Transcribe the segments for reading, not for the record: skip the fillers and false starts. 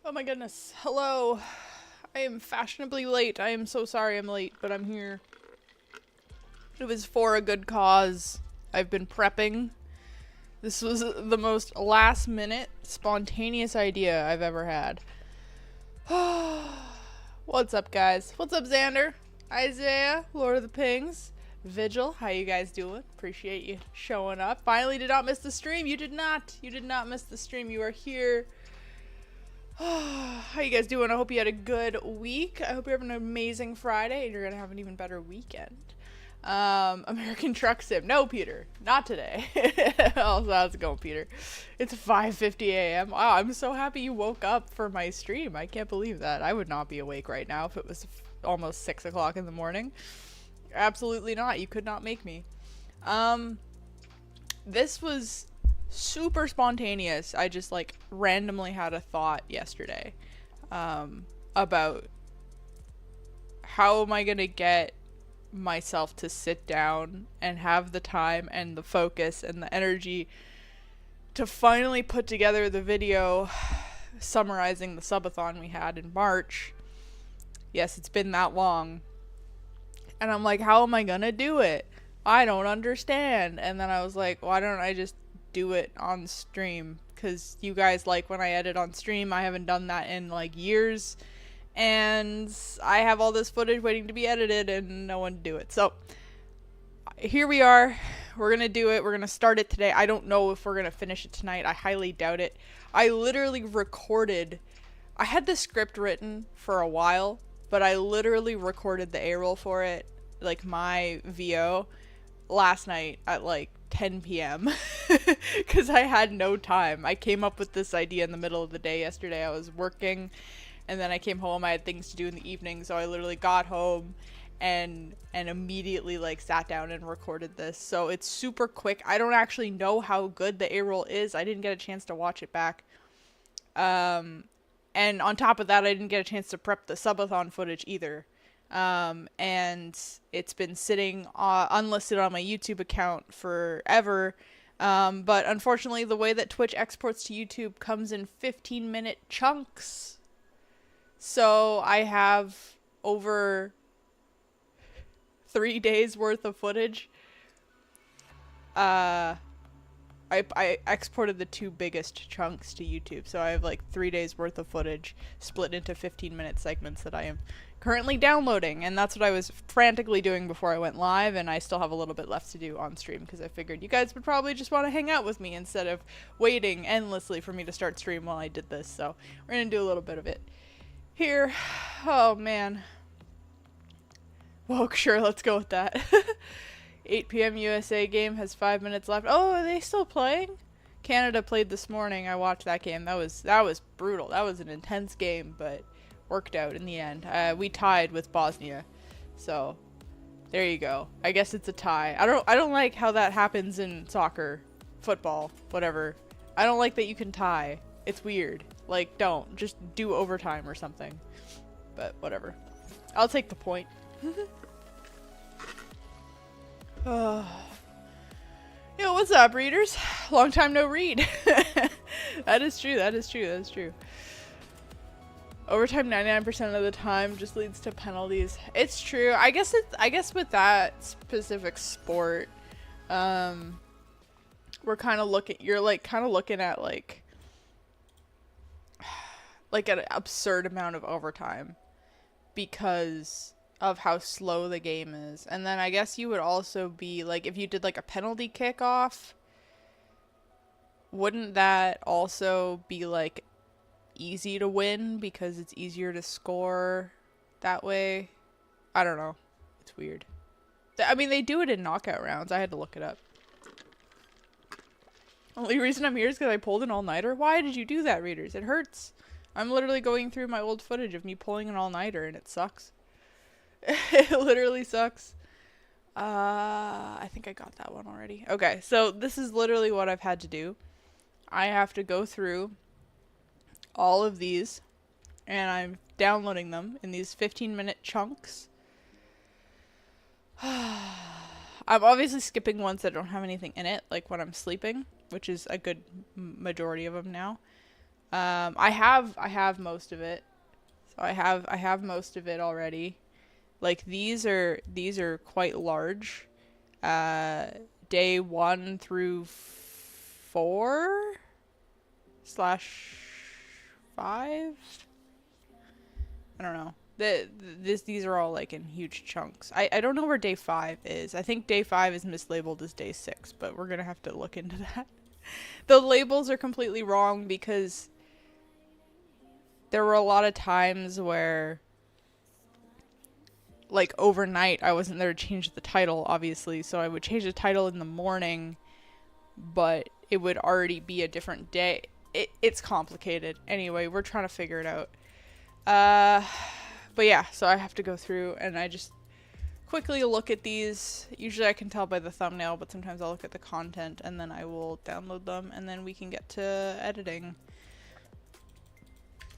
Oh my goodness. Hello. I am fashionably late. I am so sorry I'm late, but I'm here. It was for a good cause. I've been prepping. This was the most last minute, spontaneous idea I've ever had. What's up, guys? What's up, Xander? Isaiah, Lord of the Pings. Vigil, how you guys doing? Appreciate you showing up. Finally did not miss the stream. You did not. You did not miss the stream. You are here. How you guys doing? I hope you had a good week. I hope you're having an amazing Friday and you're gonna have an even better weekend. American Truck Sim. No, Peter. Not today. How's it going, Peter? It's 5:50 a.m. Wow, I'm so happy you woke up for my stream. I can't believe that. I would not be awake right now if it was almost 6 o'clock in the morning. Absolutely not. You could not make me. This was super spontaneous. I just randomly had a thought yesterday about how am I gonna get myself to sit down and have the time and the focus and the energy to finally put together the video summarizing the subathon we had in March. Yes, it's been that long. And I'm like, how am I gonna do it? I don't understand. And then I was like, why don't I just do it on stream? Because you guys like when I edit on stream. I haven't done that in years. And I have all this footage waiting to be edited and no one to do it. So here we are. We're going to do it. We're going to start it today. I don't know if we're going to finish it tonight. I highly doubt it. I literally recorded. I had the script written for a while, but I literally recorded the A-roll for it, my VO, last night at 10 p.m. because I had no time. I came up with this idea in the middle of the day yesterday. I was working and then I came home. I had things to do in the evening, so I literally got home and immediately sat down and recorded this. So it's super quick. I don't actually know how good the A-roll is. I didn't get a chance to watch it back. And on top of that, I didn't get a chance to prep the subathon footage either. And it's been sitting unlisted on my YouTube account forever. But unfortunately, the way that Twitch exports to YouTube comes in 15-minute chunks. So I have over 3 days worth of footage. I exported the two biggest chunks to YouTube, so I have 3 days worth of footage split into 15-minute segments that I am currently downloading, and that's what I was frantically doing before I went live, and I still have a little bit left to do on stream because I figured you guys would probably just want to hang out with me instead of waiting endlessly for me to start stream while I did this. So we're gonna do a little bit of it here. Oh man. Well, sure, let's go with that. 8 p.m. USA game has 5 minutes left. Oh, are they still playing? Canada played this morning. I watched that game. That was brutal. That was an intense game, but worked out in the end. We tied with Bosnia. So, there you go. I guess it's a tie. I don't like how that happens in soccer, football, whatever. I don't like that you can tie. It's weird. Don't. Just do overtime or something. But whatever. I'll take the point. Yo, what's up, readers? Long time no read. That is true. That is true. That is true. Overtime 99% of the time just leads to penalties. It's true. I guess with that specific sport, we're kind of looking. You're kind of looking at an absurd amount of overtime because of how slow the game is. And then I guess you would also be if you did a penalty kickoff, wouldn't that also be easy to win because it's easier to score that way? I don't know. It's weird. I mean, they do it in knockout rounds. I had to look it up. Only reason I'm here is because I pulled an all-nighter. Why did you do that, readers? It hurts. I'm literally going through my old footage of me pulling an all-nighter and it sucks. It literally sucks. I think I got that one already. Okay, so this is literally what I've had to do. I have to go through all of these, and I'm downloading them in these 15-minute chunks. I'm obviously skipping ones that don't have anything in it, like when I'm sleeping, which is a good majority of them now. I have most of it. So I have most of it already. Like these are quite large. Day 1 through 4/5. I don't know. These are all like in huge chunks. I don't know where day 5 is. I think day 5 is mislabeled as day 6, but we're gonna have to look into that. The labels are completely wrong because there were a lot of times where, like, overnight I wasn't there to change the title, obviously, so I would change the title in the morning, but it would already be a different day. It's complicated. Anyway, we're trying to figure it out. But yeah, so I have to go through and I just quickly look at these. Usually I can tell by the thumbnail, but sometimes I'll look at the content and then I will download them and then we can get to editing.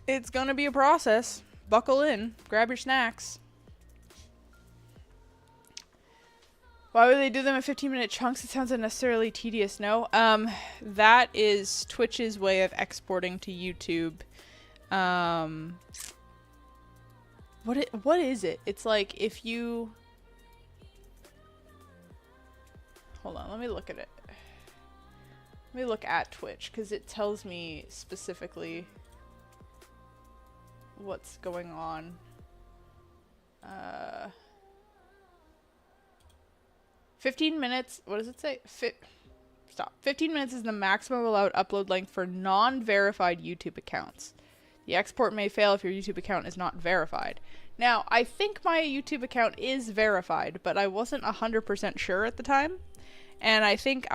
It's gonna be a process. Buckle in. Grab your snacks. Why would they do them in 15-minute chunks? It sounds unnecessarily tedious. No. That is Twitch's way of exporting to YouTube. What is it? It's like if you... Hold on, let me look at it. Let me look at Twitch, because it tells me specifically what's going on. 15 minutes, what does it say? Stop. 15 minutes is the maximum allowed upload length for non-verified YouTube accounts. The export may fail if your YouTube account is not verified. Now, I think my YouTube account is verified, but I wasn't 100% sure at the time. And I think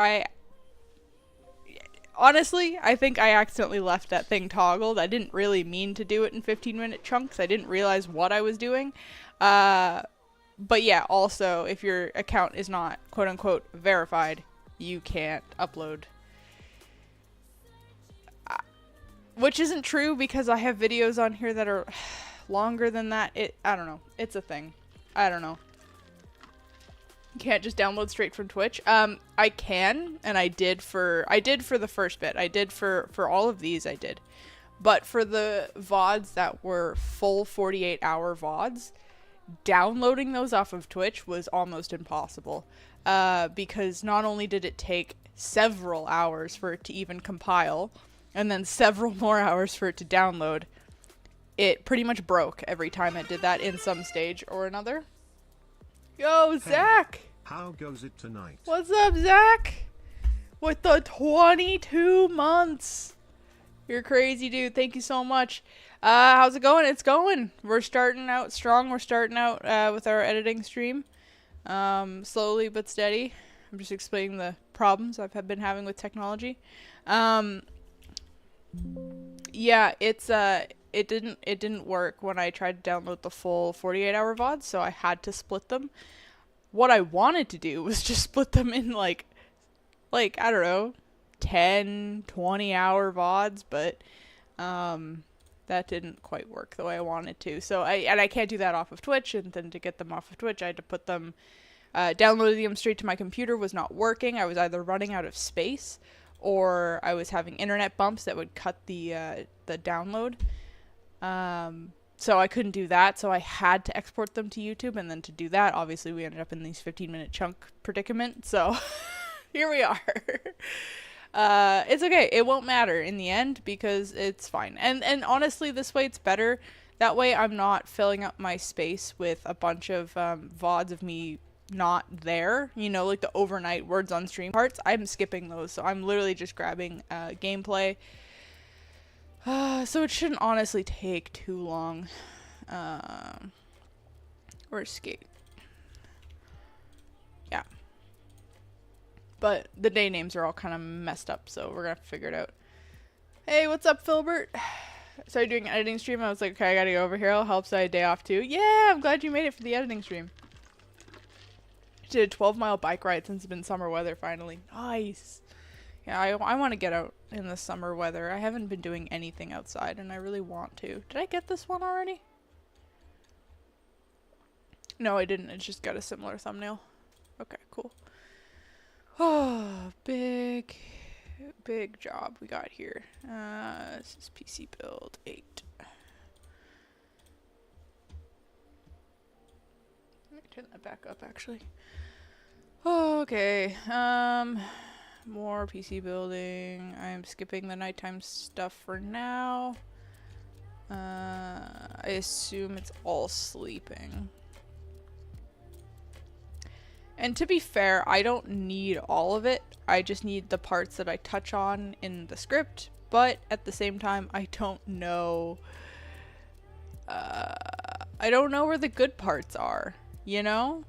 honestly, I think I accidentally left that thing toggled. I didn't really mean to do it in 15-minute chunks. I didn't realize what I was doing. But yeah, also, if your account is not quote-unquote verified, you can't upload. Which isn't true because I have videos on here that are longer than that. I don't know. It's a thing. I don't know. You can't just download straight from Twitch. I can, and I did for the first bit. I did for all of these, I did. But for the VODs that were full 48-hour VODs, downloading those off of Twitch was almost impossible. Because not only did it take several hours for it to even compile, and then several more hours for it to download, it pretty much broke every time it did that in some stage or another. Yo, Zach! Hey, how goes it tonight? What's up, Zach? With the 22 months. You're crazy, dude. Thank you so much. How's it going? It's going. We're starting out strong. We're starting out with our editing stream. Slowly but steady. I'm just explaining the problems I've been having with technology. Yeah, it didn't work when I tried to download the full 48-hour VODs, so I had to split them. What I wanted to do was just split them in like I don't know, 10, 20-hour VODs, but that didn't quite work the way I wanted to. So I can't do that off of Twitch, and then to get them off of Twitch, I had to put them downloading them straight to my computer was not working. I was either running out of space or I was having internet bumps that would cut the download. So I couldn't do that, so I had to export them to YouTube, and then to do that, obviously we ended up in these 15-minute chunk predicament, so here we are. It's okay, it won't matter in the end, because it's fine. And honestly, this way it's better. That way I'm not filling up my space with a bunch of VODs of me not there, you know, like the overnight words on stream parts. I'm skipping those, so I'm literally just grabbing gameplay. So it shouldn't honestly take too long. Or skate. Yeah. But the day names are all kind of messed up, so we're gonna have to figure it out. Hey, what's up, Filbert? Started doing an editing stream. I was like, okay, I gotta go over here. I'll help, so I had a day off too. Yeah, I'm glad you made it for the editing stream. Did a 12-mile bike ride since it's been summer weather finally. Nice. Yeah, I want to get out in the summer weather. I haven't been doing anything outside, and I really want to. Did I get this one already? No, I didn't. It just got a similar thumbnail. Okay, cool. Oh, big big job we got here. This is PC build 8. Let me turn that back up actually. Okay, more PC building. I'm skipping the nighttime stuff for now. I assume it's all sleeping. And to be fair, I don't need all of it. I just need the parts that I touch on in the script. But at the same time, I don't know. I don't know where the good parts are, you know?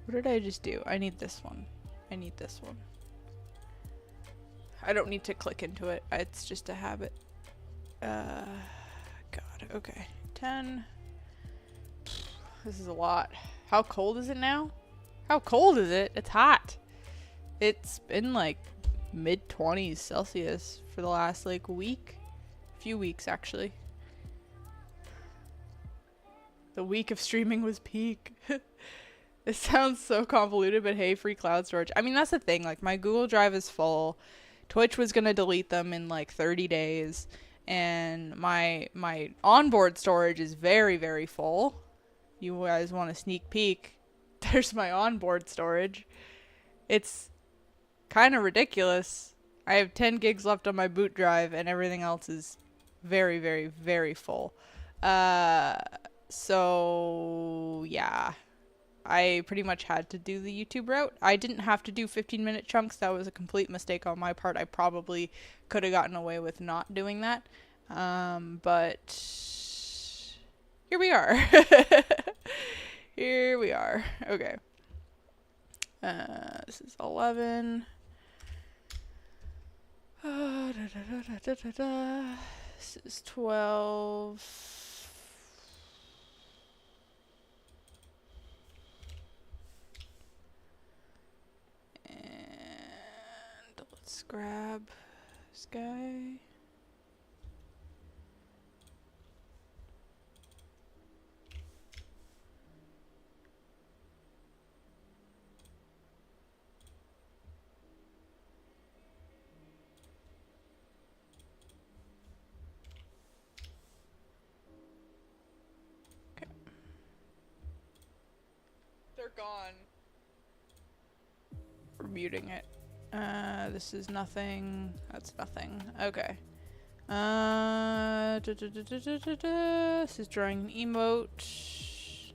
What did I just do? I need this one. I need this one. I don't need to click into it. It's just a habit. God, okay. 10. This is a lot. How cold is it now? How cold is it? It's hot. It's been like mid-20s Celsius for the last like week. Few weeks actually. The week of streaming was peak. It sounds so convoluted, but hey, free cloud storage. I mean, that's the thing. Like, my Google Drive is full. Twitch was gonna delete them in like 30 days. And my onboard storage is very, very full. You guys want a sneak peek? There's my onboard storage. It's kind of ridiculous. I have 10 gigs left on my boot drive, and everything else is very, very, very full. So, yeah. I pretty much had to do the YouTube route. I didn't have to do 15-minute chunks. That was a complete mistake on my part. I probably could have gotten away with not doing that. But here we are. Here we are. Okay. This is 11. This is 12. Let's grab this guy. Okay. They're gone. We're muting it. This is nothing. That's nothing. Okay. This is drawing an emote.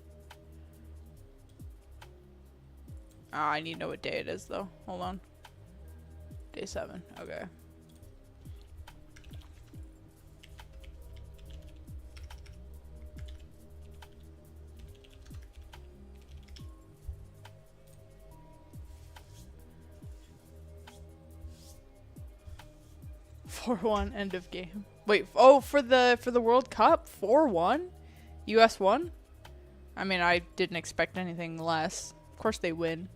I need to know what day it is though. Hold on. Day 7. Okay. For 4-1 end of game. Wait, oh, for the World Cup? 4-1? US won? I mean, I didn't expect anything less. Of course they win.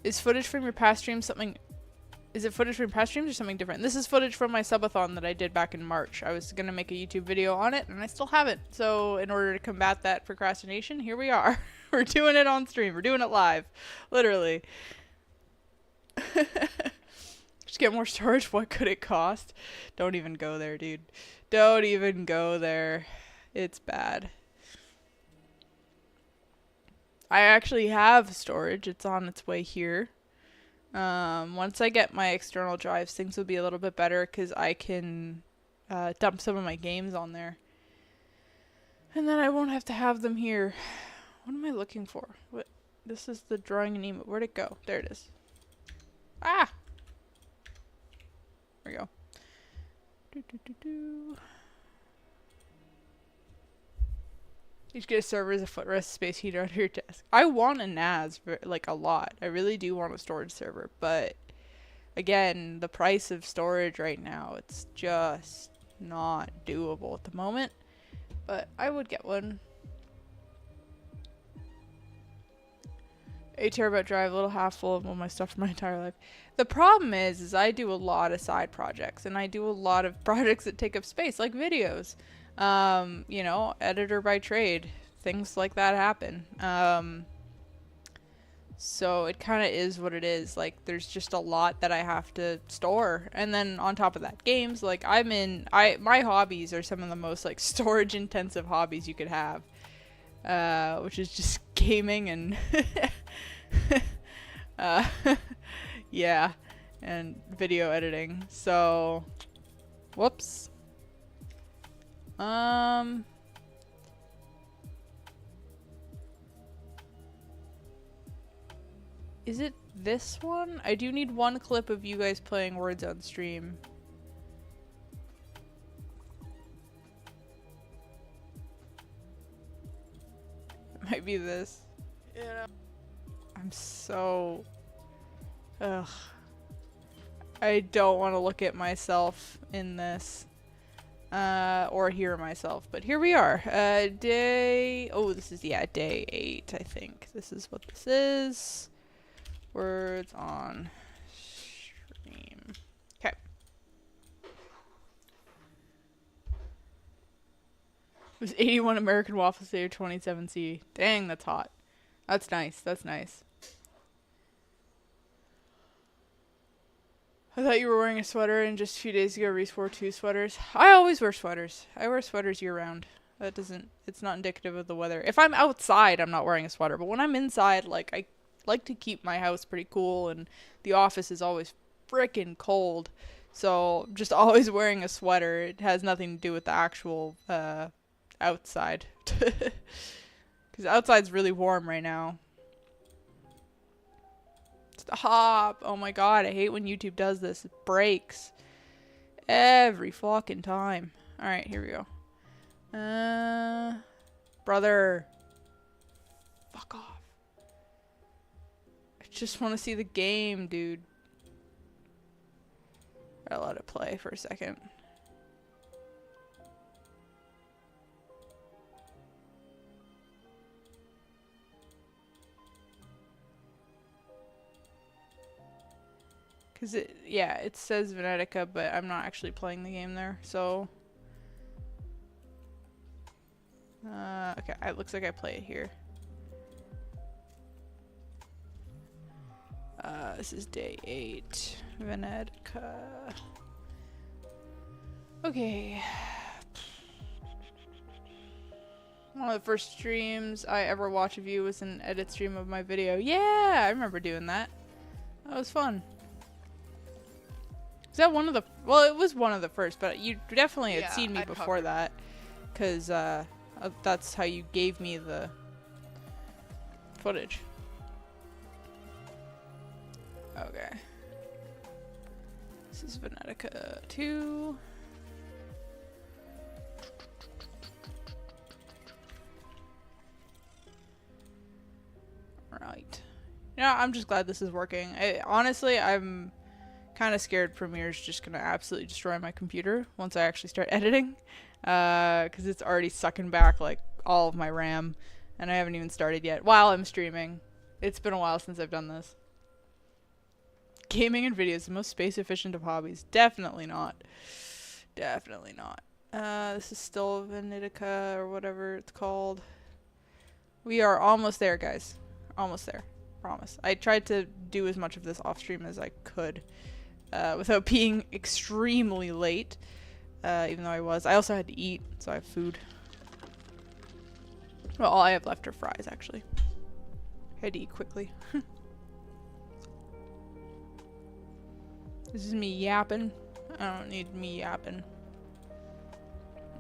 Is footage from your past streams something... Is it footage from past streams or something different? This is footage from my subathon that I did back in March. I was going to make a YouTube video on it, and I still haven't. So, in order to combat that procrastination, here we are. We're doing it on stream. We're doing it live. Literally. Just get more storage. What could it cost? Don't even go there, dude. Don't even go there. It's bad. I actually have storage. It's on its way here. Once I get my external drives, things will be a little bit better because I can dump some of my games on there. And then I won't have to have them here. What am I looking for? What? This is the drawing an emote. Where'd it go? There it is. Ah! There we go. You should get a server as a footrest space heater under your desk. I want a NAS, like a lot. I really do want a storage server, but again, the price of storage right now, it's just not doable at the moment. But I would get one. 8 terabyte drive, a little half full of all my stuff for my entire life. The problem is I do a lot of side projects, and I do a lot of projects that take up space, like videos. You know, editor by trade. Things like that happen. So it kind of is what it is. Like, there's just a lot that I have to store. And then on top of that, games. Like, my hobbies are some of the most, like, storage intensive hobbies you could have. Which is just gaming and uh, yeah, and video editing. So, whoops. Is it this one? I do need one clip of you guys playing Words on stream. It might be this. Yeah. I'm so... Ugh. I don't want to look at myself in this. Or hear myself. But here we are. Day... Oh, this is, yeah, day 8, I think. This is what this is. Words on stream. Okay. It was 81 American Waffle Day 27C. Dang, that's hot. That's nice. That's nice. I thought you were wearing a sweater, and just a few days ago Reese wore 2 sweaters. I always wear sweaters. I wear sweaters year round. That doesn't... It's not indicative of the weather. If I'm outside, I'm not wearing a sweater. But when I'm inside, like, I like to keep my house pretty cool, and the office is always frickin' cold, so just always wearing a sweater. It has nothing to do with the actual outside, because outside's really warm right now. Stop! Oh my god, I hate when YouTube does this. It breaks every fucking time. Alright, here we go. Brother, fuck off. Just want to see the game, dude. I'll let it play for a second. Cause it says Venetica, but I'm not actually playing the game there, so. Okay, it looks like I play it here. This is day 8. Venetica. Okay. One of the first streams I ever watched of you was an edit stream of my video. Yeah, I remember doing that. That was fun. Is that one of the... Well, it was one of the first, but you definitely had seen me before that. Because that's how you gave me the footage. Okay. This is Venetica 2. Right. Yeah, I'm just glad this is working. Honestly, I'm kind of scared Premiere's just gonna absolutely destroy my computer once I actually start editing. Because it's already sucking back, like, all of my RAM. And I haven't even started yet while I'm streaming. It's been a while since I've done this. Gaming and video is the most space efficient of hobbies. Definitely not. Definitely not. This is still Venetica or whatever it's called. We are almost there, guys. Almost there. Promise. I tried to do as much of this off stream as I could without being extremely late. Even though I was. I also had to eat, so I have food. Well, all I have left are fries, actually. I had to eat quickly. This is me yapping. I don't need me yapping.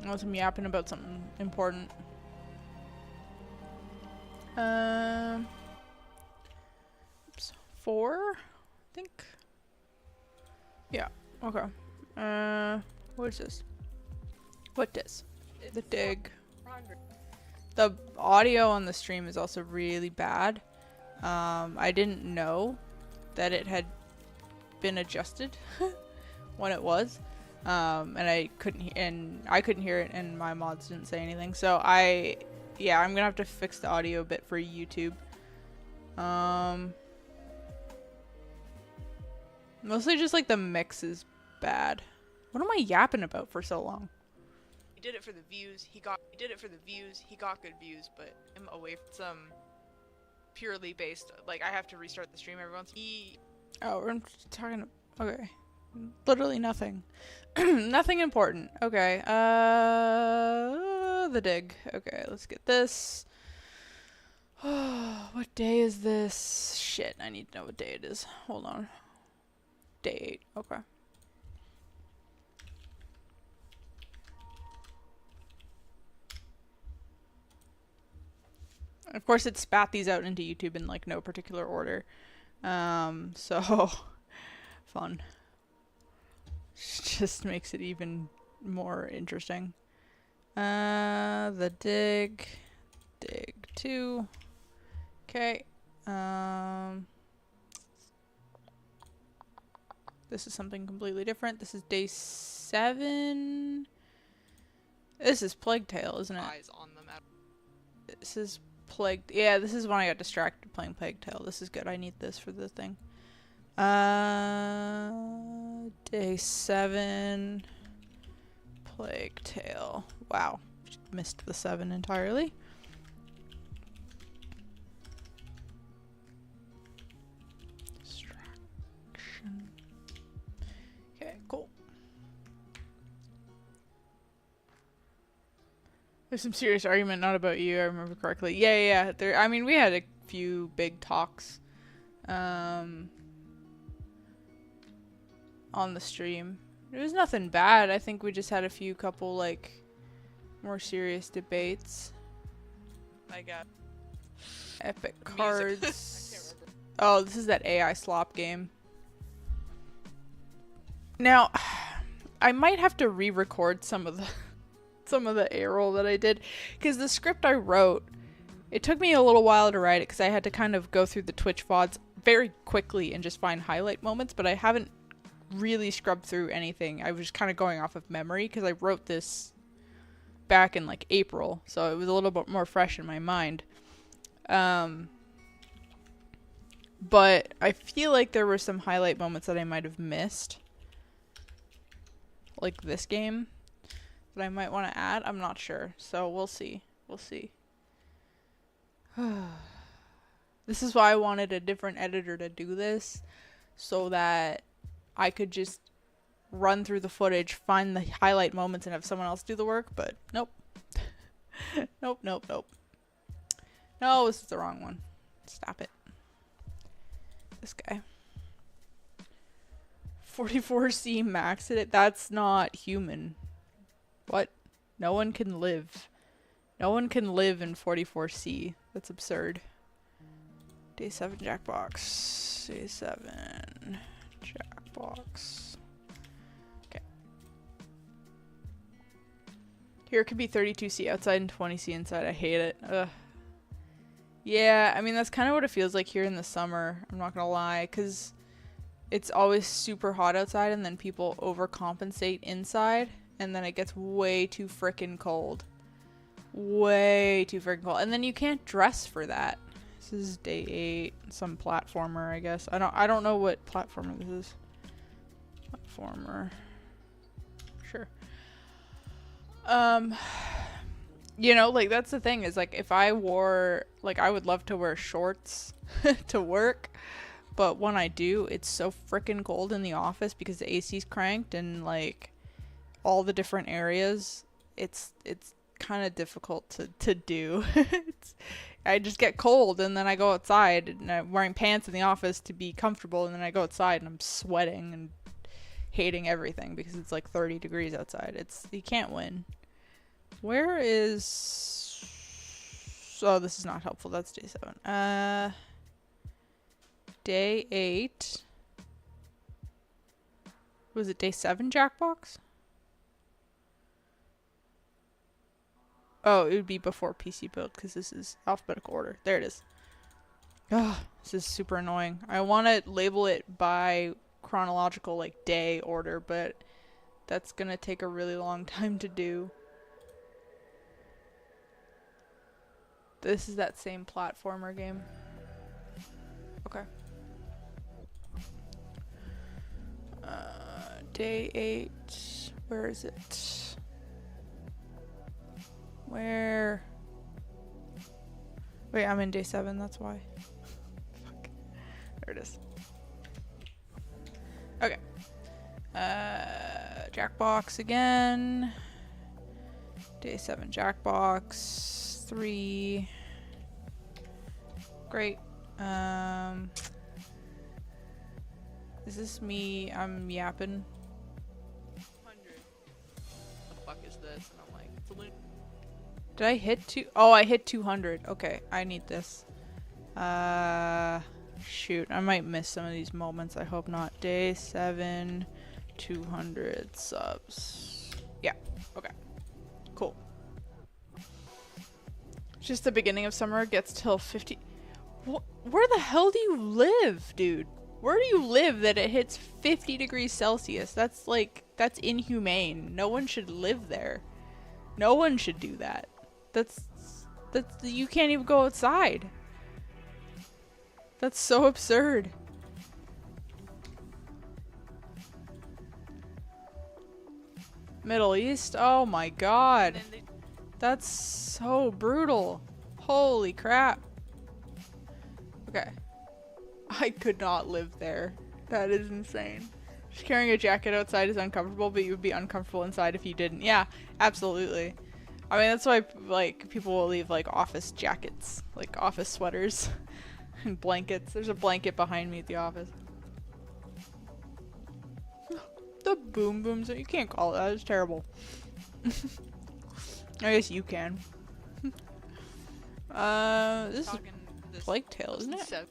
Unless I'm yapping about something important. Oops. 4? I think. Yeah. Okay. What is this? What is? The dig. The audio on the stream is also really bad. I didn't know that it had been adjusted when it was, and I couldn't hear it, and my mods didn't say anything. So I'm gonna have to fix the audio bit for YouTube. Mostly just like the mix is bad. What am I yapping about for so long? He did it for the views. He got good views, but I'm away from some purely based, like, I have to restart the stream every once. Oh, we're talking. Okay. Literally nothing. Nothing important. Okay. The dig. Okay, let's get this. What day is this? Shit, I need to know what day it is. Hold on. Day 8. Okay. Of course, it spat these out into YouTube in like no particular order. So fun. Just makes it even more interesting. The dig 2. Okay. This is something completely different. This is day 7. This is Plague Tale, isn't it? Eyes on them. This is Plague. Yeah, this is when I got distracted playing Plague Tale. This is good. I need this for the thing. Day 7. Plague Tale. Wow. Missed the 7 entirely. Distraction. Okay, cool. There's some serious argument, not about you, I remember correctly. Yeah. There, I mean, we had a few big talks on the stream. It was nothing bad. I think we just had a few couple, like, more serious debates. I got epic cards. Oh, this is that AI slop game. Now, I might have to re-record some of the A-roll that I did, because the script I wrote, it took me a little while to write it because I had to kind of go through the Twitch VODs very quickly and just find highlight moments, but I haven't really scrubbed through anything. I was just kind of going off of memory because I wrote this back in like April, so it was a little bit more fresh in my mind. But I feel like there were some highlight moments that I might have missed, like this game, that I might want to add. I'm not sure, so we'll see. This is why I wanted a different editor to do this, so that I could just run through the footage, find the highlight moments, and have someone else do the work, but nope. Nope. No, this is the wrong one. Stop it. This guy. 44C maxed it. That's not human. What? No one can live. No one can live in 44C. That's absurd. Day 7 Jackbox. Day 7 Jackbox. Okay. Here it could be 32C outside and 20C inside. I hate it. Ugh. Yeah, I mean, that's kind of what it feels like here in the summer. I'm not gonna lie, because it's always super hot outside and then people overcompensate inside, and then it gets way too frickin' cold. Way too frickin' cold. And then you can't dress for that. This is day 8. Some platformer, I guess. I don't know what platformer this is. Platformer. Sure. You know, like, that's the thing, is, like, if I wore, like, I would love to wear shorts to work, but when I do, it's so frickin' cold in the office because the AC's cranked and, like, all the different areas, it's kind of difficult to do. I just get cold, and then I go outside, and I'm wearing pants in the office to be comfortable, and then I go outside, and I'm sweating and hating everything because it's, like, 30 degrees outside. You can't win. Where is... Oh, this is not helpful. That's day 7. Day 8. Was it day 7 Jackbox? Oh, it would be before PC build because this is alphabetical order. There it is. Ugh, this is super annoying. I want to label it by chronological, like, day order, but that's gonna take a really long time to do. This is that same platformer game. Okay. Day 8. Where is it? Where? Wait, I'm in day 7, that's why. Fuck. There it is. Okay. Jackbox again. Day 7 Jackbox. 3. Great. Is this me? I'm yapping. 100. The fuck is this? And I'm like, it's a loon. Did I hit 2? Oh, I hit 200. Okay, I need this. Shoot, I might miss some of these moments. I hope not. Day 7, 200 subs. Yeah, okay. Cool. Just the beginning of summer gets till 50. Where the hell do you live, dude? Where do you live that it hits 50 degrees Celsius? That's like, that's inhumane. No one should live there. No one should do that. That's, you can't even go outside. That's so absurd. Middle East? Oh my god. That's so brutal. Holy crap. Okay. I could not live there. That is insane. Just carrying a jacket outside is uncomfortable, but you would be uncomfortable inside if you didn't. Yeah, absolutely. I mean, that's why, like, people will leave, like, office jackets. Like, office sweaters. And blankets. There's a blanket behind me at the office. The boom booms. You can't call it that. It's terrible. I guess you can. This is Plague Tale, isn't it?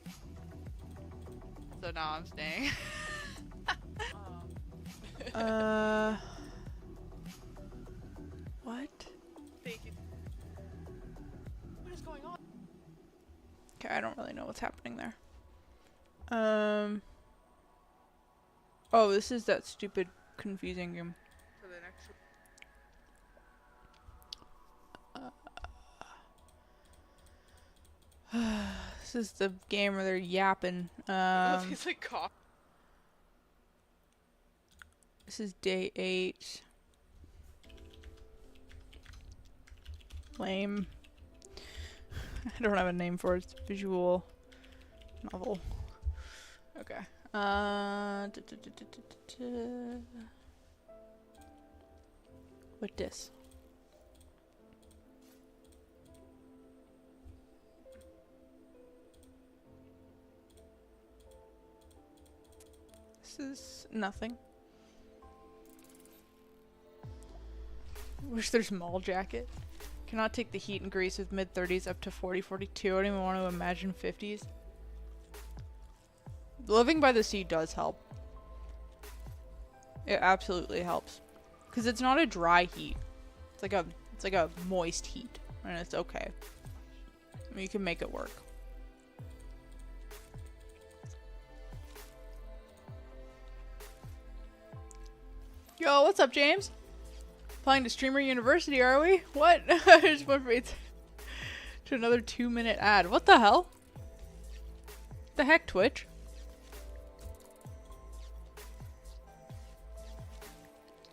So now I'm staying. What? Thank you. What is going on? Okay, I don't really know what's happening there. Oh, this is that stupid, confusing game. For the next This is the game where they're yapping. it's like cough. This is day 8. Lame. I don't have a name for it. It's visual novel. Okay. What this? This is nothing. Wish there's mall jacket. Cannot take the heat in Greece with mid-30s up to 40, 42. I don't even want to imagine 50s. Living by the sea does help. It absolutely helps. Because it's not a dry heat. It's like a moist heat. And it's okay. I mean, you can make it work. Yo, what's up, James? Applying to Streamer University, are we? What? I just went to another 2-minute ad. What the hell? The heck, Twitch?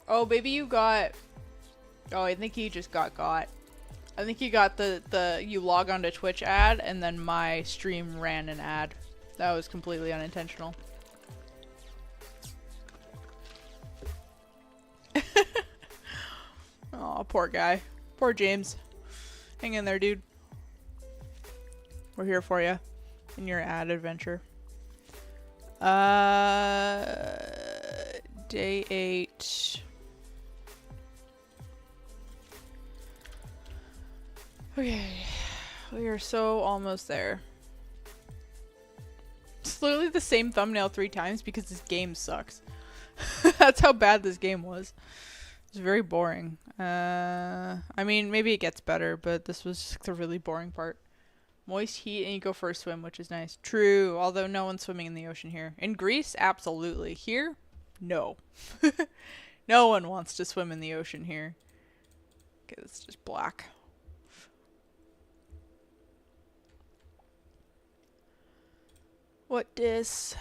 Oh, maybe you got... Oh, I think he just got. I think he got the you log on to Twitch ad, and then my stream ran an ad. That was completely unintentional. Oh, poor guy. Poor James. Hang in there, dude. We're here for you in your ad adventure. Day 8. Okay. We are so almost there. It's literally the same thumbnail 3 times because this game sucks. That's how bad this game was. It's very boring. I mean, maybe it gets better, but this was just the really boring part. Moist heat and you go for a swim, which is nice. True, although no one's swimming in the ocean here. In Greece, absolutely. Here, no. No one wants to swim in the ocean here. Okay, it's just black. What dis?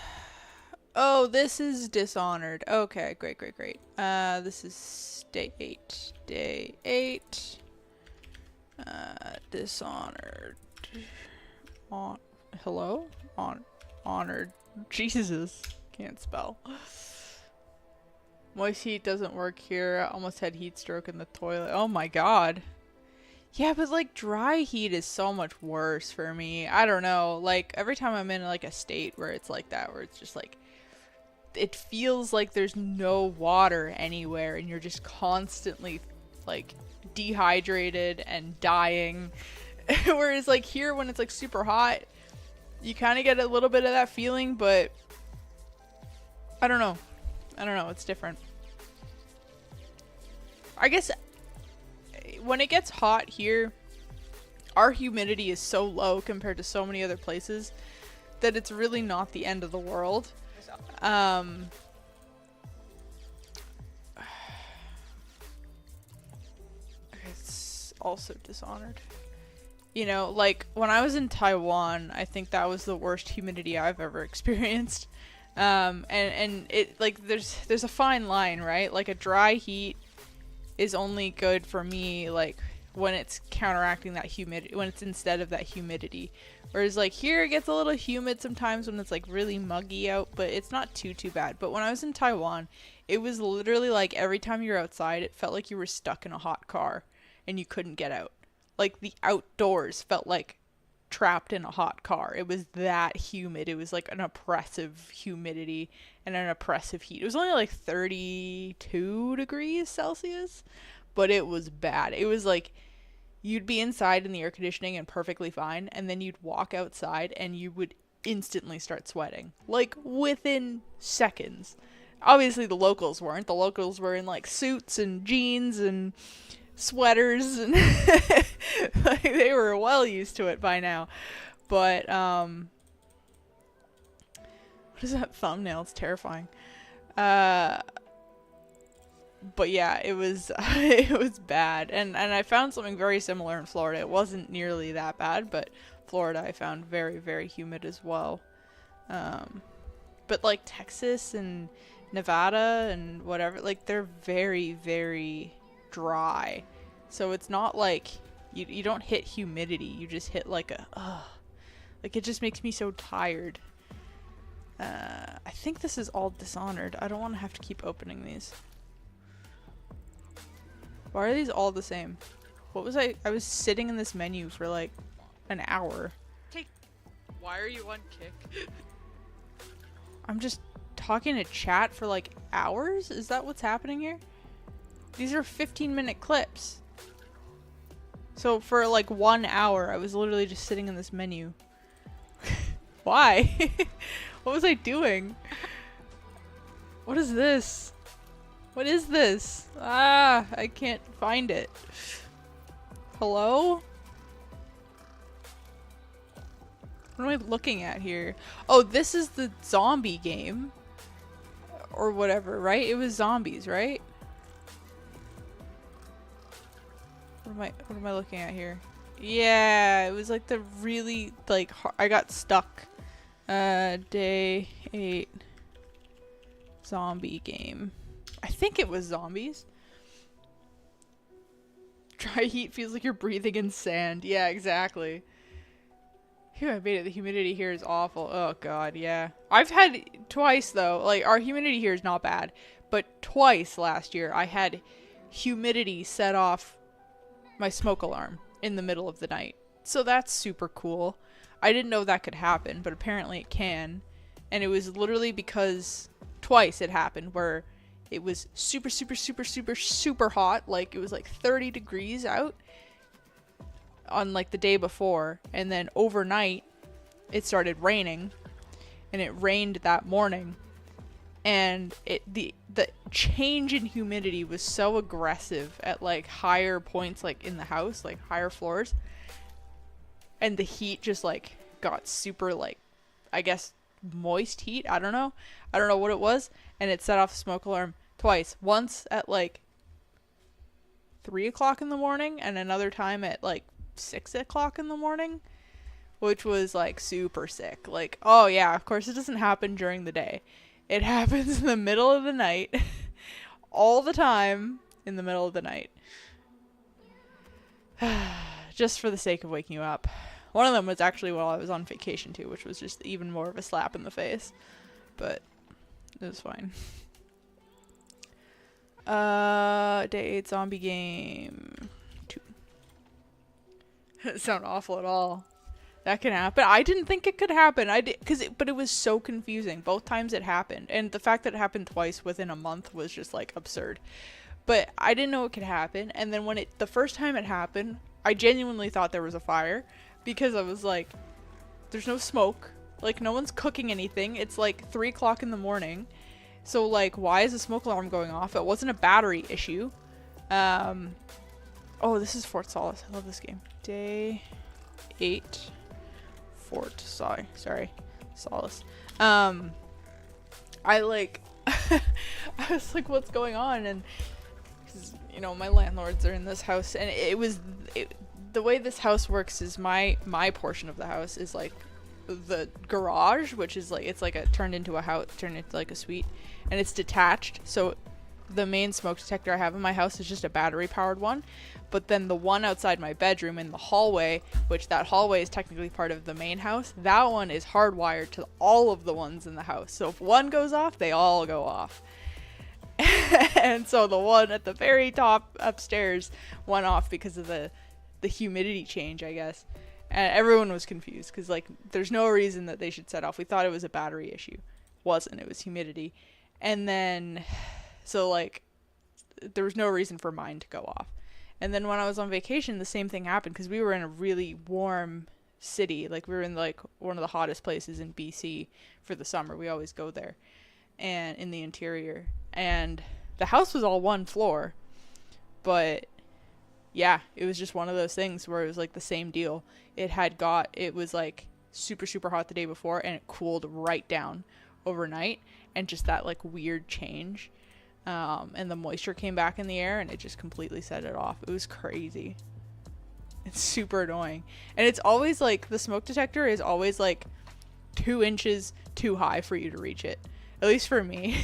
Oh, this is Dishonored. Okay, great. This is day 8. Day 8. Dishonored. on hello? Honored. Jesus. Can't spell. Moist heat doesn't work here. Almost had heat stroke in the toilet. Oh my god. Yeah, but like dry heat is so much worse for me. I don't know. Like every time I'm in like a state where it's like that, where it's just like it feels like there's no water anywhere and you're just constantly like dehydrated and dying. Whereas like here when it's like super hot, you kind of get a little bit of that feeling, but I don't know. It's different. I guess when it gets hot here, our humidity is so low compared to so many other places that it's really not the end of the world. It's also Dishonored. You know, like when I was in Taiwan, I think that was the worst humidity I've ever experienced. And it like there's a fine line, right? Like a dry heat is only good for me like when it's counteracting that humidity, when it's instead of that humidity. Whereas like here it gets a little humid sometimes when it's like really muggy out, but it's not too bad. But when I was in Taiwan, it was literally like every time you're outside, it felt like you were stuck in a hot car and you couldn't get out. Like the outdoors felt like trapped in a hot car. It was that humid. It was like an oppressive humidity and an oppressive heat. It was only like 32 degrees Celsius, but it was bad. It was like you'd be inside in the air conditioning and perfectly fine, and then you'd walk outside and you would instantly start sweating. Like within seconds. Obviously the locals weren't. The locals were in like suits and jeans and sweaters and like they were well used to it by now. But what is that thumbnail? It's terrifying. But yeah, it was it was bad. And I found something very similar in Florida. It wasn't nearly that bad, but Florida I found very, very humid as well. But like Texas and Nevada and whatever, like they're very, very dry. So it's not like you don't hit humidity. You just hit like a like it just makes me so tired. I think this is all Dishonored. I don't want to have to keep opening these. Why are these all the same? What was I was sitting in this menu for like an hour. Hey, why are you on Kick? I'm just talking to chat for like hours? Is that what's happening here? These are 15-minute clips. So for like 1 hour, I was literally just sitting in this menu. Why? What was I doing? What is this? What is this? Ah, I can't find it. Hello? What am I looking at here? Oh, this is the zombie game. Or whatever, right? It was zombies, right? What am I looking at here? Yeah, it was like the really like I got stuck. Day 8 zombie game. I think it was zombies. Dry heat feels like you're breathing in sand. Yeah, exactly. Phew, I made it. The humidity here is awful. Oh god, yeah. I've had twice though. Like our humidity here is not bad, but twice last year I had humidity set off my smoke alarm in the middle of the night. So that's super cool. I didn't know that could happen, but apparently it can. And it was literally because twice it happened where it was super, super, super, super, super hot. Like it was like 30 degrees out on like the day before. And then overnight it started raining, and it rained that morning. And the change in humidity was so aggressive at like higher points, like in the house, like higher floors, and the heat just like got super like, I guess, moist heat. I don't know what it was, and it set off the smoke alarm twice. Once at like 3 o'clock in the morning, and another time at like 6 o'clock in the morning, which was like super sick. Like, oh yeah, of course it doesn't happen during the day. It happens in the middle of the night. All the time in the middle of the night. Just for the sake of waking you up. One of them was actually while I was on vacation too, which was just even more of a slap in the face. But it was fine. Day 8 zombie game 2. Doesn't sound awful at all. That can happen. I didn't think it could happen. But it was so confusing. Both times it happened. And the fact that it happened twice within a month was just like absurd. But I didn't know it could happen. And then when the first time it happened, I genuinely thought there was a fire. Because I was like, there's no smoke. Like, no one's cooking anything. It's like 3 o'clock in the morning. So, like, why is the smoke alarm going off? It wasn't a battery issue. Oh, this is Fort Solace. I love this game. Day 8. Fort. Sorry. Solace. I, like... I was like, what's going on? And, you know, my landlords are in this house. And the way this house works is my portion of the house is, like, the garage, which is, like, it's, like, turned into like, a suite. And it's detached, so the main smoke detector I have in my house is just a battery powered one, but then the one outside my bedroom in the hallway, which that hallway is technically part of the main house, that one is hardwired to all of the ones in the house. So if one goes off, they all go off. And so the one at the very top upstairs went off because of the humidity change, I guess. And everyone was confused because, like, there's no reason that they should set off. We thought it was a battery issue. Wasn't. It was humidity. And then, so, like, there was no reason for mine to go off. And then when I was on vacation, the same thing happened because we were in a really warm city. Like, we were in, like, one of the hottest places in BC for the summer. We always go there. And in the interior. And the house was all one floor. But, yeah, it was just one of those things where it was, like, the same deal. It was, like, super, super hot the day before, and it cooled right down overnight. And just that, like, weird change. And the moisture came back in the air, and it just completely set it off. It was crazy. It's super annoying. And it's always, like, the smoke detector is always, like, 2 inches too high for you to reach it. At least for me.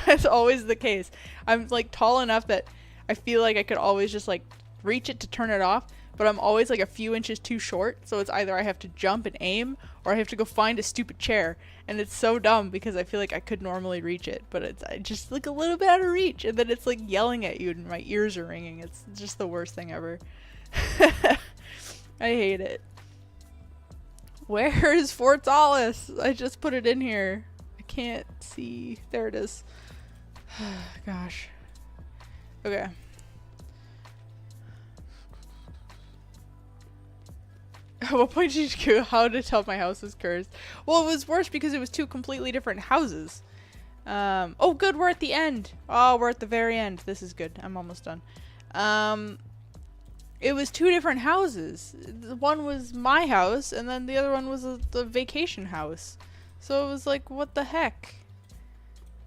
That's always the case. I'm, like, tall enough that I feel like I could always just, like, reach it to turn it off. But I'm always, like, a few inches too short. So it's either I have to jump and aim, or I have to go find a stupid chair. And it's so dumb because I feel like I could normally reach it. But it's just, like, a little bit out of reach. And then it's, like, yelling at you and my ears are ringing. It's just the worst thing ever. I hate it. Where is Fort Solace? I just put it in here. I can't see. There it is. Gosh. Okay. At what point did you go how to tell my house is cursed? Well, it was worse because it was 2 completely different houses. Oh, good, we're at the end. Oh, we're at the very end. This is good. I'm almost done. It was 2 different houses. One was my house, and then the other one was the vacation house. So it was like, what the heck?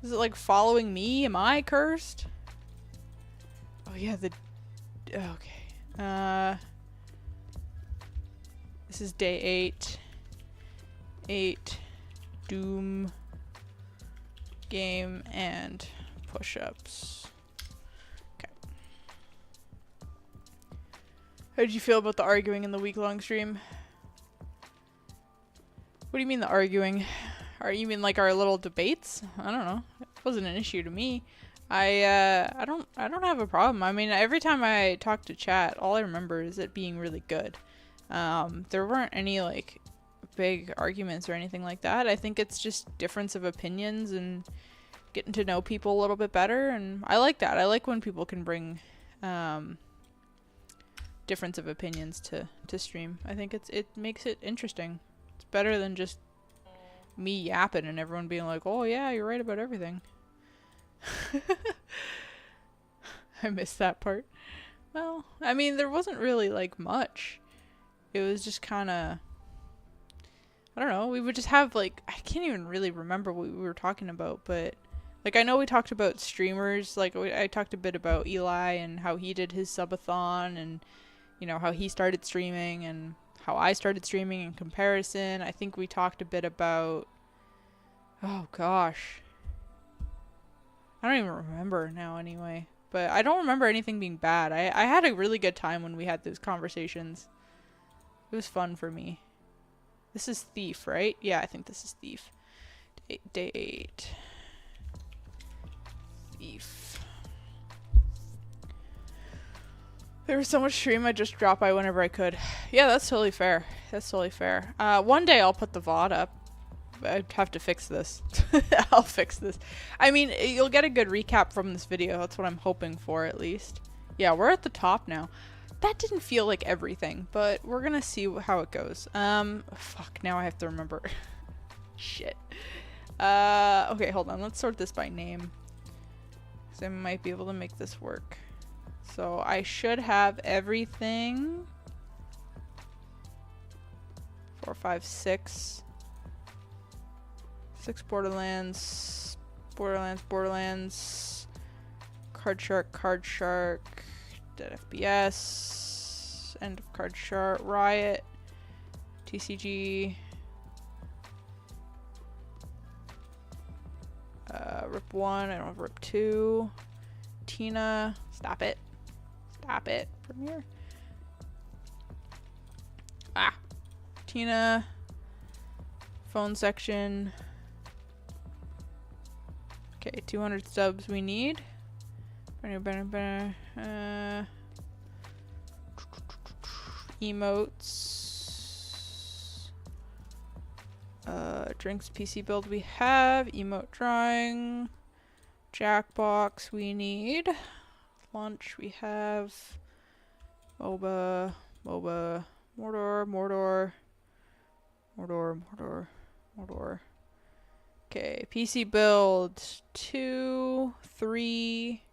Is it, like, following me? Am I cursed? Oh, yeah, okay. This is day 8. 8 Doom game and push-ups. Okay. How did you feel about the arguing in the week-long stream? What do you mean the arguing? You mean like our little debates? I don't know. It wasn't an issue to me. I don't have a problem. I mean, every time I talk to chat, all I remember is it being really good. There weren't any, like, big arguments or anything like that. I think it's just difference of opinions and getting to know people a little bit better, and I like that. I like when people can bring difference of opinions to stream. I think it makes it interesting. It's better than just me yapping and everyone being like, oh yeah, you're right about everything. I missed that part. Well, I mean, there wasn't really, like, much. It was just kind of, I don't know, we would just have, like, I can't even really remember what we were talking about, but, like, I know we talked about streamers, like, I talked a bit about Eli and how he did his subathon and, you know, how he started streaming and how I started streaming in comparison. I think we talked a bit about, oh gosh, I don't even remember now anyway, but I don't remember anything being bad. I had a really good time when we had those conversations. It was fun for me. This is Thief, right? Yeah, I think this is Thief. Date. Thief. There was so much stream I just dropped by whenever I could. Yeah, that's totally fair. That's totally fair. One day I'll put the VOD up. I'd have to fix this. I'll fix this. I mean, you'll get a good recap from this video. That's what I'm hoping for, at least. Yeah, we're at the top now. That didn't feel like everything, but we're gonna see how it goes. Fuck, now I have to remember. Shit. Okay, hold on. Let's sort this by name. Because I might be able to make this work. So I should have everything. 4, 5, 6. 6 Borderlands. Borderlands. Card Shark. Dead FPS. End of Card Shark. Riot. TCG. Rip 1. I don't have Rip 2. Tina. Stop it. Stop it. Premiere. Ah. Tina. Phone section. Okay, 200 subs we need. Emotes. Drinks PC build we have. Emote drawing. Jackbox we need. Lunch we have. MOBA. Mordor. Okay, PC build 2, 3,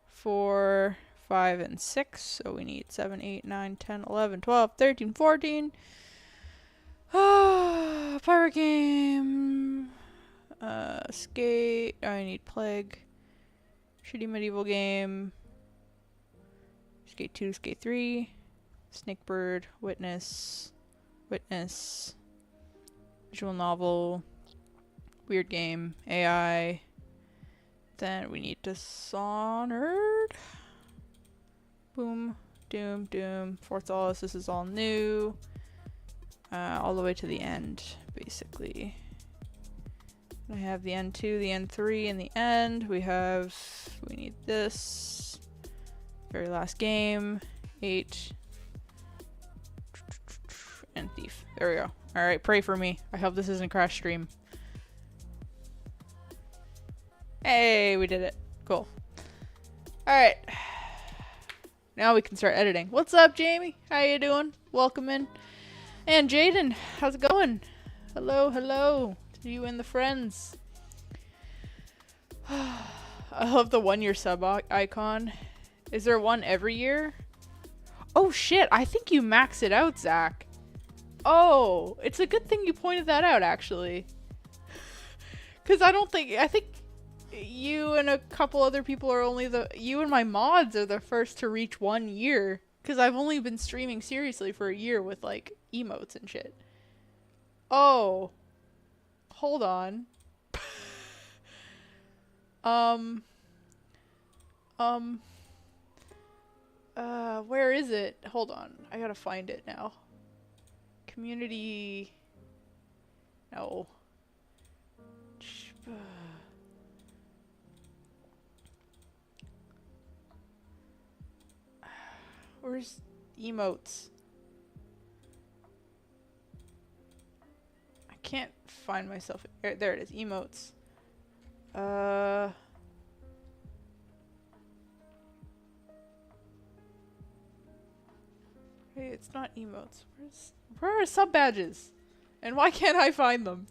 4, 5, and 6. So we need 7, 8, 9, 10, 11, 12, 13, 14. Pirate game. Skate. I need Plague. Shitty medieval game. Skate 2, Skate 3. Snakebird. Witness. Visual novel. Weird game. AI. Then we need Dishonored. Boom. Doom. Forza Alice. This is all new. All the way to the end, basically. I have the end 2, the end 3, and the end. We need this. Very last game. 8. And Thief. There we go. Alright, pray for me. I hope this isn't crash stream. Hey, we did it. Cool. Alright. Now we can start editing. What's up, Jamie? How you doing? Welcome in. And Jaden, how's it going? Hello to you and the friends. I love the 1 year sub icon. Is there one every year? Oh shit, I think you max it out, Zach. Oh, it's a good thing you pointed that out, actually. Because I think you and a couple other people are only you and my mods are the first to reach 1 year. Because I've only been streaming seriously for a year with, like, emotes and shit. Oh. Hold on. Where is it? Hold on. I gotta find it now. Community. No. Where's emotes? I can't find myself. There it is. Emotes. Hey, it's not emotes. Where are sub badges? And why can't I find them?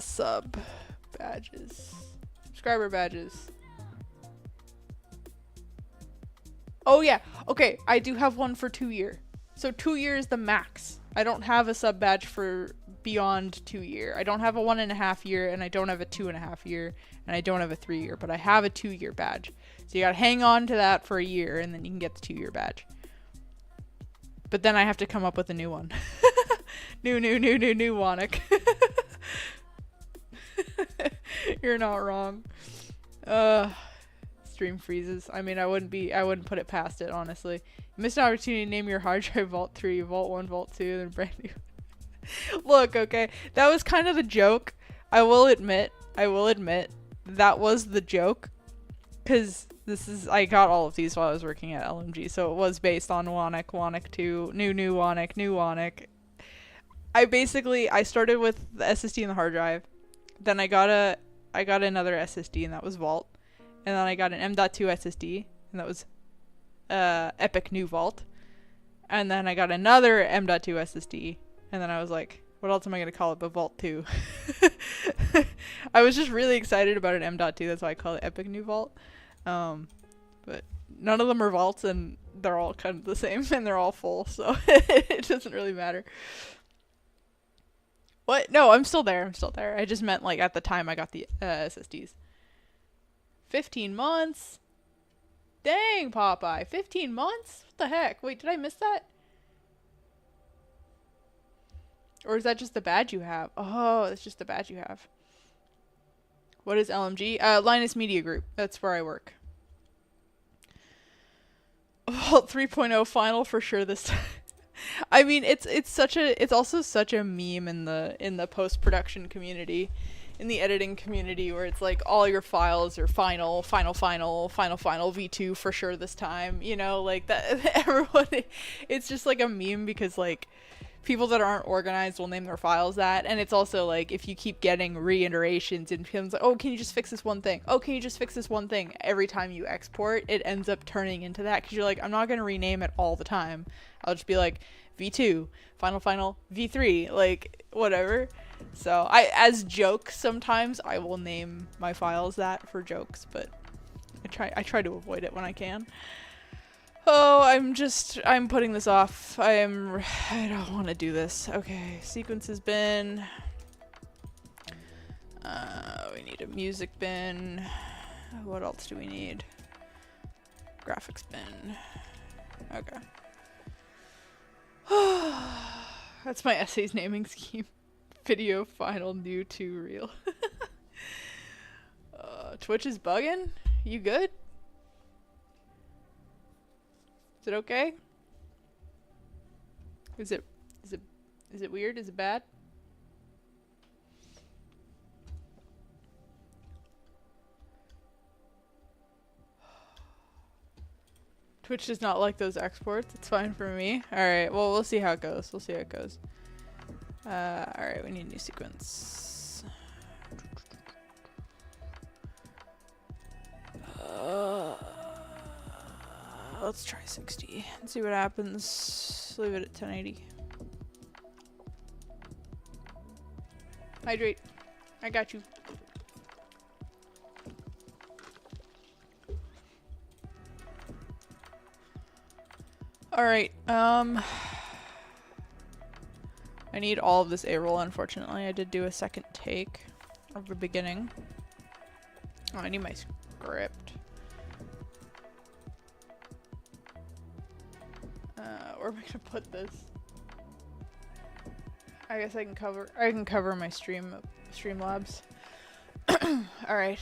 Sub badges. Subscriber badges. Oh yeah, okay, I do have one for 2 year. So 2 year is the max. I don't have a sub badge for beyond 2 year. I don't have a 1.5 year, and I don't have a 2.5 year, and I don't have a 3 year, but I have a 2 year badge. So you gotta hang on to that for a year, and then you can get the 2 year badge. But then I have to come up with a new one. New, Wannick. You're not wrong. stream freezes. I mean, I wouldn't put it past it, honestly. You missed an opportunity to name your hard drive Vault 3, Vault 1, Vault 2, then brand new. Look, okay, that was kind of the joke. I will admit, that was the joke. Because I got all of these while I was working at LMG, so it was based on Wannick, Wannick 2, new Wannick, new Wannick. I started with the SSD and the hard drive. Then I got another SSD, and that was Vault. And then I got an M.2 SSD, and that was Epic New Vault. And then I got another M.2 SSD, and then I was like, what else am I going to call it but Vault 2? I was just really excited about an M.2, that's why I call it Epic New Vault. But none of them are vaults, and they're all kind of the same, and they're all full, so it doesn't really matter. What? No, I'm still there. I just meant, like, at the time I got the SSDs. 15 months? Dang, Popeye. 15 months? What the heck? Wait, did I miss that? Or is that just the badge you have? Oh, that's just the badge you have. What is LMG? Linus Media Group. That's where I work. Vault 3.0 final for sure this time. I mean, it's also such a meme in the post-production community, in the editing community, where it's like all your files are final V2 for sure this time, you know, like that. Everyone, it's just like a meme because like people that aren't organized will name their files that, and it's also like if you keep getting reiterations and people's like, oh, can you just fix this one thing? Oh, can you just fix this one thing? Every time you export, it ends up turning into that because you're like, I'm not gonna rename it all the time. I'll just be like V2, final V3, like whatever. So as jokes, sometimes I will name my files that for jokes, but I try to avoid it when I can. Oh, I'm putting this off. I don't want to do this. Okay, sequences bin. We need a music bin. What else do we need? Graphics bin. Okay. That's my essay's naming scheme. Video final new to real. Twitch is bugging? You good? Is it okay? Is it weird? Is it bad? Twitch does not like those exports. It's fine for me. Alright, well, we'll see how it goes. Alright, we need a new sequence. Let's try 60 and see what happens. Leave it at 1080. Hydrate. I got you. Alright, I need all of this A-roll, unfortunately. I did do a second take of the beginning. Oh, I need my script. Where am I gonna put this? I guess I can cover my Streamlabs. Alright.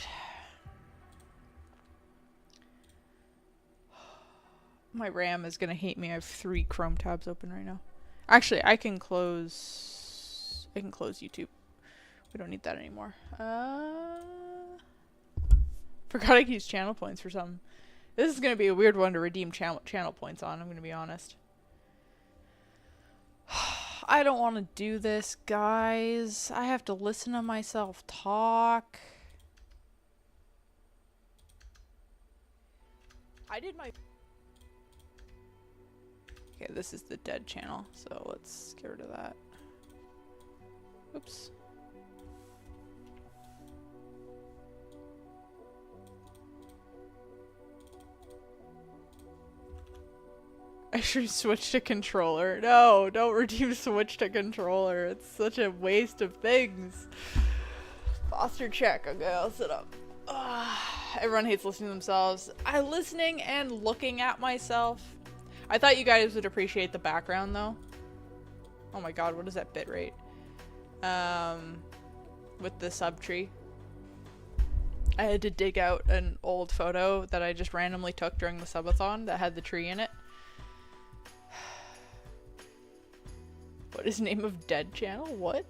My RAM is gonna hate me. I have 3 Chrome tabs open right now. Actually, I can close YouTube. We don't need that anymore. Forgot I could use channel points for something. This is gonna be a weird one to redeem channel points on, I'm gonna be honest. I don't want to do this, guys. I have to listen to myself talk. I did my... Okay, this is the dead channel, so let's get rid of that. Oops. I should switch to controller. No, don't redeem switch to controller. It's such a waste of things. Posture check. Okay, I'll sit up. Everyone hates listening to themselves. Listening and looking at myself. I thought you guys would appreciate the background though. Oh my god, what is that bitrate? With the subtree. I had to dig out an old photo that I just randomly took during the subathon that had the tree in it. What is the name of dead channel? What?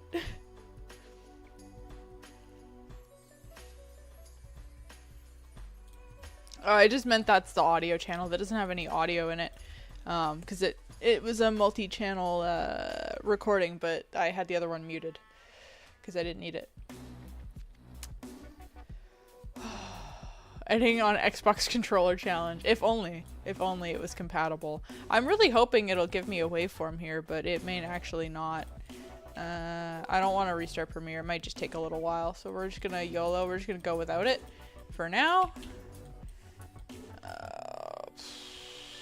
Oh, I just meant that's the audio channel. That doesn't have any audio in it. Because it was a multi-channel recording, but I had the other one muted. Because I didn't need it. Editing on Xbox controller challenge. If only it was compatible. I'm really hoping it'll give me a waveform here, but it may actually not. I don't want to restart Premiere. It might just take a little while, so we're just gonna YOLO. We're just gonna go without it for now.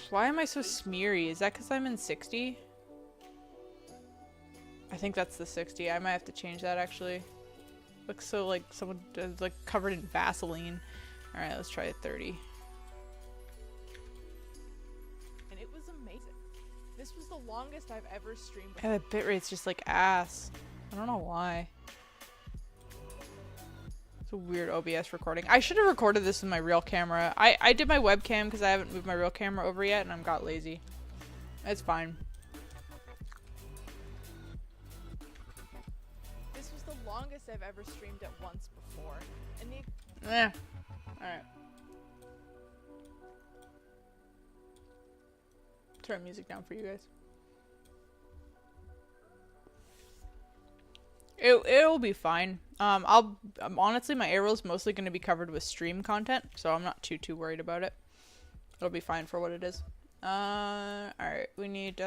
Why am I so smeary? Is that because I'm in 60? I think that's the 60. I might have to change that actually. Looks so like someone like covered in Vaseline. Alright, let's try a 30. And it was amazing. This was the longest I've ever streamed. Yeah, the bitrate's just like ass. I don't know why. It's a weird OBS recording. I should have recorded this with my real camera. I did my webcam because I haven't moved my real camera over yet and I got lazy. It's fine. This was the longest I've ever streamed at once before. And the alright. Turn music down for you guys. It'll be fine. Honestly, my arrow's mostly going to be covered with stream content, so I'm not too worried about it. It'll be fine for what it is. Alright, we need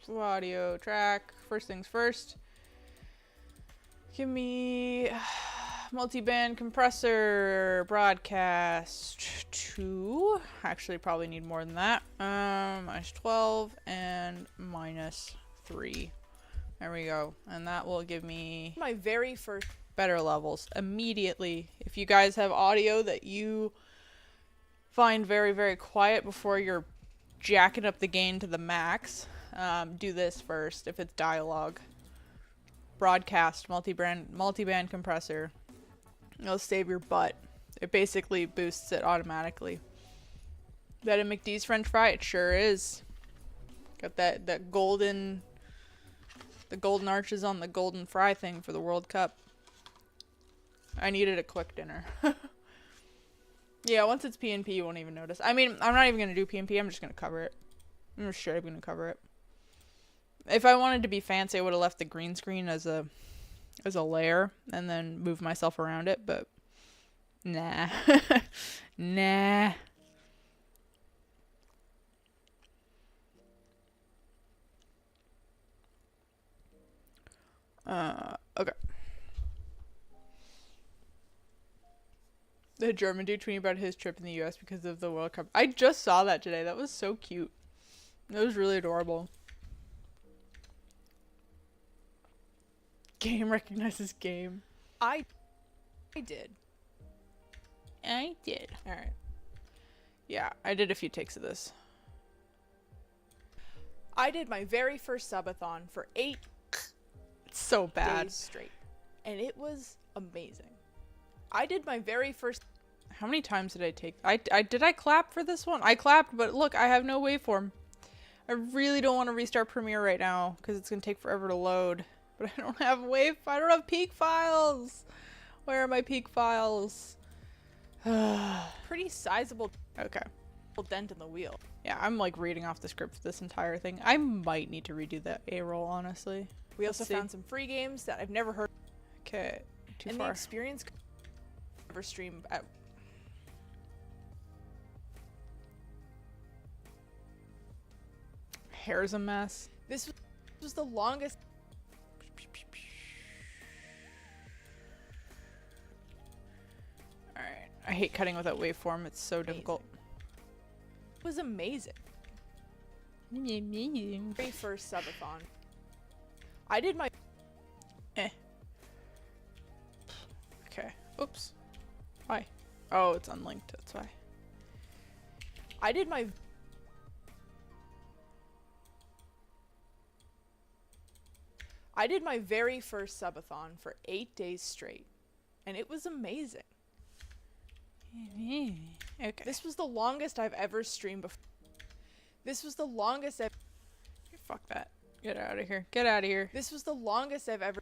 audio track. First things first. Give me multi-band compressor broadcast 2. Actually, probably need more than that. Minus 12 and minus 3. There we go. And that will give me my very first better levels immediately. If you guys have audio that you find very quiet before you're jacking up the gain to the max, do this first if it's dialogue. Broadcast multi-band compressor. It'll save your butt. It basically boosts it automatically. That a McD's French fry? It sure is. Got that golden... The golden arches on the golden fry thing for the World Cup. I needed a quick dinner. Yeah, once it's PNP, you won't even notice. I mean, I'm not even going to do PNP. I'm just going to cover it. I'm just straight up going to cover it. If I wanted to be fancy, I would have left the green screen as a layer and then move myself around it, but nah. Nah. Okay. The German dude tweeting about his trip in the US because of the World Cup. I just saw that today. That was so cute. That was really adorable. Game recognizes game. I did. Alright. Yeah, I did a few takes of this. I did my very first subathon for 8 so bad days straight, and it was amazing. I did my very first... How many times did I take... Did I clap for this one? I clapped, but look, I have no waveform. I really don't want to restart Premiere right now because it's gonna take forever to load. But I don't have I don't have peak files. Where are my peak files? Pretty sizable. Okay. Dent in the wheel. Yeah, I'm like reading off the script for this entire thing. I might need to redo that A-roll, honestly. We also found some free games that I've never heard. Okay, too far. And the experience ever stream at... Hair's a mess. This was the longest... Alright, I hate cutting without waveform. It's so difficult. It was amazing. Very first subathon. I did my... Okay. Oops. Why? Oh, it's unlinked. That's why. I did my very first subathon for 8 days straight. And it was amazing. Okay. This was the longest I've ever streamed before. This was the longest I've... Fuck that. Get out of here. Get out of here. This was the longest I've ever...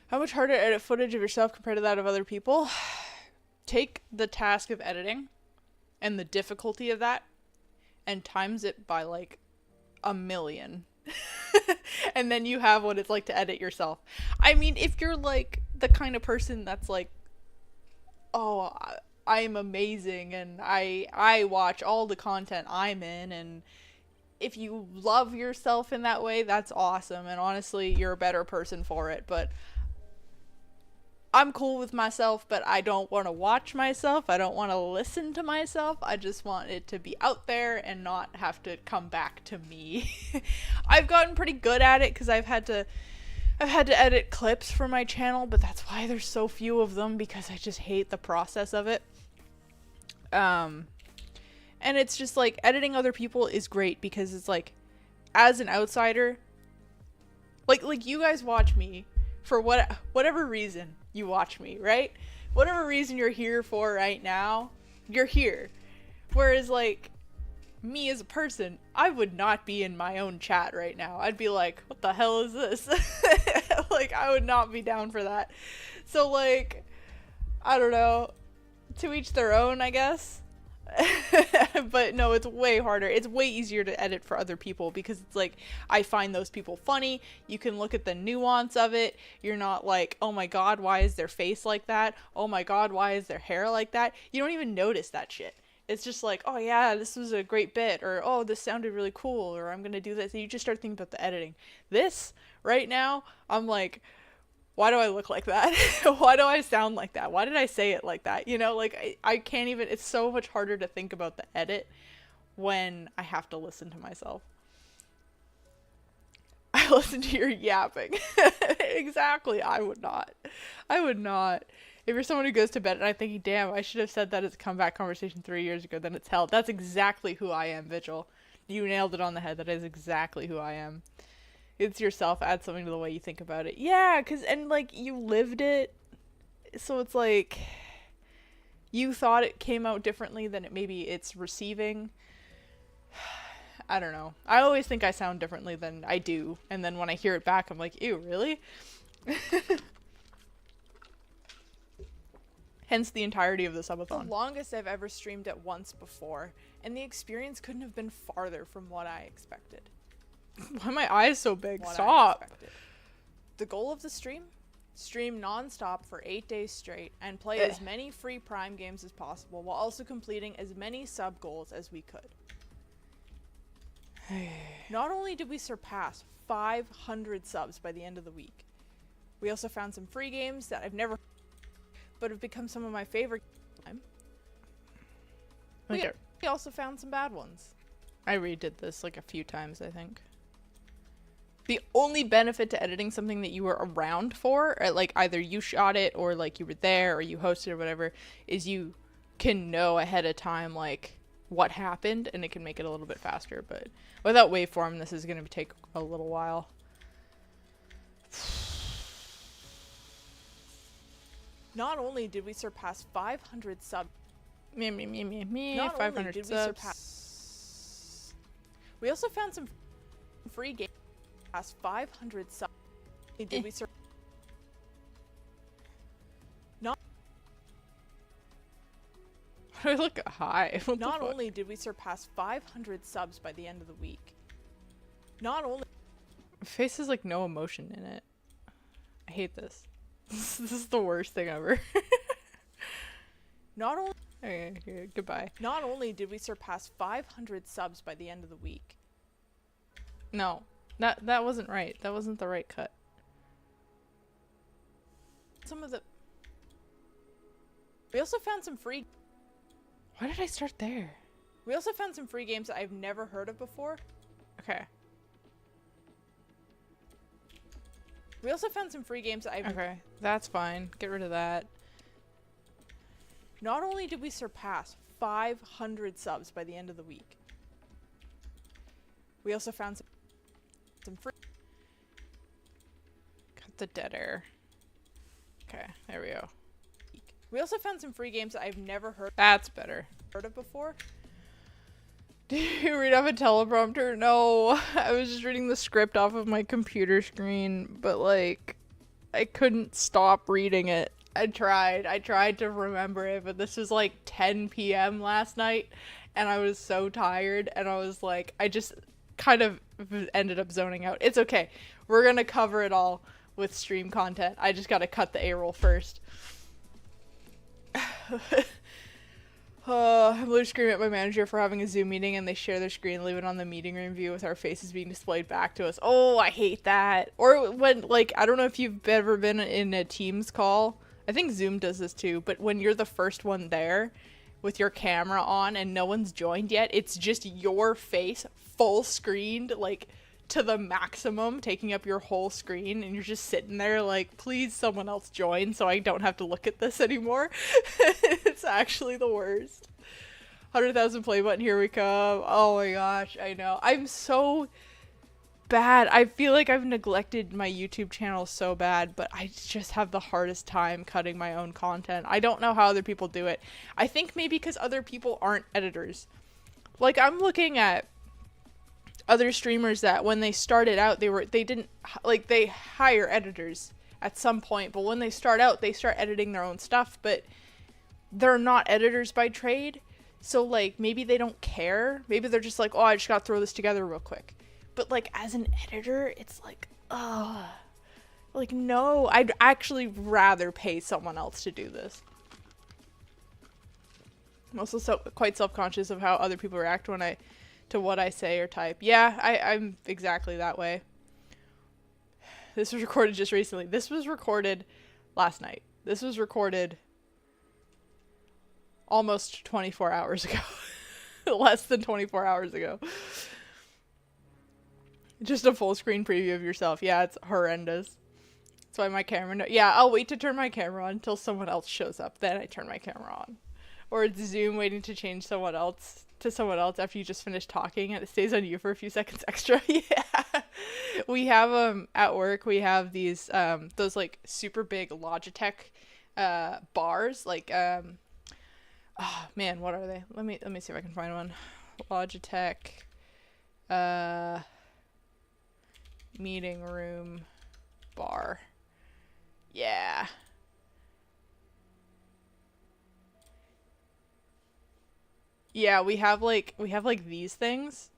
How much harder to edit footage of yourself compared to that of other people? Take the task of editing and the difficulty of that and times it by like 1,000,000. And then you have what it's like to edit yourself. I mean, if you're like the kind of person that's like, oh, I'm amazing and I watch all the content I'm in, and if you love yourself in that way, that's awesome, and honestly, you're a better person for it. But I'm cool with myself, but I don't want to watch myself. I don't want to listen to myself. I just want it to be out there and not have to come back to me. I've gotten pretty good at it because I've had to edit clips for my channel, but that's why there's so few of them, because I just hate the process of it. And it's just like editing other people is great because it's like, as an outsider, like you guys watch me for whatever reason you watch me, right? Whatever reason you're here for right now, you're here. Whereas like me as a person, I would not be in my own chat right now. I'd be like, what the hell is this? Like, I would not be down for that. So like, I don't know, to each their own, I guess. But no, it's way harder. It's way easier to edit for other people because it's like, I find those people funny. You can look at the nuance of it. You're not like, oh my god, why is their face like that? Oh my god, why is their hair like that? You don't even notice that shit. It's just like, oh yeah, this was a great bit, or oh, this sounded really cool, or I'm gonna do this. And you just start thinking about the editing. This right now, I'm like, why do I look like that? Why do I sound like that? Why did I say it like that? You know, like I can't even, it's so much harder to think about the edit when I have to listen to myself. I listen to your yapping. Exactly. I would not. If you're someone who goes to bed and I'm thinking, damn, I should have said that as a comeback conversation 3 years ago, then it's hell. That's exactly who I am, Vigil. You nailed it on the head. That is exactly who I am. It's yourself, add something to the way you think about it. Yeah, and like, you lived it, so it's like, you thought it came out differently than maybe it's receiving. I don't know. I always think I sound differently than I do, and then when I hear it back, I'm like, ew, really? Hence the entirety of the subathon. The longest I've ever streamed at once before, and the experience couldn't have been farther from what I expected. Why are my eyes so big? Stop. The goal of the stream? Stream non-stop for 8 days straight and play as many free Prime games as possible while also completing as many sub goals as we could. Not only did we surpass 500 subs by the end of the week, we also found some free games that I've never but have become some of my favorite. We also found some bad ones. I redid this like a few times, I think. The only benefit to editing something that you were around for, or like either you shot it or like you were there or you hosted or whatever, is you can know ahead of time like what happened, and it can make it a little bit faster. But without waveform, this is going to take a little while. Not only did we surpass 500 subs, Me, not 500 only did subs. We also found some free games. Past 500 subs. Did we Not I look high. Not only did we surpass 500 subs by the end of the week. Not only face has like no emotion in it. I hate this. This is the worst thing ever. Not only okay, goodbye. Not only did we surpass 500 subs by the end of the week. No. That wasn't right. That wasn't the right cut. We also found some free. Why did I start there? We also found some free games that I've never heard of before. Okay. We also found some free games that Okay, that's fine. Get rid of that. Not only did we surpass 500 subs by the end of the week, we also found some free. Cut the dead air. Okay, there we go. We also found some free games that I've never heard. That's better. Heard of before. Do you read off a teleprompter? No, I was just reading the script off of my computer screen, but like, I couldn't stop reading it. I tried to remember it, but this was like 10 p.m. last night, and I was so tired, and I was like, I just kind of ended up zoning out. It's okay. We're gonna cover it all with stream content. I just gotta cut the A-roll first. I'm literally screaming at my manager for having a Zoom meeting and they share their screen and leave it on the meeting room view with our faces being displayed back to us. Oh, I hate that. Or when, like, I don't know if you've ever been in a Teams call. I think Zoom does this too, but when you're the first one there with your camera on and no one's joined yet, it's just your face full screened, like, to the maximum, taking up your whole screen, and you're just sitting there like, please someone else join so I don't have to look at this anymore. It's actually the worst. 100,000 play button, here we come. Oh my gosh, I know. I'm so bad. I feel like I've neglected my YouTube channel so bad, but I just have the hardest time cutting my own content. I don't know how other people do it. I think maybe because other people aren't editors. Like, I'm looking at other streamers that when they started out, they hire editors at some point, but when they start out, they start editing their own stuff, but they're not editors by trade. So like, maybe they don't care. Maybe they're just like, oh, I just gotta throw this together real quick. But like, as an editor, it's like, like, no, I'd actually rather pay someone else to do this. I'm also quite self-conscious of how other people react to what I say or type. Yeah, I'm exactly that way. This was recorded just recently. This was recorded last night. This was recorded almost 24 hours ago. Less than 24 hours ago. Just a full screen preview of yourself. Yeah, it's horrendous. That's why my camera... Yeah, I'll wait to turn my camera on until someone else shows up. Then I turn my camera on. Or it's Zoom waiting to change someone else to someone else after you just finish talking and it stays on you for a few seconds extra. Yeah. We have at work we have these those like super big Logitech bars, like oh man, what are they? Let me see if I can find one. Logitech meeting room bar. Yeah. Yeah, we have like these things.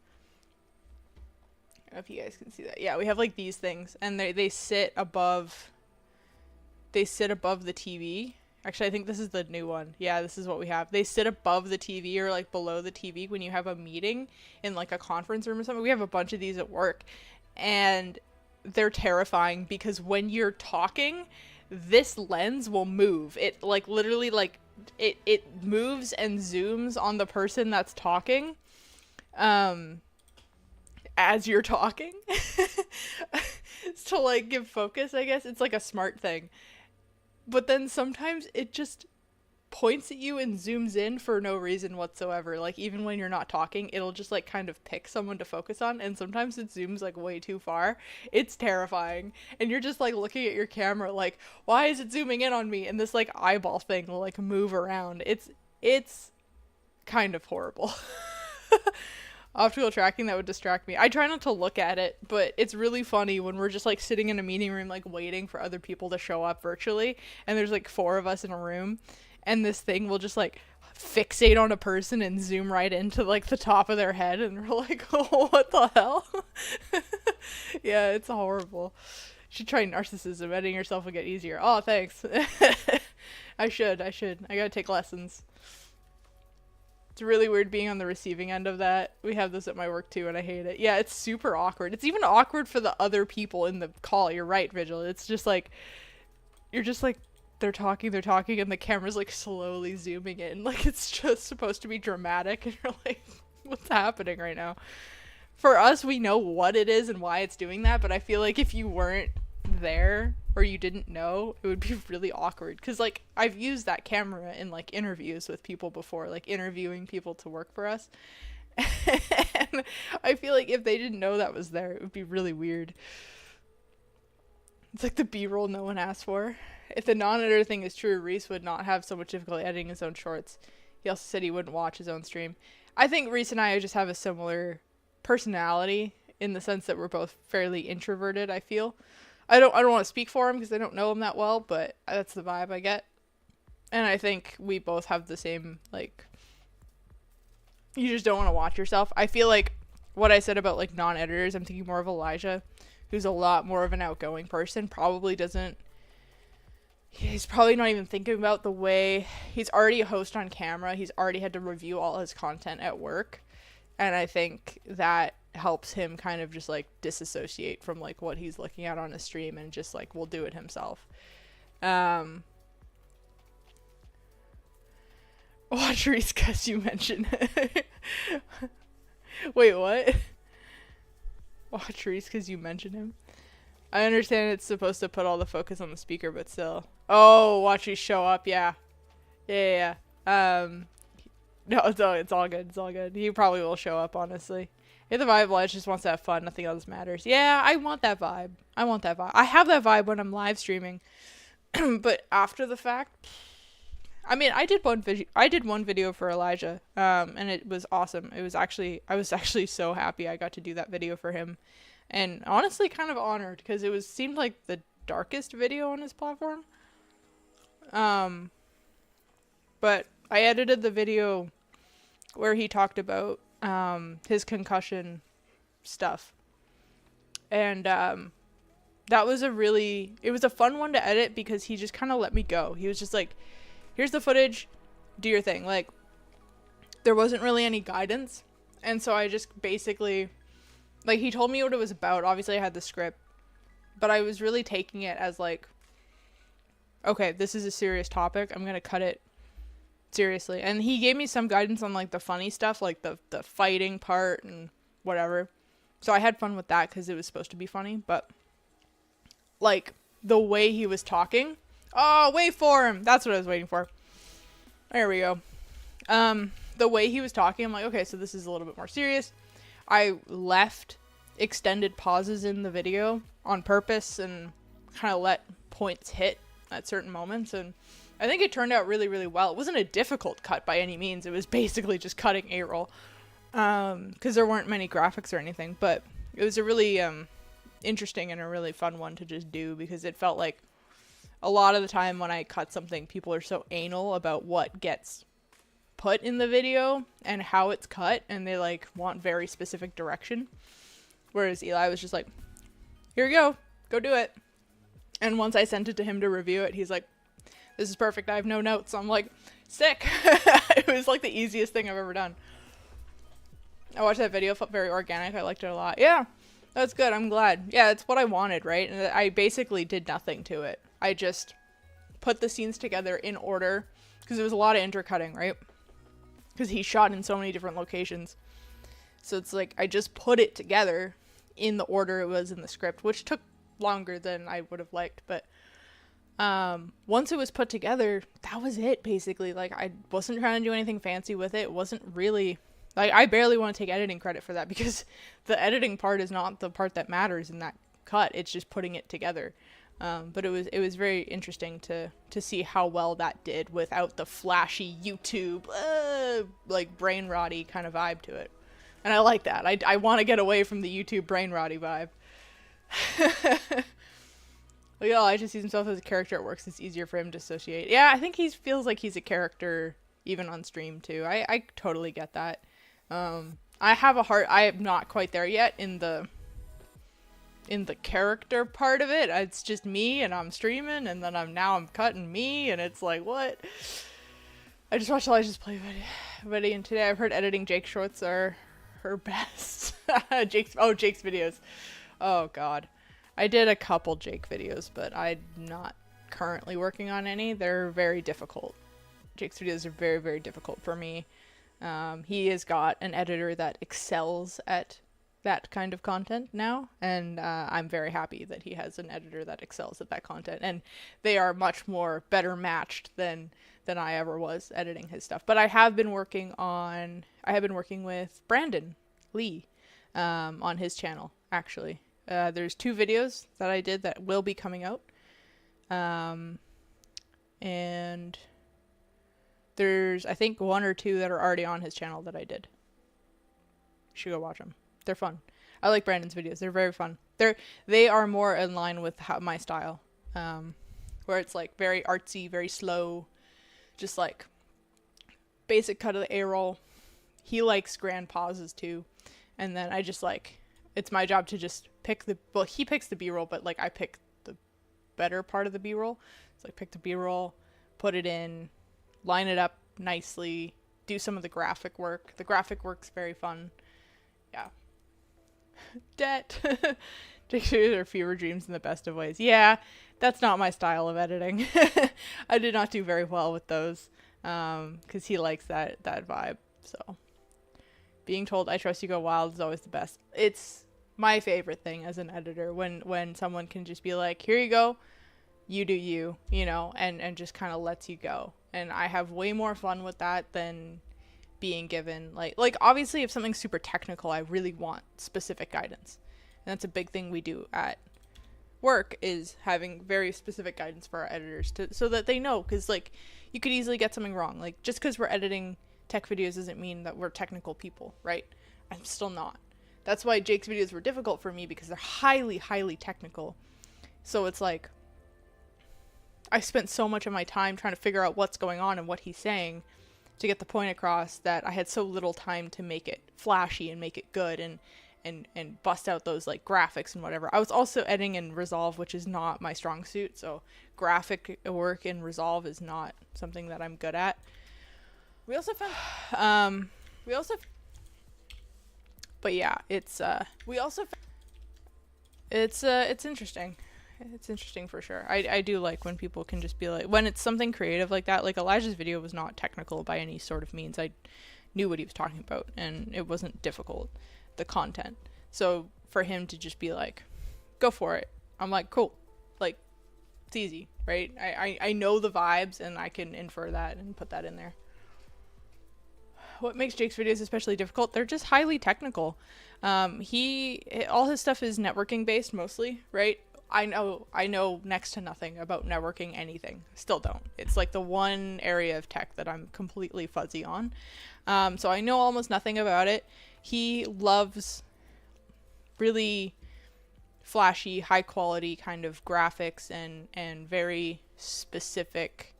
I don't know if you guys can see that. Yeah, we have like these things, and they sit above. They sit above the TV. Actually, I think this is the new one. Yeah, this is what we have. They sit above the TV or like below the TV when you have a meeting in like a conference room or something. We have a bunch of these at work, and they're terrifying because when you're talking, this lens will move. It like literally like it moves and zooms on the person that's talking as you're talking to like give focus, I guess. It's like a smart thing. But then sometimes it just points at you and zooms in for no reason whatsoever. Like even when you're not talking, it'll just like kind of pick someone to focus on, and sometimes it zooms like way too far. It's terrifying. And you're just like looking at your camera like, why is it zooming in on me? And this like eyeball thing will like move around. It's kind of horrible. Optical tracking, that would distract me. I try not to look at it, but it's really funny when we're just like sitting in a meeting room like waiting for other people to show up virtually, and there's like 4 of us in a room, and this thing will just like fixate on a person and zoom right into like the top of their head, and we're like, oh, what the hell? Yeah, it's horrible. You should try narcissism. Editing yourself will get easier. Oh, thanks. I should. I gotta take lessons. It's really weird being on the receiving end of that. We have this at my work too, and I hate it. Yeah, it's super awkward. It's even awkward for the other people in the call. You're right, Vigil. It's just like, you're just like, they're talking, and the camera's like slowly zooming in. Like it's just supposed to be dramatic, and you're like, what's happening right now? For us, we know what it is and why it's doing that, but I feel like if you weren't there or you didn't know, it would be really awkward, because like I've used that camera in like interviews with people before, like interviewing people to work for us, and I feel like if they didn't know that was there, it would be really weird. It's like the B-roll no one asked for. if the non-editor thing is true, Reese would not have so much difficulty editing his own shorts. He also said he wouldn't watch his own stream. I think Reese and I just have a similar personality in the sense that we're both fairly introverted, I feel. I don't want to speak for him because I don't know him that well, but that's the vibe I get. And I think we both have the same, like, you just don't want to watch yourself. I feel like what I said about, like, non-editors, I'm thinking more of Elijah, who's a lot more of an outgoing person, he's probably not even thinking about the way, he's already a host on camera, he's already had to review all his content at work, and I think that helps him kind of just, like, disassociate from, like, what he's looking at on a stream and just, like, will do it himself. Watch Reese because you mentioned Wait, what? Watch Reese because you mentioned him? I understand it's supposed to put all the focus on the speaker, but still. Oh, watch Reese show up, yeah. Yeah. No, it's all good, it's all good. He probably will show up, honestly. Yeah, the vibe Ledge just wants to have fun, nothing else matters. Yeah, I want that vibe. I have that vibe when I'm live streaming. But after the fact, I mean, I did one video for Elijah, and it was awesome. I was actually so happy I got to do that video for him, and honestly kind of honored because seemed like the darkest video on his platform. But I edited the video where he talked about his concussion stuff, and that was it was a fun one to edit because he just kind of let me go. He was just like, here's the footage, do your thing. Like, there wasn't really any guidance, and so I just basically, like, he told me what it was about. Obviously I had the script, but I was really taking it as like, okay, this is a serious topic, I'm gonna cut it seriously. And he gave me some guidance on, like, the funny stuff, like the fighting part and whatever, so I had fun with that because it was supposed to be funny. But, like, the way he was talking, oh, wait for him, that's what I was waiting for, there we go. The way he was talking, I'm like, okay, so this is a little bit more serious. I left extended pauses in the video on purpose and kind of let points hit at certain moments, and I think it turned out really, really well. It wasn't a difficult cut by any means. It was basically just cutting A-roll, because there weren't many graphics or anything, but it was a really interesting and a really fun one to just do, because it felt like a lot of the time when I cut something, people are so anal about what gets put in the video and how it's cut, and they, like, want very specific direction, whereas Eli was just like, here you go do it. And once I sent it to him to review it, he's like, this is perfect, I have no notes. I'm like, sick. It was like the easiest thing I've ever done. I watched that video, felt very organic, I liked it a lot. Yeah, that's good, I'm glad. Yeah, it's what I wanted, right? And I basically did nothing to it. I just put the scenes together in order, because there was a lot of intercutting, right? Because he shot in so many different locations. So it's like, I just put it together in the order it was in the script, which took longer than I would have liked. But once it was put together, that was it, basically. Like, I wasn't trying to do anything fancy with it. It wasn't really, like, I barely want to take editing credit for that, because the editing part is not the part that matters in that cut. It's just putting it together. But it was very interesting to see how well that did without the flashy YouTube, like, brain rotty kind of vibe to it. And I like that. I want to get away from the YouTube brain rotty vibe. Like, Elijah sees himself as a character at work, so it's easier for him to associate. Yeah, I think he feels like he's a character even on stream too. I totally get that. I am not quite there yet in the character part of it. It's just me, and I'm streaming, and then I'm cutting me, and it's like, what? I just watched Elijah's play video, and today I've heard editing Jake shorts are her best. Jake's videos. Oh god. I did a couple Jake videos, but I'm not currently working on any. They're very difficult. Jake's videos are very, very difficult for me. He has got an editor that excels at that kind of content now, and I'm very happy that he has an editor that excels at that content, and they are much more better matched than I ever was editing his stuff. But I have been working with Brandon Lee on his channel, actually. There's 2 videos that I did that will be coming out. and there's, I think, 1 or 2 that are already on his channel that I did. You should go watch them. They're fun. I like Brandon's videos. They're very fun. They are more in line with my style, where it's like very artsy, very slow, just like basic cut of the A-roll. He likes grand pauses too, and then I just like, it's my job to just pick he picks the B-roll, but like I pick the better part of the B-roll. It's like pick the B-roll, put it in, line it up nicely, do some of the graphic work. The graphic work's very fun. Yeah. Debt. Pictures or fever dreams in the best of ways. Yeah, that's not my style of editing. I did not do very well with those, because he likes that vibe. So being told I trust you, go wild is always the best. It's my favorite thing as an editor, when someone can just be like, here you go, you do you, you know, and just kind of lets you go. And I have way more fun with that than being given like obviously if something's super technical, I really want specific guidance. And that's a big thing we do at work, is having very specific guidance for our editors so that they know, because like you could easily get something wrong. Like just because we're editing tech videos doesn't mean that we're technical people, right? I'm still not. That's why Jake's videos were difficult for me, because they're highly, highly technical. So it's like I spent so much of my time trying to figure out what's going on and what he's saying to get the point across, that I had so little time to make it flashy and make it good and bust out those like graphics and whatever. I was also editing in Resolve, which is not my strong suit, so graphic work in Resolve is not something that I'm good at. We also found but yeah, it's interesting. It's interesting for sure. I do like when people can just be like, when it's something creative like that. Like Elijah's video was not technical by any sort of means. I knew what he was talking about, and it wasn't difficult, the content. So for him to just be like, go for it, I'm like, cool. Like, it's easy, right? I know the vibes, and I can infer that and put that in there. What makes Jake's videos especially difficult? They're just highly technical. All his stuff is networking based mostly, right? I know next to nothing about networking anything. Still don't. It's like the one area of tech that I'm completely fuzzy on. So I know almost nothing about it. He loves really flashy, high quality kind of graphics and very specific,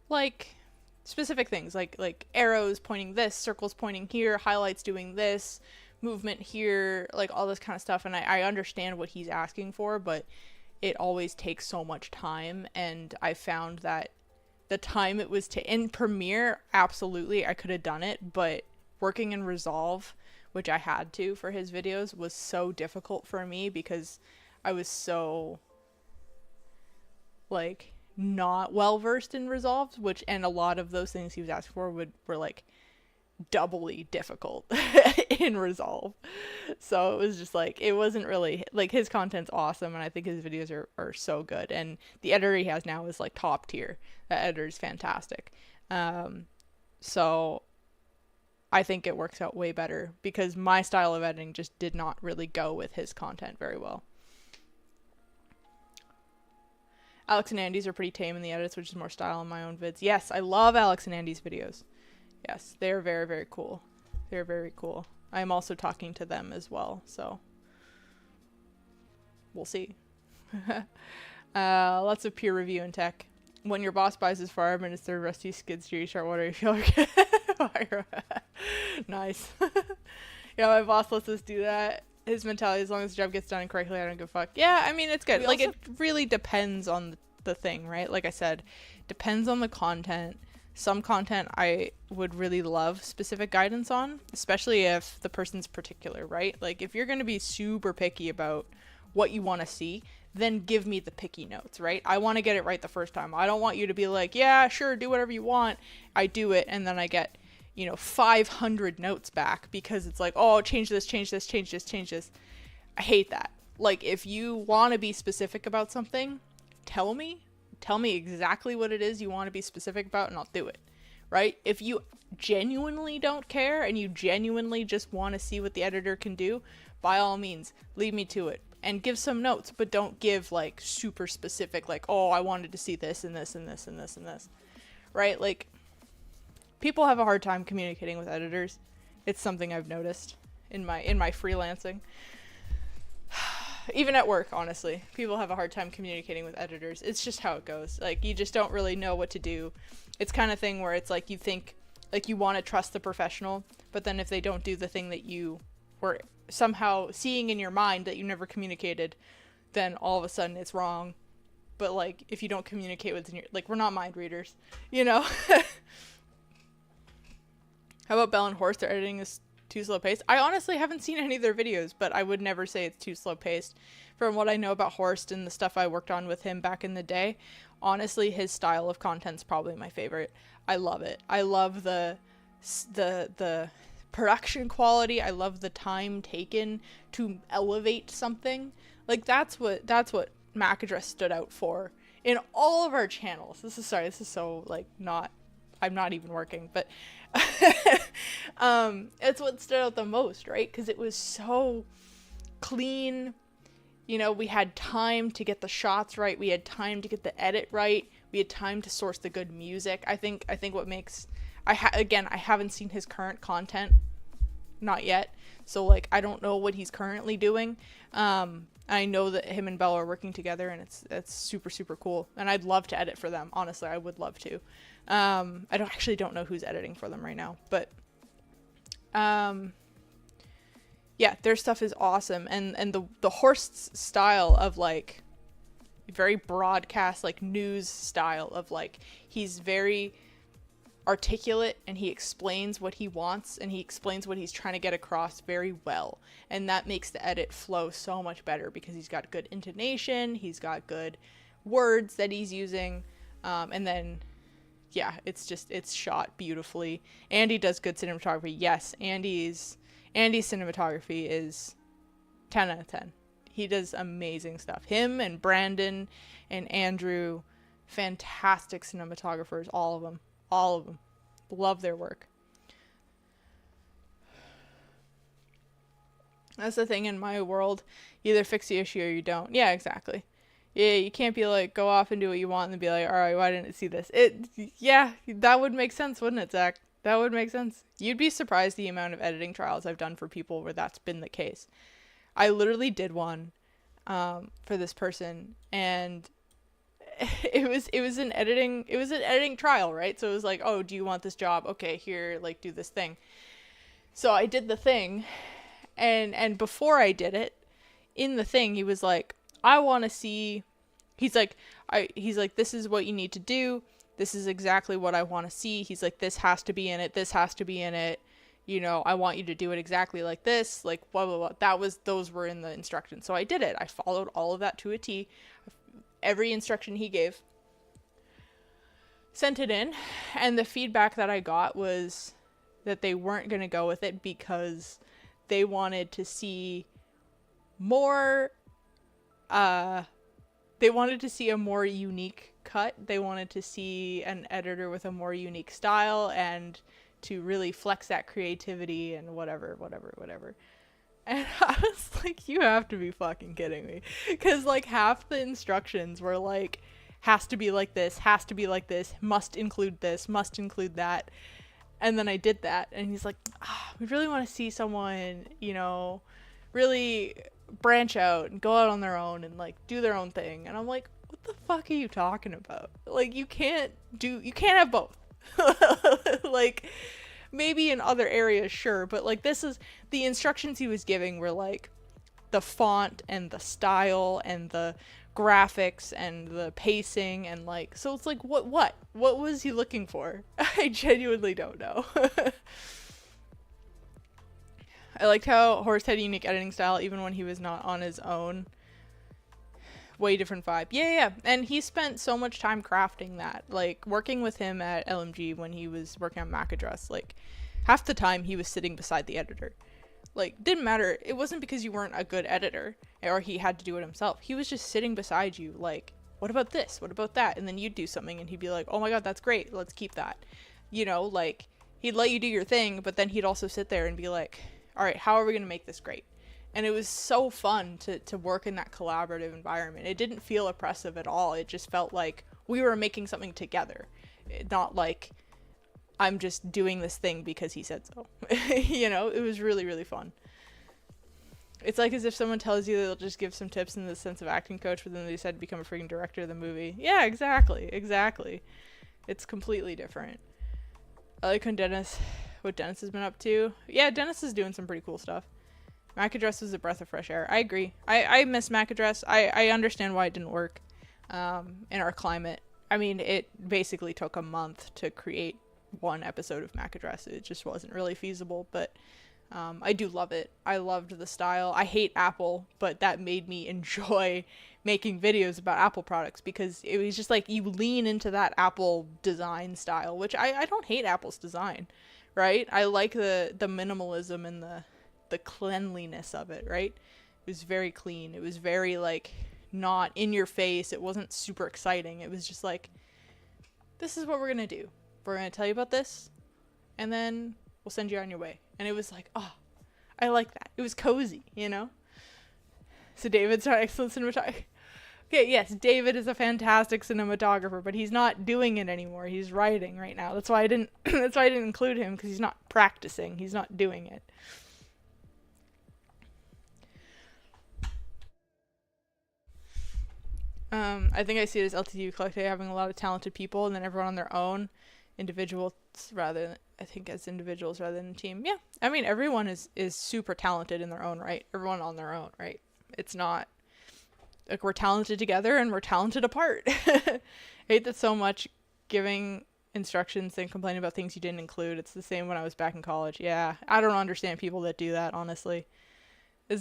like specific things, like arrows pointing this, circles pointing here, highlights doing this, movement here, like all this kind of stuff. And I understand what he's asking for, but it always takes so much time. And I found that the time it was in Premiere, absolutely I could have done it, but working in Resolve, which I had to for his videos, was so difficult for me because I was so like not well versed in Resolve, and a lot of those things he was asking for were like doubly difficult in Resolve. So it was just like, it wasn't really like, his content's awesome, and I think his videos are so good, and the editor he has now is like top tier. That editor's fantastic. So I think it works out way better, because my style of editing just did not really go with his content very well. Alex and Andy's are pretty tame in the edits, which is more style in my own vids. Yes, I love Alex and Andy's videos. Yes, they're very, very cool. They're very cool. I'm also talking to them as well, so we'll see. Lots of peer review in tech. When your boss buys his farm and it's their rusty skid steer, you start wondering if you feel like nice. Yeah, my boss lets us do that. His mentality, as long as the job gets done correctly, I don't give a fuck. Yeah, I mean, it's good. Like, it really depends on the thing, right? Like I said, depends on the content. Some content I would really love specific guidance on, especially if the person's particular, right? Like, if you're going to be super picky about what you want to see, then give me the picky notes, right? I want to get it right the first time. I don't want you to be like, yeah, sure, do whatever you want. I do it, and then I get 500 notes back because it's like, oh, change this, change this, change this, change this. I hate that. Like, if you want to be specific about something, tell me exactly what it is you want to be specific about, and I'll do it, right? If you genuinely don't care and you genuinely just want to see what the editor can do, by all means, leave me to it. and give some notes, but don't give like super specific, like, oh, I wanted to see this and this and this and this and this, right? Like, people have a hard time communicating with editors. It's something I've noticed in my freelancing. Even at work, honestly, people have a hard time communicating with editors. It's just how it goes. Like, you just don't really know what to do. It's kind of thing where it's like you think, like, you want to trust the professional, but then if they don't do the thing that you were somehow seeing in your mind that you never communicated, then all of a sudden it's wrong. But, like, if you don't communicate with your, like, we're not mind readers, you know? How about Bell and Horst? Their editing is too slow paced. I honestly haven't seen any of their videos, but I would never say it's too slow paced. From what I know about Horst and the stuff I worked on with him back in the day, honestly, his style of content's probably my favorite. I love it. I love the production quality. I love the time taken to elevate something. Like, that's what MAC address stood out for in all of our channels. This is so, like, not, I'm not even working, but it's what stood out the most, right? Because it was so clean. You know, we had time to get the shots right. We had time to get the edit right. We had time to source the good music. I think what makes, I haven't seen his current content, not yet. So, like, I don't know what he's currently doing. I know that him and Bell are working together, and it's super, super cool. And I'd love to edit for them. Honestly, I would love to. I don't know who's editing for them right now, but yeah, their stuff is awesome. And the Horst's style of, like, very broadcast, like, news style of, like, he's very articulate and he explains what he wants and he explains what he's trying to get across very well, and that makes the edit flow so much better because he's got good intonation, he's got good words that he's using, and then yeah, it's shot beautifully. Andy does good cinematography. Yes, Andy's cinematography is 10 out of 10. He does amazing stuff. Him and Brandon and Andrew, fantastic cinematographers, all of them. Love their work. That's the thing in my world. You either fix the issue or you don't. Yeah, exactly. Yeah, you can't be like, go off and do what you want and then be like, all right, why didn't I see this? Yeah, that would make sense, wouldn't it, Zach? That would make sense. You'd be surprised the amount of editing trials I've done for people where that's been the case. I literally did one for this person, and it was an editing trial, right? So it was like, oh, do you want this job? Okay, here, like, do this thing. So I did the thing, and before I did it, in the thing, he was like, I want to see, he's like, this is what you need to do. This is exactly what I want to see. He's like, this has to be in it. This has to be in it. You know, I want you to do it exactly like this, like blah, blah, blah. Those were in the instructions. So I did it. I followed all of that to a T. Every instruction he gave. Sent it in. And the feedback that I got was that they weren't going to go with it because they wanted to see more, they wanted to see a more unique cut. They wanted to see an editor with a more unique style and to really flex that creativity and whatever. And I was like, you have to be fucking kidding me. Because, like, half the instructions were like, has to be like this, must include this, must include that. And then I did that. And he's like, we really want to see someone, you know, really branch out and go out on their own and, like, do their own thing. And I'm like, what the fuck are you talking about? Like, you can't have both. Like, maybe in other areas, sure, but, like, this is the instructions he was giving were like the font and the style and the graphics and the pacing and, like, so it's like, what was he looking for? I genuinely don't know. I liked how Horst had a unique editing style even when he was not on his own. Way different vibe. Yeah. And he spent so much time crafting that. Like, working with him at LMG when he was working on MAC address, like, half the time he was sitting beside the editor. Like, didn't matter. It wasn't because you weren't a good editor or he had to do it himself. He was just sitting beside you, like, what about this? What about that? And then you'd do something and he'd be like, oh my god, that's great. Let's keep that. You know, like, he'd let you do your thing, but then he'd also sit there and be like, all right, how are we going to make this great? And it was so fun to work in that collaborative environment. It didn't feel oppressive at all. It just felt like we were making something together. Not like I'm just doing this thing because he said so. You know, it was really, really fun. It's like as if someone tells you they'll just give some tips in the sense of acting coach, but then they decide to become a freaking director of the movie. Yeah, exactly. It's completely different. I like when what Dennis has been up to. Yeah, Dennis is doing some pretty cool stuff. Mac Address was a breath of fresh air. I agree. I miss Mac Address. I understand why it didn't work in our climate. I mean, it basically took a month to create one episode of Mac Address. It just wasn't really feasible, but I do love it. I loved the style. I hate Apple, but that made me enjoy making videos about Apple products because it was just like you lean into that Apple design style, which I don't hate Apple's design, right? I like the minimalism and the cleanliness of it, right? It was very clean. It was very like not in your face. It wasn't super exciting. It was just like, this is what we're gonna do. We're gonna tell you about this, and then we'll send you on your way. And it was like, oh, I like that. It was cozy, you know? So David's our excellent cinematographer. Okay, yes, David is a fantastic cinematographer, but he's not doing it anymore. He's writing right now. That's why I didn't include him, because he's not practicing. He's not doing it. I think I see it as LTU Collective having a lot of talented people, and then everyone on their own, individuals rather than, I think as individuals rather than a team. Yeah, I mean everyone is super talented in their own right. Everyone on their own right. It's not like we're talented together and we're talented apart. I hate that so much, giving instructions and complaining about things you didn't include. It's the same when I was back in college. Yeah, I don't understand people that do that, honestly.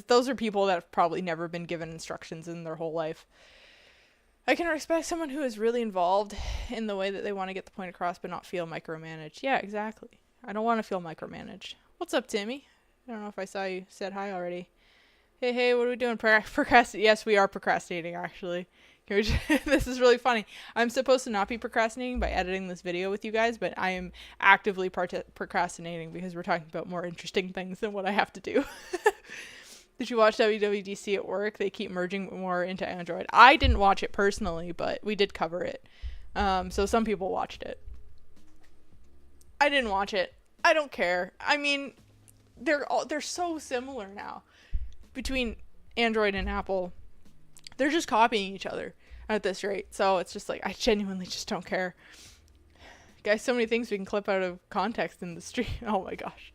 Those are people that have probably never been given instructions in their whole life. I can respect someone who is really involved in the way that they want to get the point across but not feel micromanaged. Yeah, exactly. I don't want to feel micromanaged. What's up, Timmy? I don't know if I saw you said hi already. Hey, what are we doing? Yes, we are procrastinating, actually. This is really funny. I'm supposed to not be procrastinating by editing this video with you guys, but I am actively procrastinating because we're talking about more interesting things than what I have to do. Did you watch WWDC at work? They keep merging more into Android. I didn't watch it personally, but we did cover it. So some people watched it. I didn't watch it. I don't care. I mean, they're so similar now between Android and Apple. They're just copying each other at this rate. So it's just like, I genuinely just don't care. Guys, so many things we can clip out of context in the stream. Oh my gosh.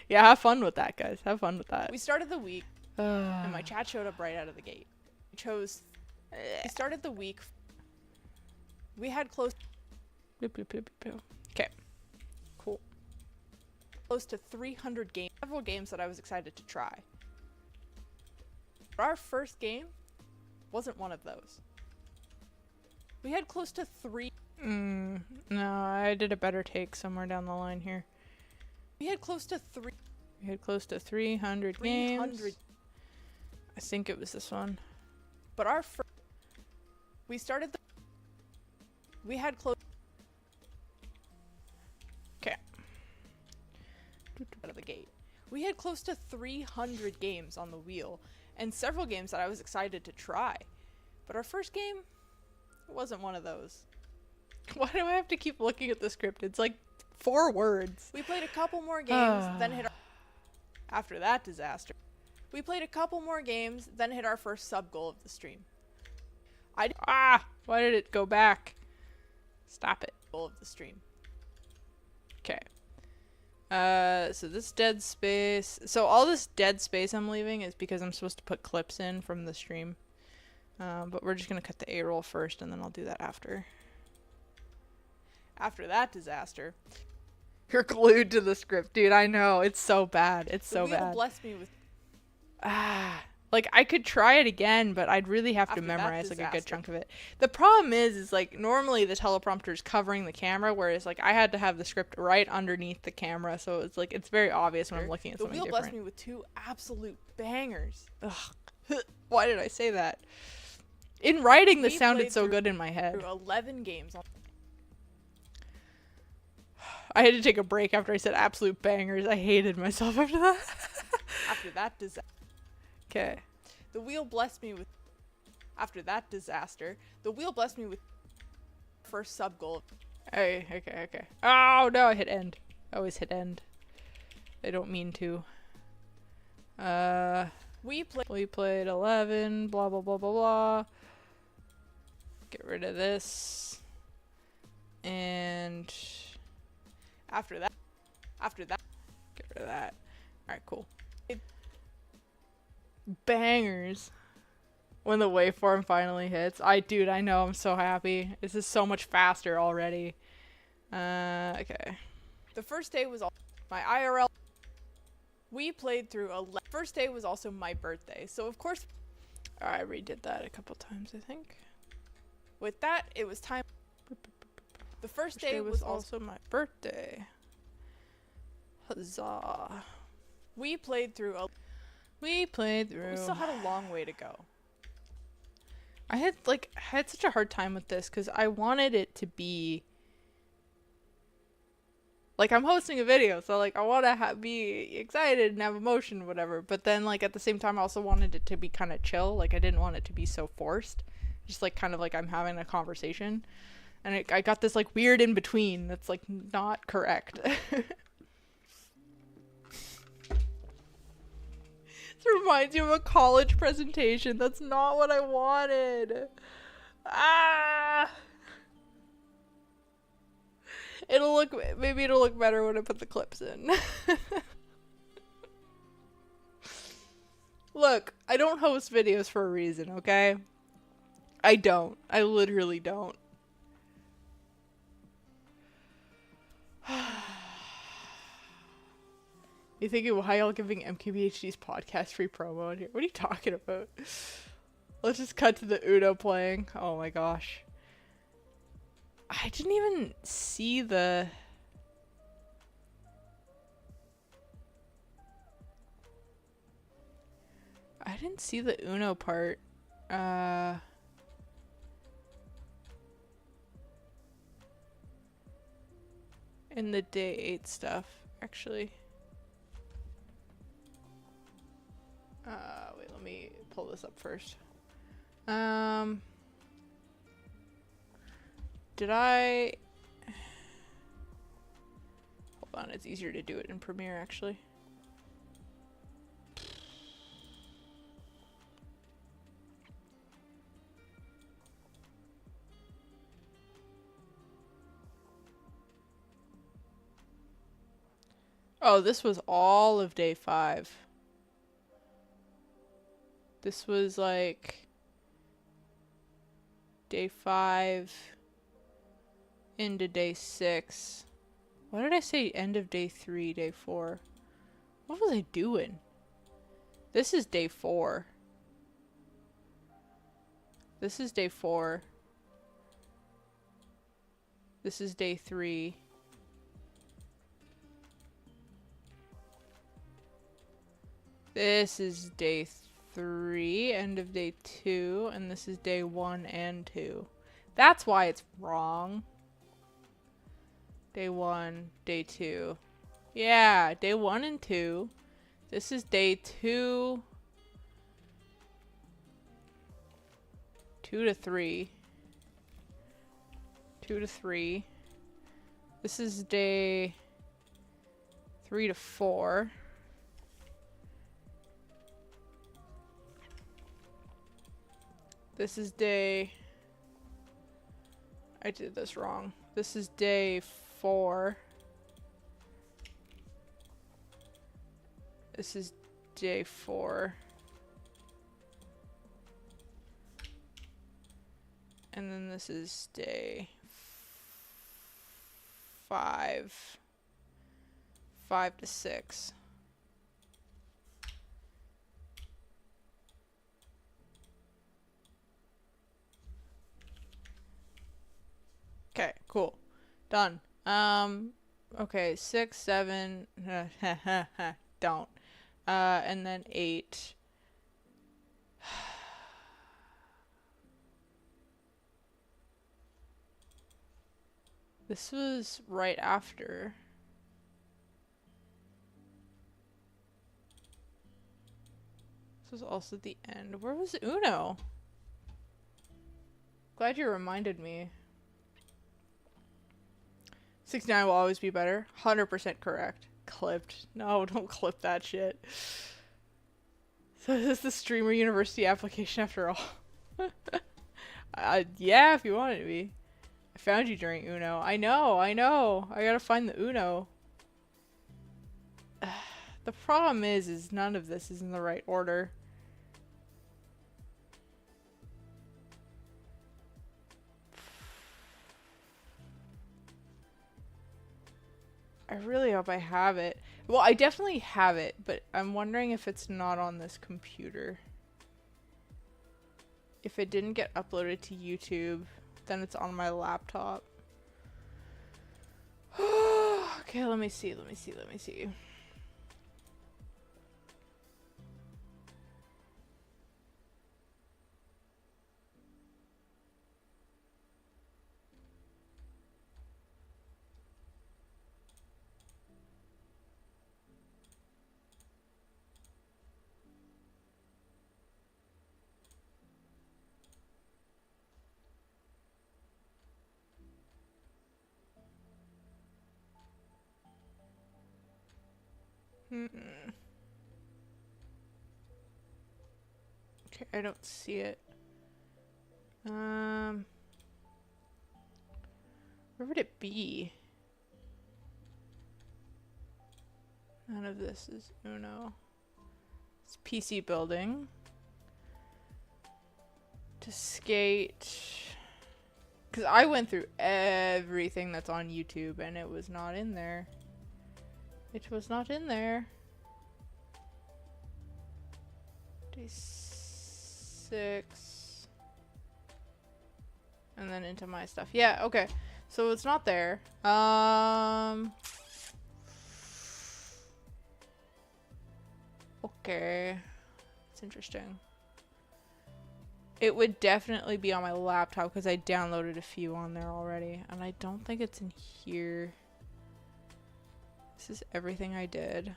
Yeah, have fun with that, guys. Have fun with that. We started the week, and my chat showed up right out of the gate. We started the week. We had close. Okay, cool. Close to 300 games. Several games that I was excited to try. But our first game wasn't one of those. We had close to 3. No, I did a better take somewhere down the line here. We had close to 300 games. I think it was this one. But our first, we started we had close. Okay. Out of the gate. We had close to 300 games on the wheel and several games that I was excited to try. But our first game, it wasn't one of those. Why do I have to keep looking at the script? It's like 4 words. We played a couple more games, then hit our... After that disaster. We played a couple more games, then hit our first sub-goal of the stream. Why did it go back? Stop it. Goal of the stream. Okay. So this dead space... So all this dead space I'm leaving is because I'm supposed to put clips in from the stream. But we're just going to cut the A-roll first, and then I'll do that after. After that disaster... You're glued to the script, dude. I know. It's so bad. It's so bad. Bless me with... Like, I could try it again, but I'd really have to memorize, like, a good chunk of it. The problem is, like, normally the teleprompter is covering the camera, whereas, like, I had to have the script right underneath the camera, so it's, like, it's very obvious when I'm looking at something different. The wheel blessed me with 2 absolute bangers. Ugh. Why did I say that? In writing, this sounded so good in my head. 11 games on... I had to take a break after I said absolute bangers. I hated myself after that. After that disaster. Okay. The wheel blessed me with, after that disaster, the wheel blessed me with first sub goal. Hey, okay. Oh no, I hit end. I always hit end. I don't mean to. We played 11, blah blah blah blah blah. Get rid of this. And after that, get rid of that. Alright, cool. Bangers. When the waveform finally hits. Dude, I know, I'm so happy. This is so much faster already. Okay. The first day was all my IRL. We played through first day was also my birthday. So of course, I redid that a couple times, I think. With that, it was time. The first day was also my birthday. Huzzah. We played through. We still had a long way to go. I had such a hard time with this because I wanted it to be like, I'm hosting a video, so like I want to be excited and have emotion, whatever. But then like at the same time, I also wanted it to be kind of chill. Like I didn't want it to be so forced. Just like kind of like I'm having a conversation, and I got this like weird in between that's like not correct. This reminds you of a college presentation. That's not what I wanted. Maybe it'll look better when I put the clips in. Look, I don't host videos for a reason, okay? I don't. I literally don't. You thinking, why y'all giving MKBHD's podcast free promo in here? What are you talking about? Let's just cut to the Uno playing. Oh my gosh. I didn't even see the... I didn't see the Uno part. In the day 8 stuff, actually. Wait, let me pull this up first. Did I... Hold on, it's easier to do it in Premiere, actually. Oh, this was all of day 5. This was like day 5 into day 6. Why did I say end of day 3, day 4? What was I doing? This is day 4. This is day 4. This is day 3. This is day 3, end of day 2, and this is day 1 and 2. That's why it's wrong. Day 1, day 2. Yeah, day 1 and 2. This is day 2. 2 to 3. 2 to 3. This is day 3 to 4. This is day... I did this wrong. This is day 4. This is day 4. And then this is day 5. 5 to 6. Okay, cool. Done. Okay, 6, 7, don't. And then 8. This was right after. This was also the end. Where was Uno? Glad you reminded me. 69 will always be better. 100% correct. Clipped. No, don't clip that shit. So is this the Streamer University application after all? Yeah, if you want it to be. I found you during Uno. I know. I gotta find the Uno. The problem is none of this is in the right order. I really hope I have it. Well, I definitely have it, but I'm wondering if it's not on this computer. If it didn't get uploaded to YouTube, then it's on my laptop. Okay, let me see. Okay, I don't see it. Where would it be? None of this is Uno. It's PC building. To skate. Because I went through everything that's on YouTube and it was not in there. It was not in there. Day 6. And then into my stuff. Yeah, okay. So it's not there. Okay. It's interesting. It would definitely be on my laptop because I downloaded a few on there already. And I don't think it's in here. This is everything I did.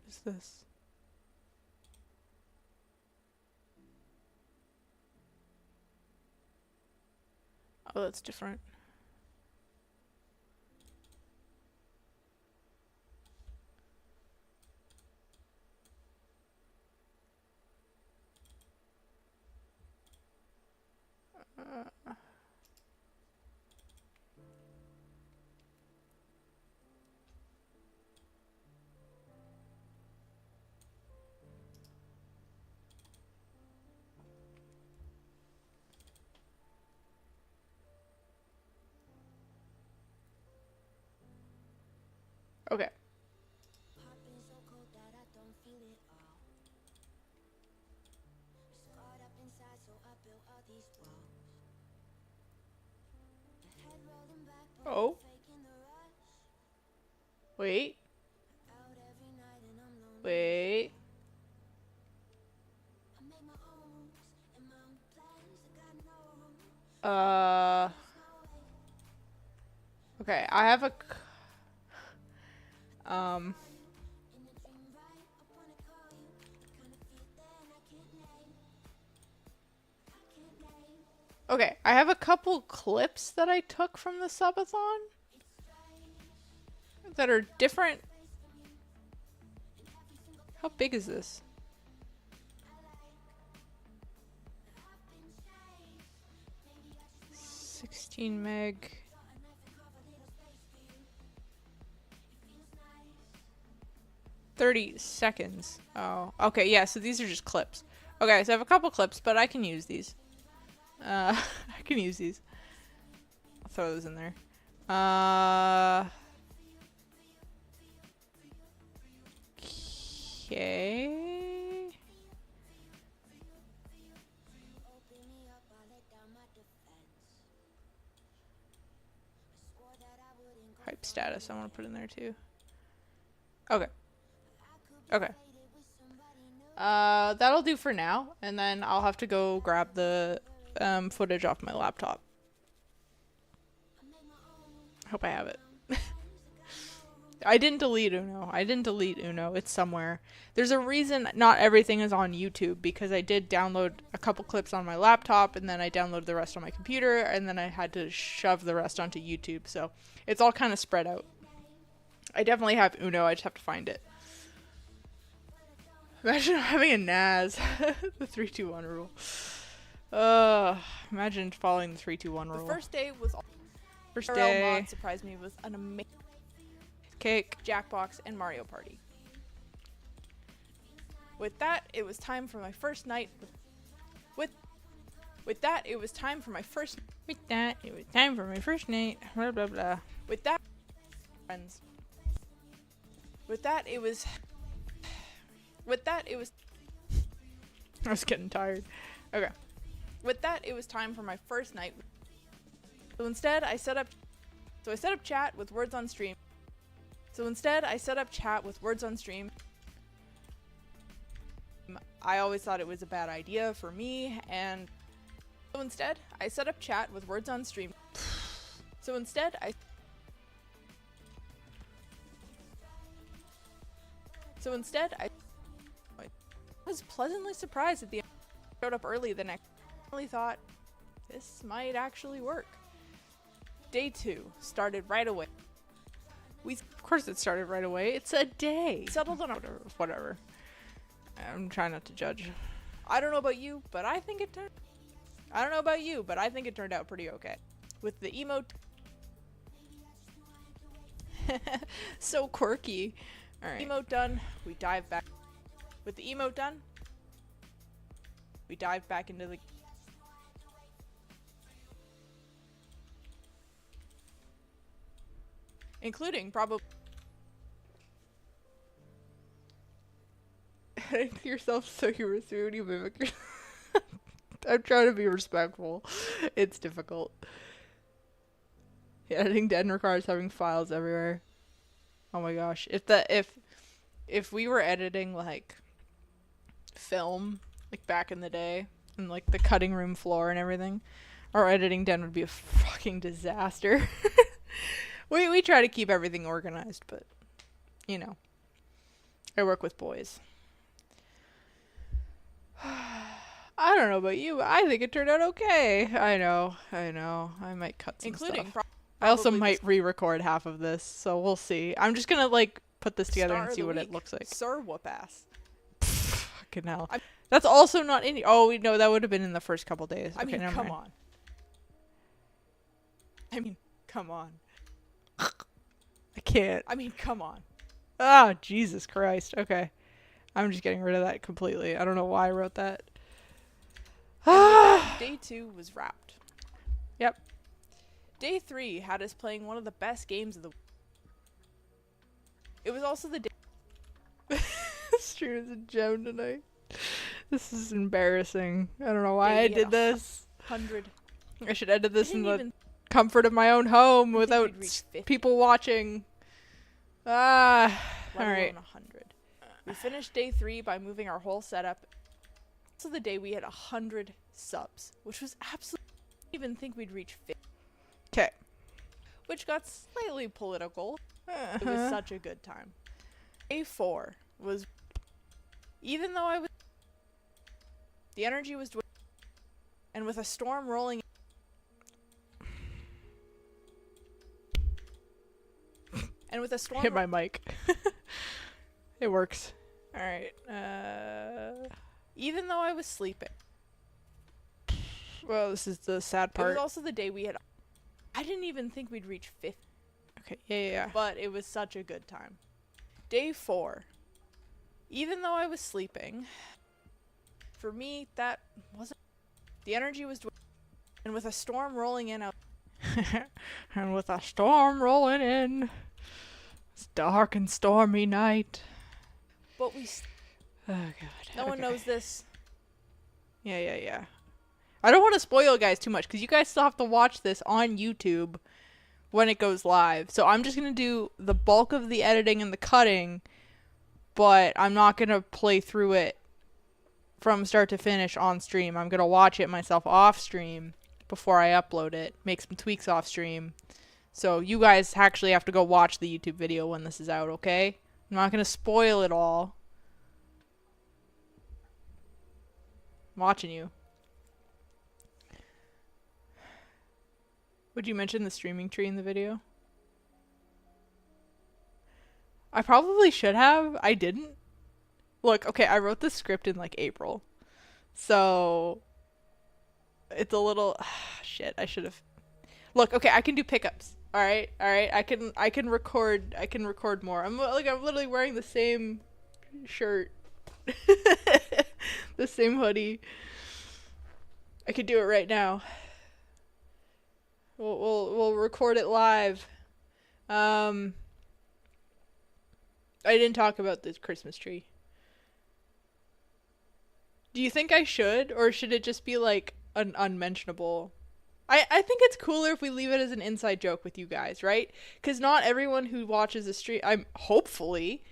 What is this? Oh, that's different. Okay. Oh. Wait. Wait. Okay, I have a okay, I have a couple clips that I took from the subathon that are different. How big is this? $16 meg. 30 seconds. Oh, okay, yeah, so these are just clips. Okay, so I have a couple clips, but I can use these. I can use these. I'll throw those in there. Okay. Hype status, I want to put in there too. Okay. Okay. That'll do for now, and then I'll have to go grab the footage off my laptop. hope I have it. I didn't delete Uno. It's somewhere. There's a reason not everything is on YouTube, because I did download a couple clips on my laptop, and then I downloaded the rest on my computer, and then I had to shove the rest onto YouTube. So it's all kind of spread out. I definitely have Uno. I just have to find it. Imagine having a NAS. The 3-2-1 rule. Imagine following the 3-2-1 rule. The first day was First RL day. Mod surprised me with an amazing Cake. Jackbox and Mario Party. With that, it was time for my first night. With that, it was time for my first. With that, it was time for my first night. Blah blah blah. With that, friends. With that, it was. With that, it was. I was getting tired. Okay. With that, it was time for my first night. So instead, I set up chat with words on stream. I always thought it was a bad idea for me, and so instead, I set up chat with words on stream. I was pleasantly surprised at the end. I showed up early the next. I really thought this might actually work. Day 2 started right away. Of course it started right away. It's a day. Settled on Whatever. I'm trying not to judge. I don't know about you, but I think it turned out pretty okay. With the emote. So quirky. Alright. Emote done, we dive back. With the emote done, we dive back into the. Including probably. Editing yourself so you receive when you mimic yourself. I'm trying to be respectful. It's difficult. Editing Den requires having files everywhere. Oh my gosh. If we were editing like film, like back in the day, and like the cutting room floor and everything, our editing den would be a fucking disaster. We try to keep everything organized, but you know, I work with boys. I don't know about you, but I think it turned out okay. I know. I might cut some including stuff. I also might re-record half of this, so we'll see. I'm just gonna like put this together and see what it looks like. Sir whoop ass. Fucking hell. That's also not in. Oh no, that would have been in the first couple days. I Okay, mean, never come mind. on. I can't. I mean, come on. Ah, Jesus Christ. Okay. I'm just getting rid of that completely. I don't know why I wrote that. Day 2 was wrapped. Yep. Day 3 had us playing one of the best games of the. It was also the day. Stream is a gem tonight. This is embarrassing. I don't know why I Day did this. 100. I should edit this in the Even comfort of my own home without we'd reach 50. people watching. Alright. Let alone 100. We finished day 3 by moving our whole setup. So the day we had 100 subs, which was absolutely. I didn't even think we'd reach 50. Okay. Which got slightly political. It was such a good time. Day 4 was. Even though I was. The energy was. And with a storm rolling. And with a storm. Hit my mic. It works. Alright. Even though I was sleeping. Well, this is the sad It part. was also the day we had. I didn't even think we'd reach 50. Okay. Yeah. But it was such a good time. Day 4. Even though I was sleeping. For me, that wasn't. The energy was. And with a storm rolling in out. And with a storm rolling in. It's dark and stormy night. But we. Oh god. No one knows this. Yeah. I don't want to spoil guys too much because you guys still have to watch this on YouTube when it goes live. So I'm just going to do the bulk of the editing and the cutting, but I'm not going to play through it from start to finish on stream. I'm going to watch it myself off stream before I upload it, make some tweaks off stream So you guys actually have to go watch the YouTube video when this is out, okay? I'm not gonna spoil it all. I'm watching you. Would you mention the streaming tree in the video? I probably should have. I didn't. Look, okay, I wrote the script in like April. So it's a little shit, I should have. Look, okay, I can do pickups. All right. I can record more. I'm literally wearing the same shirt. The same hoodie. I could do it right now. We'll record it live. I didn't talk about this Christmas tree. Do you think I should, or should it just be like an unmentionable? I think it's cooler if we leave it as an inside joke with you guys, right? Because not everyone who watches the stream, hopefully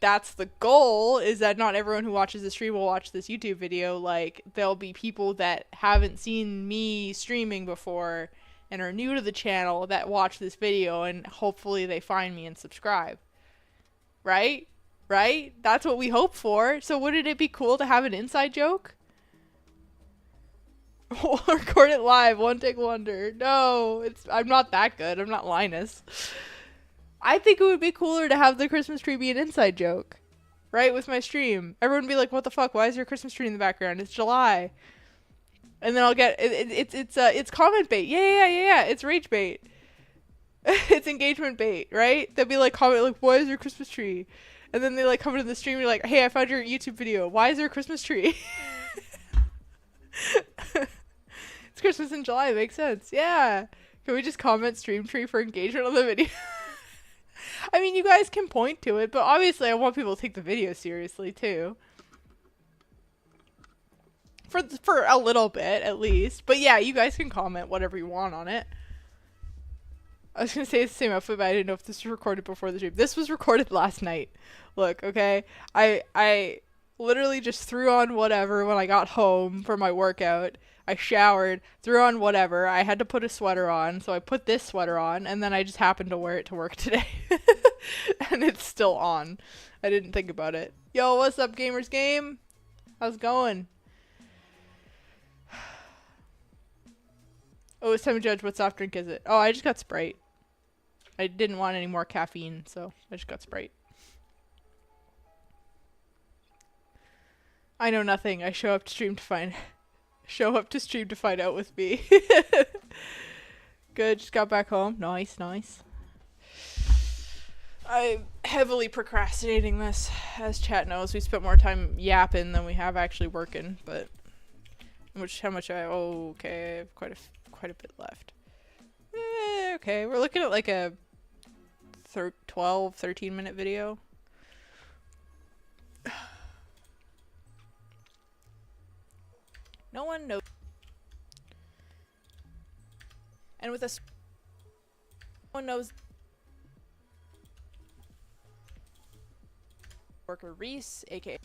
that's the goal, is that not everyone who watches the stream will watch this YouTube video. Like, there'll be people that haven't seen me streaming before and are new to the channel that watch this video, and hopefully they find me and subscribe. Right? Right? That's what we hope for. So wouldn't it be cool to have an inside joke? We'll record it live, one take wonder. No, I'm not that good. I'm not Linus. I think it would be cooler to have the Christmas tree be an inside joke, right? With my stream, everyone would be like, "What the fuck? Why is there a Christmas tree in the background? It's July." And then I'll get it's comment bait. Yeah. It's rage bait. It's engagement bait, right? They'll be like, comment like, "Why is there a Christmas tree?" And then they like come into the stream and you're like, "Hey, I found your YouTube video. Why is there a Christmas tree?" It's Christmas in July, makes sense. Yeah. Can we just comment stream tree for engagement on the video? I mean, you guys can point to it, but obviously I want people to take the video seriously too. For a little bit, at least. But yeah, you guys can comment whatever you want on it. I was gonna say it's the same outfit, but I didn't know if this was recorded before the stream. This was recorded last night. Look, okay? I literally just threw on whatever when I got home from my workout. I showered, threw on whatever. I had to put a sweater on, so I put this sweater on, and then I just happened to wear it to work today. And it's still on. I didn't think about it. Yo, what's up, Gamers Game? How's it going? Oh, it's time to judge what soft drink is it. Oh, I just got Sprite. I didn't want any more caffeine, so I just got Sprite. I know nothing. I show up to stream to find out with me. Good, just got back home. Nice. I'm heavily procrastinating this. As chat knows, we spent more time yapping than we have actually working, but okay, I have quite a bit left. Okay, we're looking at like a 13 minute video. No one knows. And with us, no one knows. Worker Reese, aka.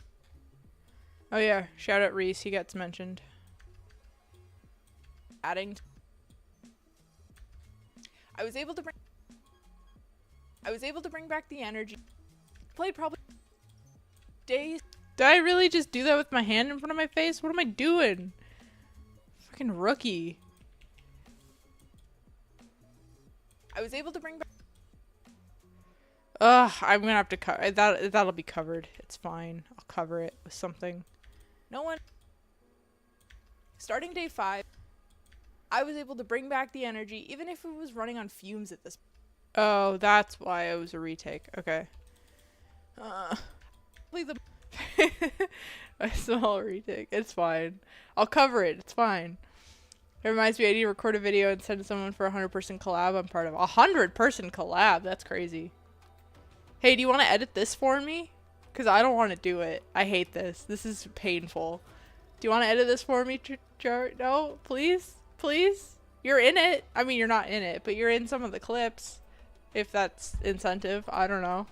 Oh yeah, shout out Reese, he gets mentioned. Adding. I was able to bring back the energy. Played probably days. Did I really just do that with my hand in front of my face? What am I doing? Fucking rookie. I was able to bring back. Ugh, I'm gonna have to cover that. That'll be covered. It's fine. I'll cover it with something. No one. Starting day 5. I was able to bring back the energy, even if it was running on fumes at this. Oh, that's why it was a retake. Okay. A small retake. It's fine. I'll cover it. It's fine. It reminds me I need to record a video and send someone for a 100-person collab I'm part of. 100-person collab? That's crazy. Hey, do you want to edit this for me? Because I don't want to do it. I hate this. This is painful. Do you want to edit this for me, Jar? No? Please? Please? You're in it. I mean, you're not in it, but you're in some of the clips. If that's incentive. I don't know.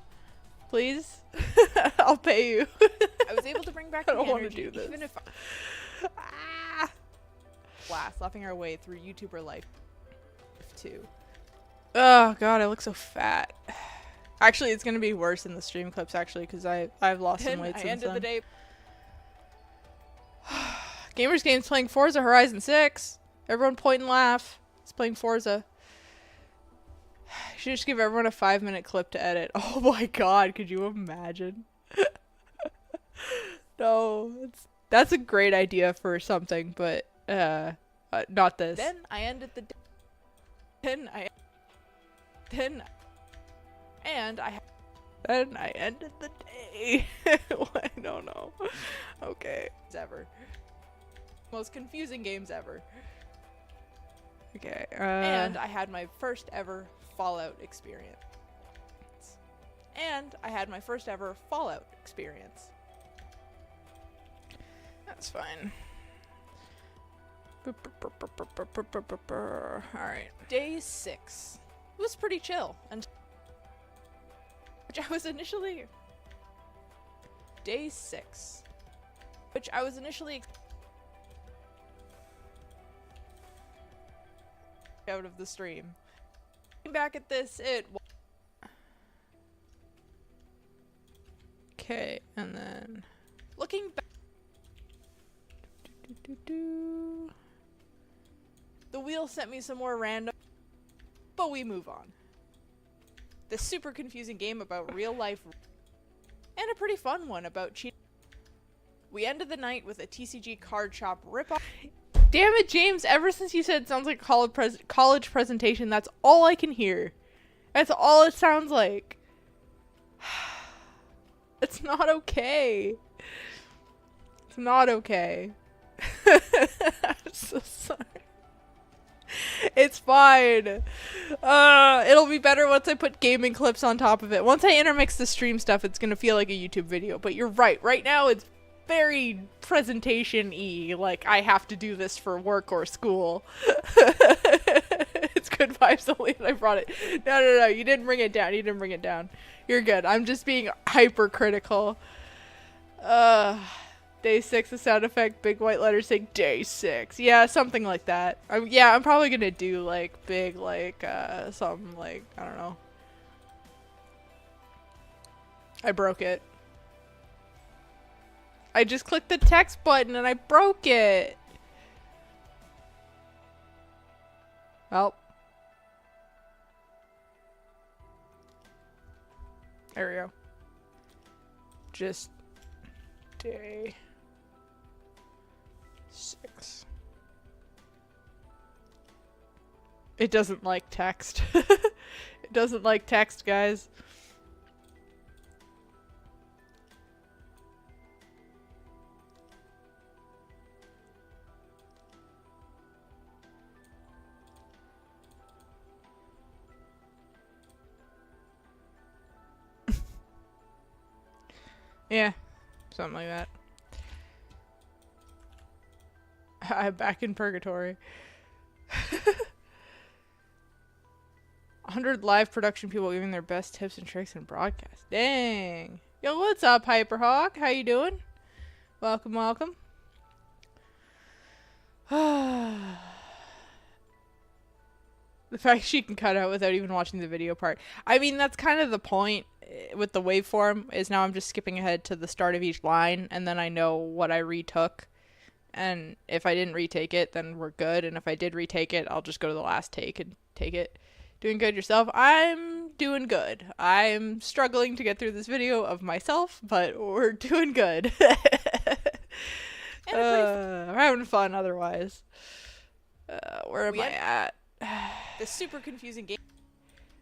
Please? I'll pay you. I was able to bring back the energy. I don't want to do this. Even if blast, laughing our way through YouTuber life too. Oh god, I look so fat. Actually, it's gonna be worse in the stream clips actually, because I've lost some weight since then. The day. Gamers Games playing Forza Horizon 6. Everyone point and laugh. It's playing Forza. I should just give everyone a 5-minute clip to edit. Oh my god, could you imagine? No, that's a great idea for something, but not this. Then I ended the day. Then I ended the day. I don't know. Okay. Ever. Most confusing games ever. Okay. And I had my first ever Fallout experience. That's fine. Alright. Day 6 was pretty chill. And which I was initially... Day 6. Which I was initially... out of the stream. Looking back at this, okay, and then... Looking back... The wheel sent me some more random... But we move on. This super confusing game about real life... And a pretty fun one about cheating. We ended the night with a TCG card shop ripoff. Damn it, James, ever since you said it sounds like a college presentation, that's all I can hear. That's all it sounds like. It's not okay. It's not okay. I'm so sorry. It's fine. It'll be better once I put gaming clips on top of it. Once I intermix the stream stuff, it's gonna feel like a YouTube video. But you're right. Right now, it's very presentation-y. Like, I have to do this for work or school. It's good vibes only that I brought it. No. You didn't bring it down. You're good. I'm just being hypercritical. Day 6, the sound effect, big white letters saying day 6. Yeah, something like that. I'm probably gonna do, like, big, like, something like, I don't know. I broke it. I just clicked the text button and I broke it. Well. There we go. Just day 6. It doesn't like text. It doesn't like text, guys. Yeah, something like that. I'm back in purgatory. 100 live production people giving their best tips and tricks in broadcast. Dang. Yo, what's up, Hyperhawk? How you doing? Welcome, welcome. The fact she can cut out without even watching the video part. I mean, that's kind of the point with the waveform, is now I'm just skipping ahead to the start of each line, and then I know what I retook. And if I didn't retake it, then we're good. And if I did retake it, I'll just go to the last take and take it. Doing good yourself? I'm doing good. I'm struggling to get through this video of myself, but we're doing good. I'm having fun otherwise. Where am I at? This super confusing game.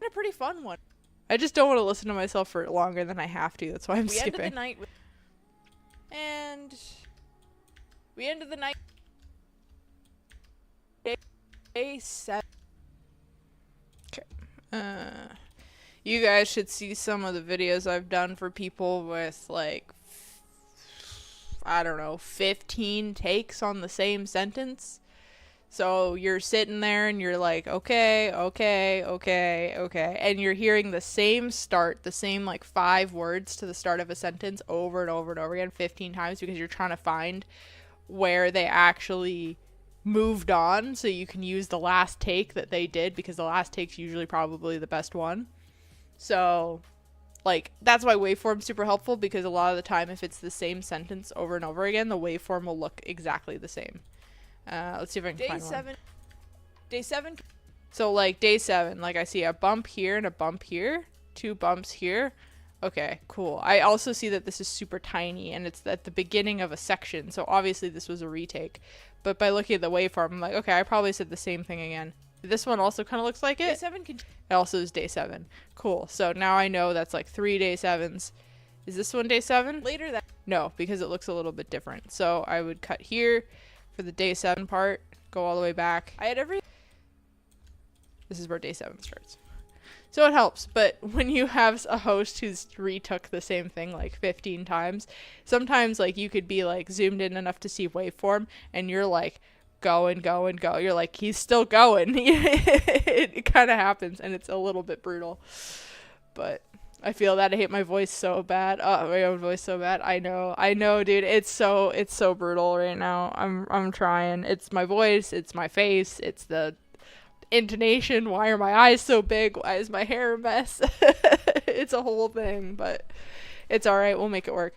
And a pretty fun one. I just don't want to listen to myself for longer than I have to. That's why I'm skipping. We ended the night with... And... We ended the night... Day 7. Okay. You guys should see some of the videos I've done for people with, like... I don't know, 15 takes on the same sentence. So you're sitting there and you're like, okay. And you're hearing the same start, the same like 5 words to the start of a sentence over and over and over again 15 times because you're trying to find where they actually moved on, so you can use the last take that they did, because the last take's usually probably the best one. So like, that's why waveform's super helpful, because a lot of the time if it's the same sentence over and over again, the waveform will look exactly the same. Let's see if I can find one. Day 7. So like day 7, like I see a bump here and a bump here, 2 bumps here. Okay, cool. I also see that this is super tiny and it's at the beginning of a section, so obviously this was a retake. But by looking at the waveform, I'm like, okay, I probably said the same thing again. This one also kind of looks like it. Day 7 it also is day 7. Cool. So now I know that's like 3 day 7s. Is this one day 7? Later that. No, because it looks a little bit different. So I would cut here for the day 7 part, go all the way back. This is where day 7 starts. So it helps, but when you have a host who's retook the same thing like 15 times, sometimes like you could be like zoomed in enough to see waveform and you're like go and go and go. You're like, he's still going. It kind of happens and it's a little bit brutal. But I feel that I hate my voice so bad. Oh, my own voice so bad. I know, dude. It's so brutal right now. I'm trying. It's my voice, it's my face, it's the intonation. Why are my eyes so big? Why is my hair a mess? It's a whole thing, but it's all right. We'll make it work.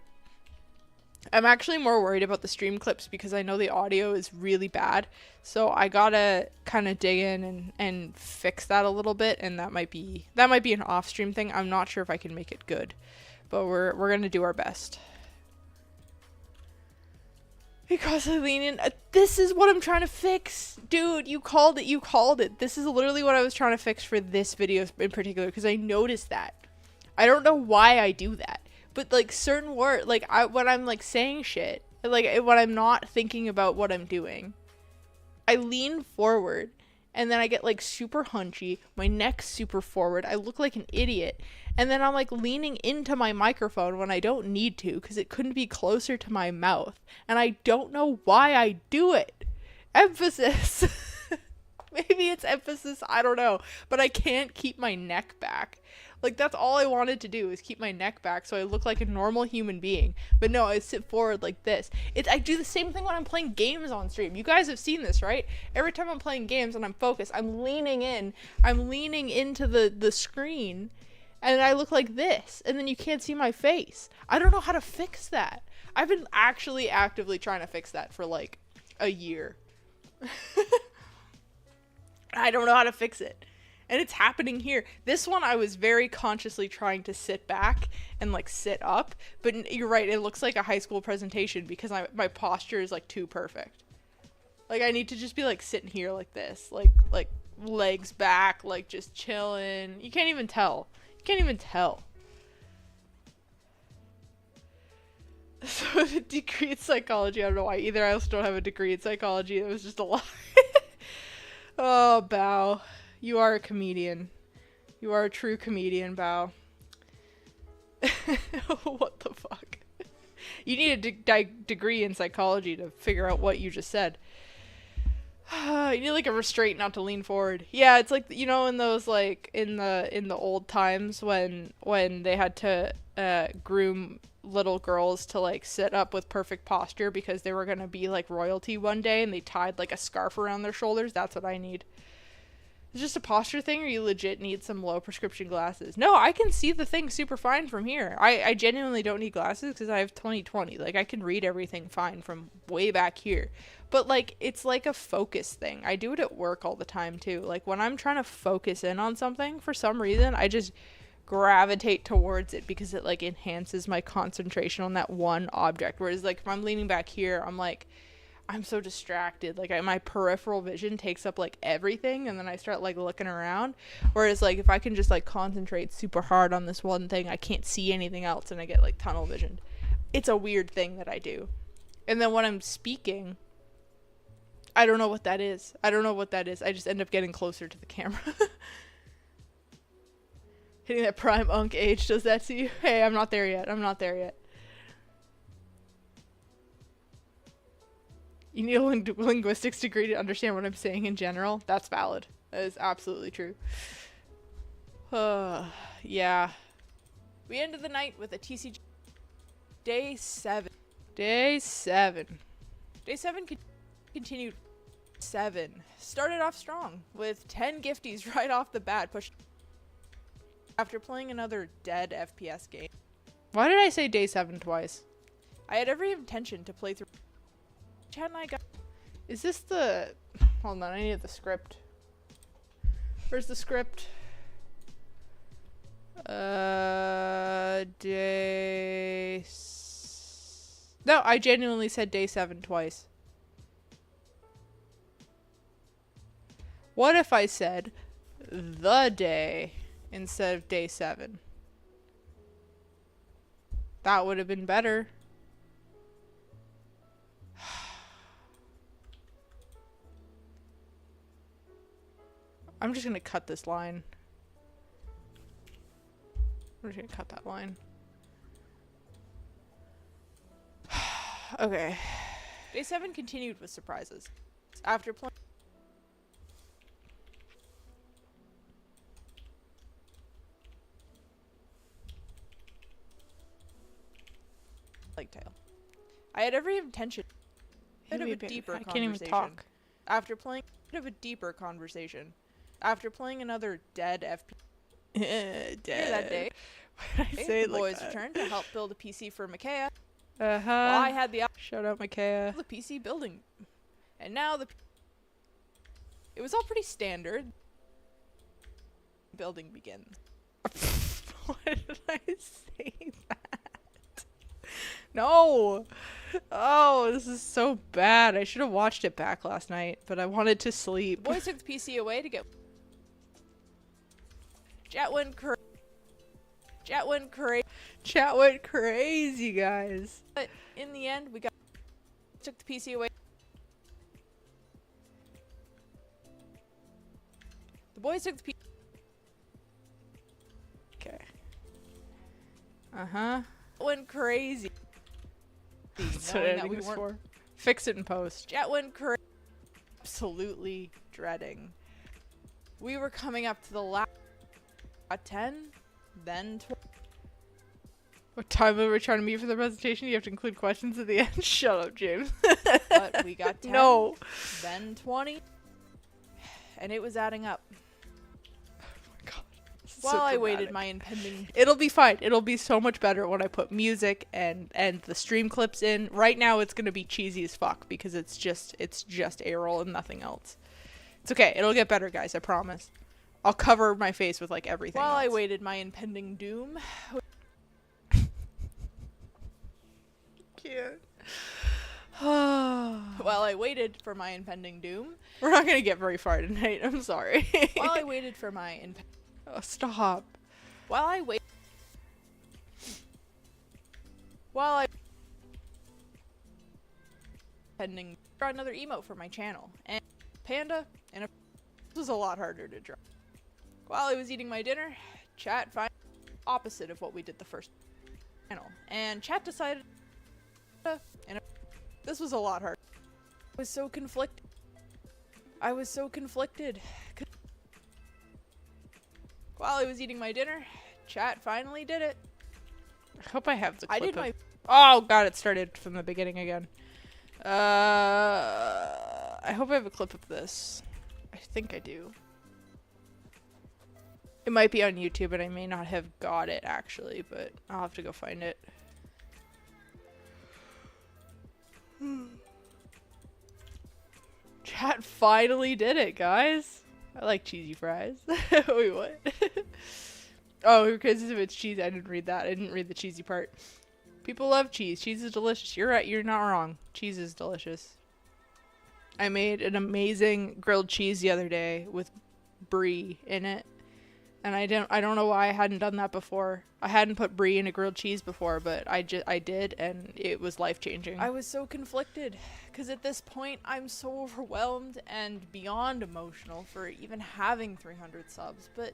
I'm actually more worried about the stream clips because I know the audio is really bad. So I gotta kind of dig in and fix that a little bit, and that might be an off-stream thing. I'm not sure if I can make it good, but we're gonna do our best. Because I lean in. This is what I'm trying to fix. Dude, you called it. This is literally what I was trying to fix for this video in particular, because I noticed that. I don't know why I do that. But like certain words, like when I'm like saying shit, like when I'm not thinking about what I'm doing, I lean forward and then I get like super hunchy, my neck's super forward, I look like an idiot, and then I'm like leaning into my microphone when I don't need to because it couldn't be closer to my mouth, and I don't know why I do it. Emphasis. Maybe it's emphasis, I don't know, but I can't keep my neck back. Like, that's all I wanted to do, is keep my neck back so I look like a normal human being. But no, I sit forward like this. I do the same thing when I'm playing games on stream. You guys have seen this, right? Every time I'm playing games and I'm focused, I'm leaning in. I'm leaning into the screen, and I look like this. And then you can't see my face. I don't know how to fix that. I've been actually actively trying to fix that for, like, a year. I don't know how to fix it. And it's happening here. This one I was very consciously trying to sit back and like sit up, but you're right, it looks like a high school presentation because my posture is like too perfect. Like I need to just be like sitting here like this, like legs back, like just chilling. You can't even tell. So the degree in psychology, I don't know why either. I also don't have a degree in psychology. It was just a lie. Oh, Bao. You are a comedian. You are a true comedian, Bao. What the fuck? You need a degree in psychology to figure out what you just said. You need like a restraint not to lean forward. Yeah, it's like, you know, in those like in the old times when they had to groom little girls to like sit up with perfect posture because they were gonna be like royalty one day, and they tied like a scarf around their shoulders. That's what I need. It's just a posture thing, or you legit need some low prescription glasses? No, I can see the thing super fine from here. I genuinely don't need glasses because I have 20/20. Like, I can read everything fine from way back here. But, like, it's like a focus thing. I do it at work all the time, too. Like, when I'm trying to focus in on something, for some reason, I just gravitate towards it because it, like, enhances my concentration on that one object. Whereas, like, if I'm leaning back here, I'm like, I'm so distracted. Like, my peripheral vision takes up like everything, and then I start like looking around. Whereas like if I can just like concentrate super hard on this one thing, I can't see anything else, and I get like tunnel vision. It's a weird thing that I do. And then when I'm speaking, I don't know what that is. I just end up getting closer to the camera. Hitting that prime unk age does that to you? Hey, I'm not there yet. You need a linguistics degree to understand what I'm saying in general. That's valid. That is absolutely true. Yeah. We ended the night with a TCG. Day 7 continued 7 started off strong with 10 gifties right off the bat, pushed after playing another dead FPS game. Why did I say day 7 twice? I had every intention to play through. Chad and I got. Is this the... Hold on, I need the script. Where's the script? No, I genuinely said day 7 twice. What if I said the day instead of day 7? That would have been better. I'm just gonna cut this line. I'm just gonna cut that line. Okay. Day 7 continued with surprises. After playing. Like tail. I had every intention. Bit of a deeper I conversation. can't even talk. After playing bit of a deeper conversation. After playing another dead FPS. Dead. That day. Why did I say it the like boys that? returned to help build a PC for Micaiah. While While I had the shout out Micaiah. the PC building. And now it was all pretty standard. Building begins. Why did I say that? No! Oh, this is so bad. I should have watched it back last night, but I wanted to sleep. Boys took the PC away to get. Chat went crazy. Chat went crazy, guys. But in the end, we took the PC away. The boys took the PC. Okay. Uh-huh. Went crazy. That's what Knowing that editing we is weren't. for. Fix it in post. Chat went crazy. Absolutely dreading. We were coming up to the last 10, then 20. What time we were trying to meet for the presentation? You have to include questions at the end. Shut up, James. But we got 10, No. then 20, and it was adding up. Oh my god. This is While so I dramatic. waited my impending. It'll be fine. It'll be so much better when I put music and the stream clips in. Right now it's gonna be cheesy as fuck because it's just A-roll and nothing else. It's okay. It'll get better, guys. I promise. I'll cover my face with like everything. While I else. waited my impending doom. Can't. While I waited for my impending doom. We're not gonna get very far tonight. I'm sorry. While I waited for my Oh, stop. While I wait. While I. Pending. Draw another emote for my channel. And Panda. And this was a lot harder to draw. While I was eating my dinner, chat found opposite of what we did the first channel. And chat decided. And this was a lot harder. I was so conflicted. While I was eating my dinner, chat finally did it. I hope I have the clip I did of- my. Oh god, it started from the beginning again. I hope I have a clip of this. I think I do. It might be on YouTube and I may not have got it actually, but I'll have to go find it. Chat finally did it, guys. I like cheesy fries. Wait, what? Oh, because if it's cheese, I didn't read that. I didn't read the cheesy part. People love cheese. Cheese is delicious. You're right. You're not wrong. Cheese is delicious. I made an amazing grilled cheese the other day with brie in it. And I don't know why I hadn't done that before. I hadn't put brie in a grilled cheese before, but I did, and it was life-changing. I was so conflicted, because at this point, I'm so overwhelmed and beyond emotional for even having 300 subs, but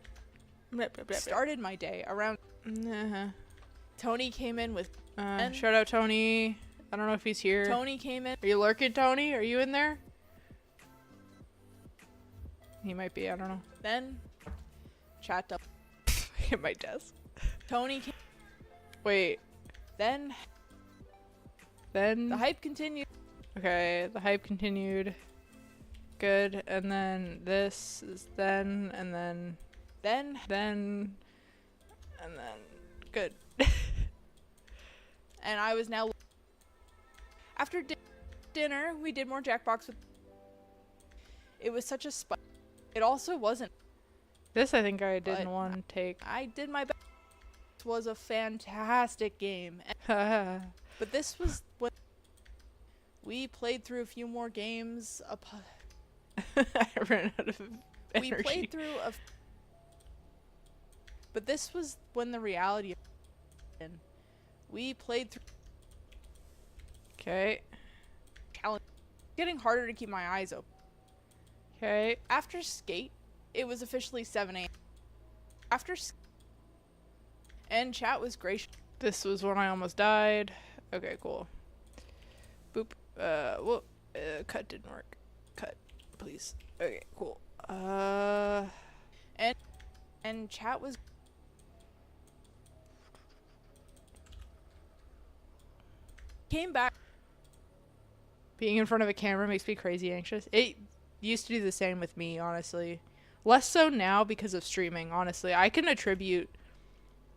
started my day around. Tony came in with. Shout out Tony. I don't know if he's here. Tony came in. Are you lurking, Tony? Are you in there? He might be. I don't know. Then, chat up. At my desk. Tony came. Wait. Then, Then the hype continued. okay, the hype continued. Good. And then this is then, and then, and then, good. And I was now... After dinner, we did more Jackbox with... It was such a spike. It also wasn't... This I think I did in one take. I did my best. It was a fantastic game. I But this was when we played through a few more games. ran out of energy. We played through a... But this was when the reality... We played through... Okay. Challenge. Getting harder to keep my eyes open. Okay. After Skate, it was officially 7 a.m. After and chat was gracious. This was when I almost died. Okay, cool. Boop. Whoop. Cut didn't work. Cut, please. Okay, cool. And chat was... Came back. Being in front of a camera makes me crazy anxious. It used to do the same with me, honestly. Less so now because of streaming, honestly. I can attribute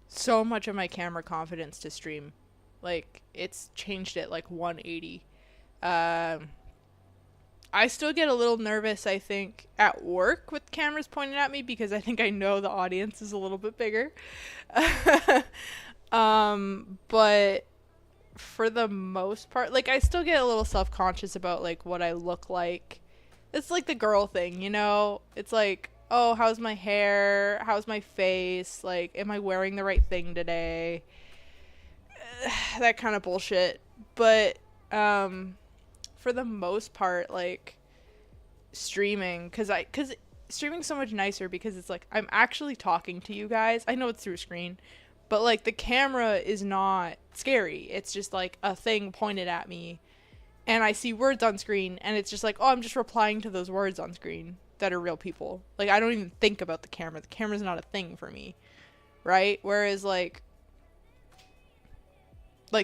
so much of my camera confidence to stream. Like, it's changed it like 180. I still get a little nervous, I think, at work with cameras pointed at me because I think I know the audience is a little bit bigger. But for the most part, like, I still get a little self-conscious about, like, what I look like. It's like the girl thing, you know? It's like, oh, how's my hair? How's my face? Like, am I wearing the right thing today? That kind of bullshit. But, for the most part, like, streaming, cause streaming's so much nicer because it's like, I'm actually talking to you guys. I know it's through a screen, but, like, the camera is not scary. It's just, like, a thing pointed at me, and I see words on screen, and it's just like, oh, I'm just replying to those words on screen that are real people. Like, I don't even think about the camera. The camera's not a thing for me, right? Whereas, like,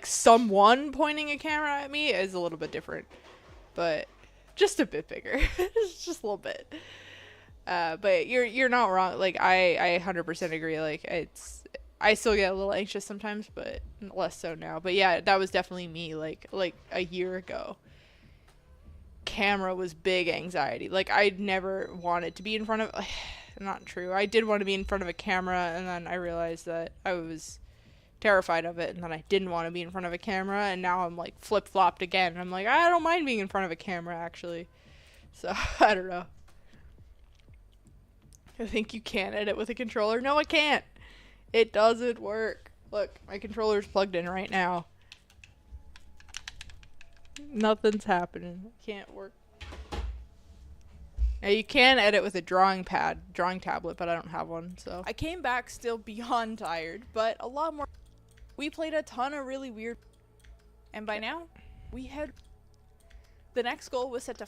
someone pointing a camera at me is a little bit different, but just a bit bigger. Just a little bit. But you're not wrong. Like, I 100% agree. Like, I still get a little anxious sometimes, but less so now. But yeah, that was definitely me. Like a year ago, camera was big anxiety. Like, I'd never wanted to be in front of... Not true. I did want to be in front of a camera, and then I realized that I was terrified of it, and then I didn't want to be in front of a camera, and now I'm, like, flip-flopped again. I'm like, I don't mind being in front of a camera, actually. So, I don't know. I think you can edit with a controller. No, I can't. It doesn't work. Look, my controller's plugged in right now. Nothing's happening. Can't work. Now, you can edit with a drawing tablet, but I don't have one, so. I came back still beyond tired, but a lot more. We played a ton of really weird, and by now, we had... The next goal was set to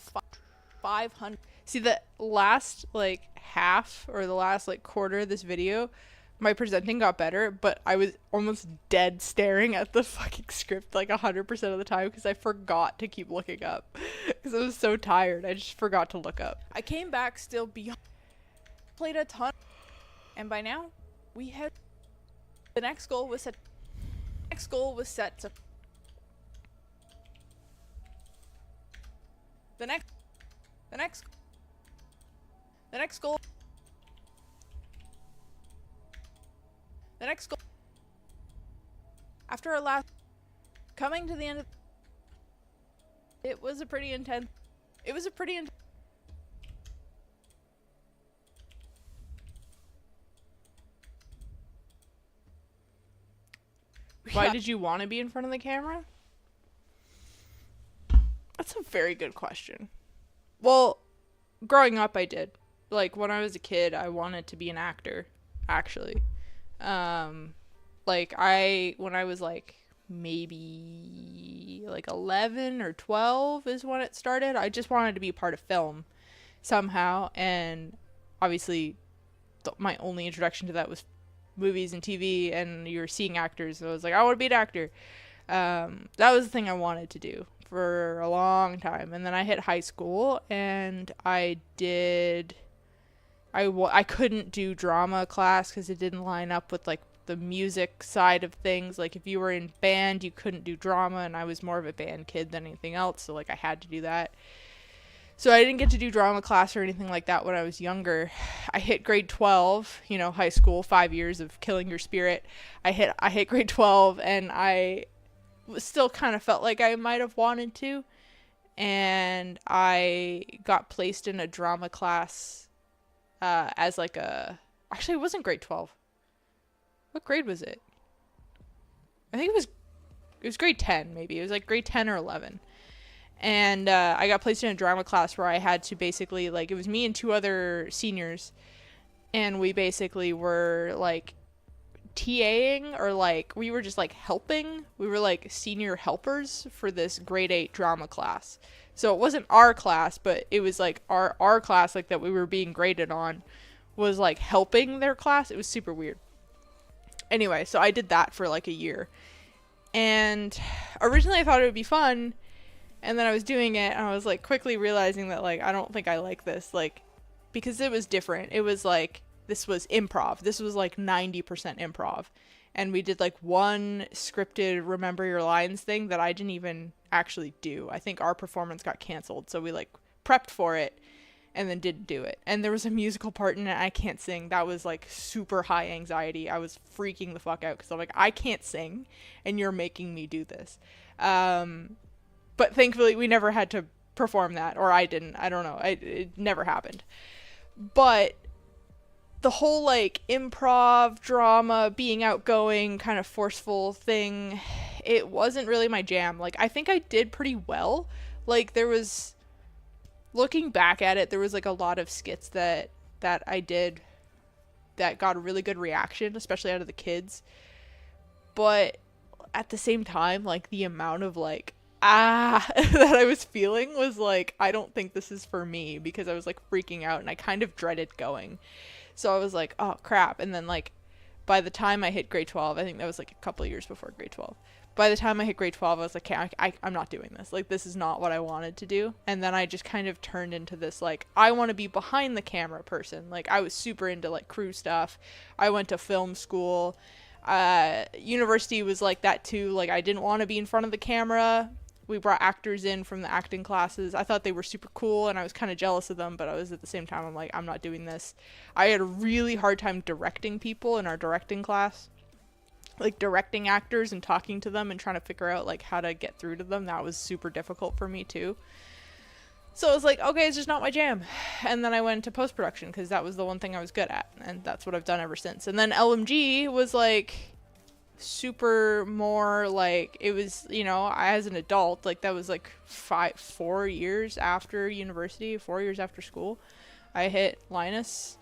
500. See, the last, like, half, or the last, like, quarter of this video, my presenting got better, but I was almost dead staring at the fucking script, like, 100% of the time, because I forgot to keep looking up. Because I was so tired, I just forgot to look up. I came back still beyond... Played a ton, and by now, we had... The next goal was set... Next goal was set to... The next goal... The next goal... After our last... Coming to the end of... It was a pretty intense... Why did you want to be in front of the camera? That's a very good question. Well, growing up I did. Like, when I was a kid, I wanted to be an actor, actually. Like, when I was, like, maybe, like, 11 or 12 is when it started. I just wanted to be a part of film somehow, and obviously my only introduction to that was movies and TV, and you were seeing actors, so I was like, I want to be an actor. That was the thing I wanted to do for a long time. And then I hit high school and I couldn't do drama class because it didn't line up with like the music side of things. Like if you were in band, you couldn't do drama, and I was more of a band kid than anything else, so like I had to do that. So I didn't get to do drama class or anything like that when I was younger. I hit grade 12, you know, high school, 5 years of killing your spirit. I hit grade 12 and I still kind of felt like I might have wanted to, and I got placed in a drama class as like actually it wasn't grade 12. What grade was it? I think it was grade 10 maybe. It was like grade 10 or 11. And I got placed in a drama class where I had to basically, like, it was me and two other seniors, and we basically were like TAing, or like we were just like helping. We were like senior helpers for this grade 8 drama class. So it wasn't our class, but it was like our class, like that we were being graded on, was like helping their class. It was super weird. Anyway, so I did that for like a year. And originally I thought it would be fun. And then I was doing it, and I was, like, quickly realizing that, like, I don't think I like this, like, because it was different. It was, like, this was improv. This was, like, 90% improv. And we did, like, one scripted remember your lines thing that I didn't even actually do. I think our performance got canceled, so we, like, prepped for it and then didn't do it. And there was a musical part in it. I can't sing. That was, like, super high anxiety. I was freaking the fuck out because I'm like, I can't sing, and you're making me do this. But thankfully, we never had to perform that, or I didn't. I don't know. It never happened. But the whole, like, improv, drama, being outgoing, kind of forceful thing, it wasn't really my jam. Like, I think I did pretty well. Like, there was, looking back at it, there was, like, a lot of skits that I did that got a really good reaction, especially out of the kids. But at the same time, like, the amount of, like, that I was feeling was like, I don't think this is for me, because I was like freaking out and I kind of dreaded going. So I was like, oh crap. And then like by the time I hit grade 12, I think that was like a couple of years before grade 12. By the time I hit grade 12, I was like, okay, I'm not doing this. Like, this is not what I wanted to do. And then I just kind of turned into this, like, I want to be behind the camera person. Like, I was super into like crew stuff. I went to film school. University was like that too. Like, I didn't want to be in front of the camera. We brought actors in from the acting classes. I thought they were super cool, and I was kind of jealous of them, but I was at the same time, I'm like, I'm not doing this. I had a really hard time directing people in our directing class. Like, directing actors and talking to them and trying to figure out, like, how to get through to them. That was super difficult for me, too. So I was like, okay, it's just not my jam. And then I went into post-production, because that was the one thing I was good at, and that's what I've done ever since. And then LMG was, like, super more like, it was, you know, as an adult, like that was like 4 years after university, 4 years after school, I hit Linus.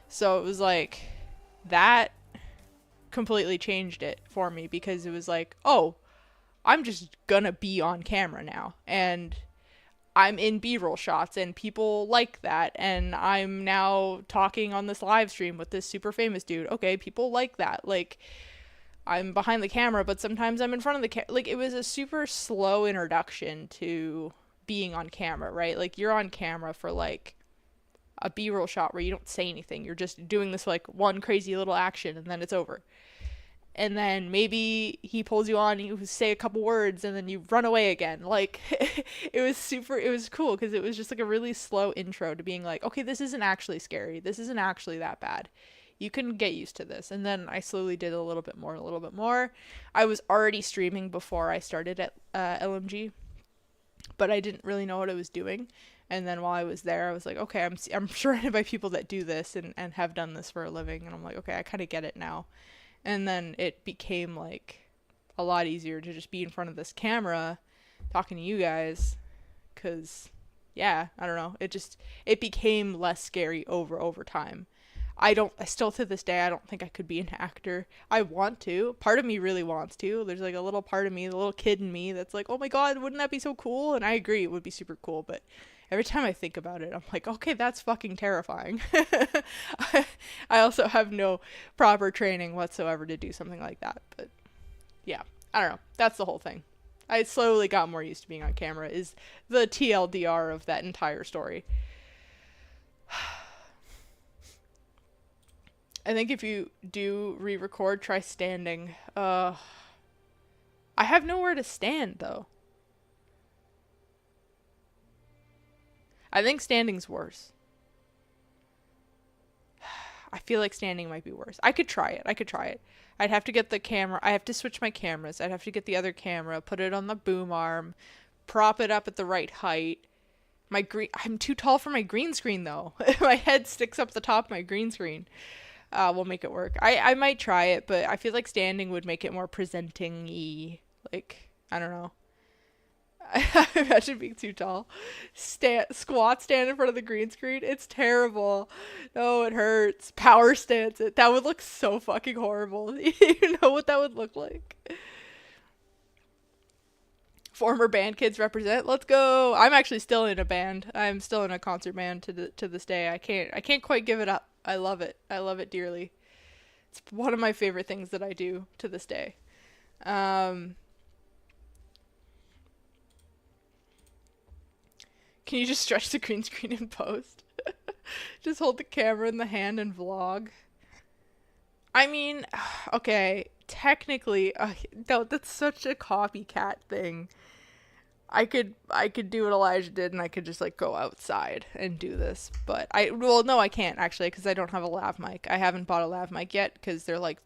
So it was like, that completely changed it for me, because it was like, oh, I'm just gonna be on camera now, and I'm in B-roll shots, and people like that, and I'm now talking on this live stream with this super famous dude. Okay, people like that. Like, I'm behind the camera, but sometimes I'm in front of the camera. Like, it was a super slow introduction to being on camera, right? Like, you're on camera for, like, a B-roll shot where you don't say anything. You're just doing this, like, one crazy little action, and then it's over. And then maybe he pulls you on, and you say a couple words, and then you run away again. Like, it was cool, because it was just, like, a really slow intro to being like, okay, this isn't actually scary. This isn't actually that bad. You can get used to this. And then I slowly did a little bit more. I was already streaming before I started at LMG, but I didn't really know what I was doing. And then while I was there, I was like, okay, I'm surrounded by people that do this and have done this for a living. And I'm like, okay, I kind of get it now. And then it became like a lot easier to just be in front of this camera talking to you guys, because, yeah, I don't know. It became less scary over time. I still to this day, I don't think I could be an actor. I want to. Part of me really wants to. There's like a little part of me, the little kid in me that's like, oh my God, wouldn't that be so cool? And I agree, it would be super cool. But every time I think about it, I'm like, okay, that's fucking terrifying. I also have no proper training whatsoever to do something like that. But yeah, I don't know. That's the whole thing. I slowly got more used to being on camera is the TLDR of that entire story. I think if you do re-record, try standing. I have nowhere to stand though. I think standing's worse. I feel like standing might be worse. I could try it. I'd have to get the camera. I have to switch my cameras. I'd have to get the other camera, put it on the boom arm, prop it up at the right height. I'm too tall for my green screen though. My head sticks up the top of my green screen. We'll make it work. I might try it, but I feel like standing would make it more presenting-y. Like, I don't know. I imagine being too tall. Squat stand in front of the green screen. It's terrible. No, it hurts. Power stance it. That would look so fucking horrible. You know what that would look like? Former band kids represent. Let's go. I'm actually still in a band. I'm still in a concert band to this day. I can't quite give it up. I love it. I love it dearly. It's one of my favorite things that I do to this day. Can you just stretch the green screen in post? Just hold the camera in the hand and vlog. I mean, okay, technically, no, that's such a copycat thing. I could do what Elijah did, and I could just like go outside and do this. But no, I can't actually, because I don't have a lav mic. I haven't bought a lav mic yet because they're like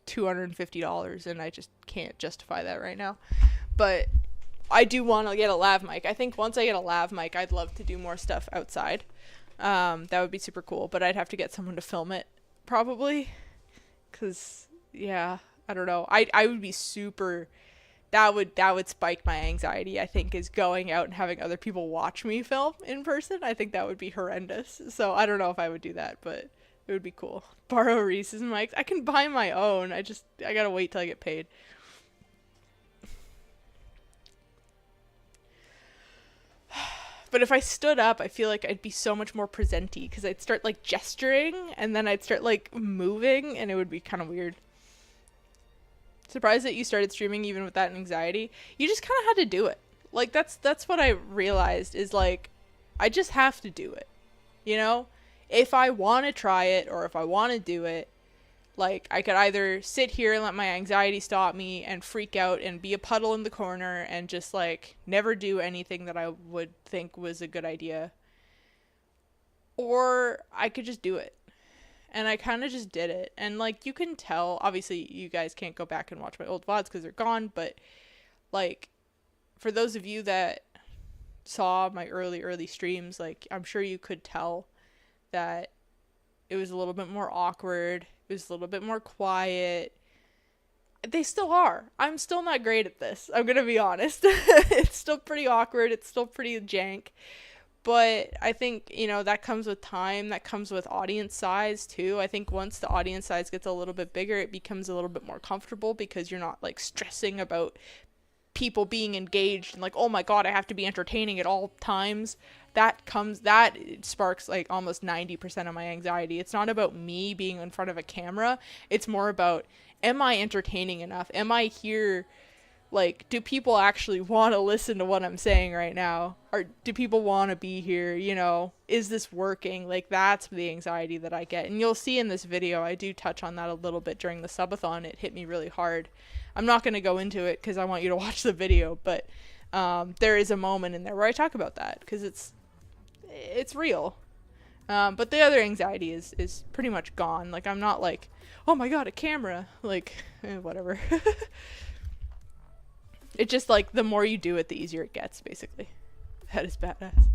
$250, and I just can't justify that right now. But I do want to get a lav mic. I think once I get a lav mic, I'd love to do more stuff outside. That would be super cool, but I'd have to get someone to film it probably. Cause yeah, I don't know. I would be super, that would spike my anxiety, I think, is going out and having other people watch me film in person. I think that would be horrendous. So I don't know if I would do that, but it would be cool. Borrow Reese's mics. I can buy my own. I gotta wait till I get paid. But if I stood up, I feel like I'd be so much more presenty because I'd start like gesturing and then I'd start like moving and it would be kind of weird. Surprised that you started streaming even with that anxiety. You just kind of had to do it. Like that's what I realized is like I just have to do it. You know? If I want to try it or if I want to do it, like I could either sit here and let my anxiety stop me and freak out and be a puddle in the corner and just like never do anything that I would think was a good idea. Or I could just do it. And I kind of just did it. And like you can tell, obviously you guys can't go back and watch my old VODs because they're gone, but like for those of you that saw my early streams, like I'm sure you could tell that it was a little bit more awkward. It was a little bit more quiet. They still are. I'm still not great at this. I'm going to be honest. It's still pretty awkward. It's still pretty jank. But I think, you know, that comes with time. That comes with audience size too. I think once the audience size gets a little bit bigger, it becomes a little bit more comfortable because you're not like stressing about people being engaged and like, oh my God, I have to be entertaining at all times. That sparks like almost 90% of my anxiety. It's not about me being in front of a camera. It's more about, am I entertaining enough? Am I here? Like, do people actually want to listen to what I'm saying right now? Or do people want to be here? You know, is this working? Like, that's the anxiety that I get. And you'll see in this video, I do touch on that a little bit during the subathon. It hit me really hard. I'm not going to go into it because I want you to watch the video, but there is a moment in there where I talk about that because it's real. But the other anxiety is pretty much gone. Like, I'm not like, oh my God, a camera. Like, whatever. It's just like the more you do it, the easier it gets, basically. That is badass.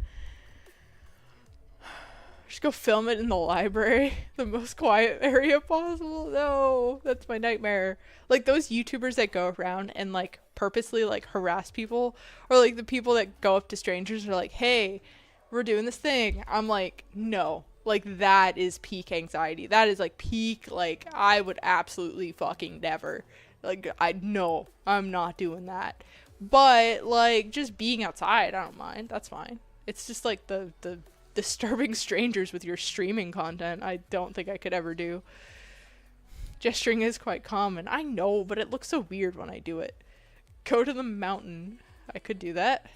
Just go film it in the library, the most quiet area possible. No, that's my nightmare. Like those YouTubers that go around and like purposely like harass people, or like the people that go up to strangers and are like, hey, we're doing this thing. I'm like, no. Like that is peak anxiety. That is like peak, like I would absolutely fucking never. Like, no, I'm not doing that. But, like, just being outside, I don't mind. That's fine. It's just, like, the disturbing strangers with your streaming content, I don't think I could ever do. Gesturing is quite common. I know, but it looks so weird when I do it. Go to the mountain. I could do that.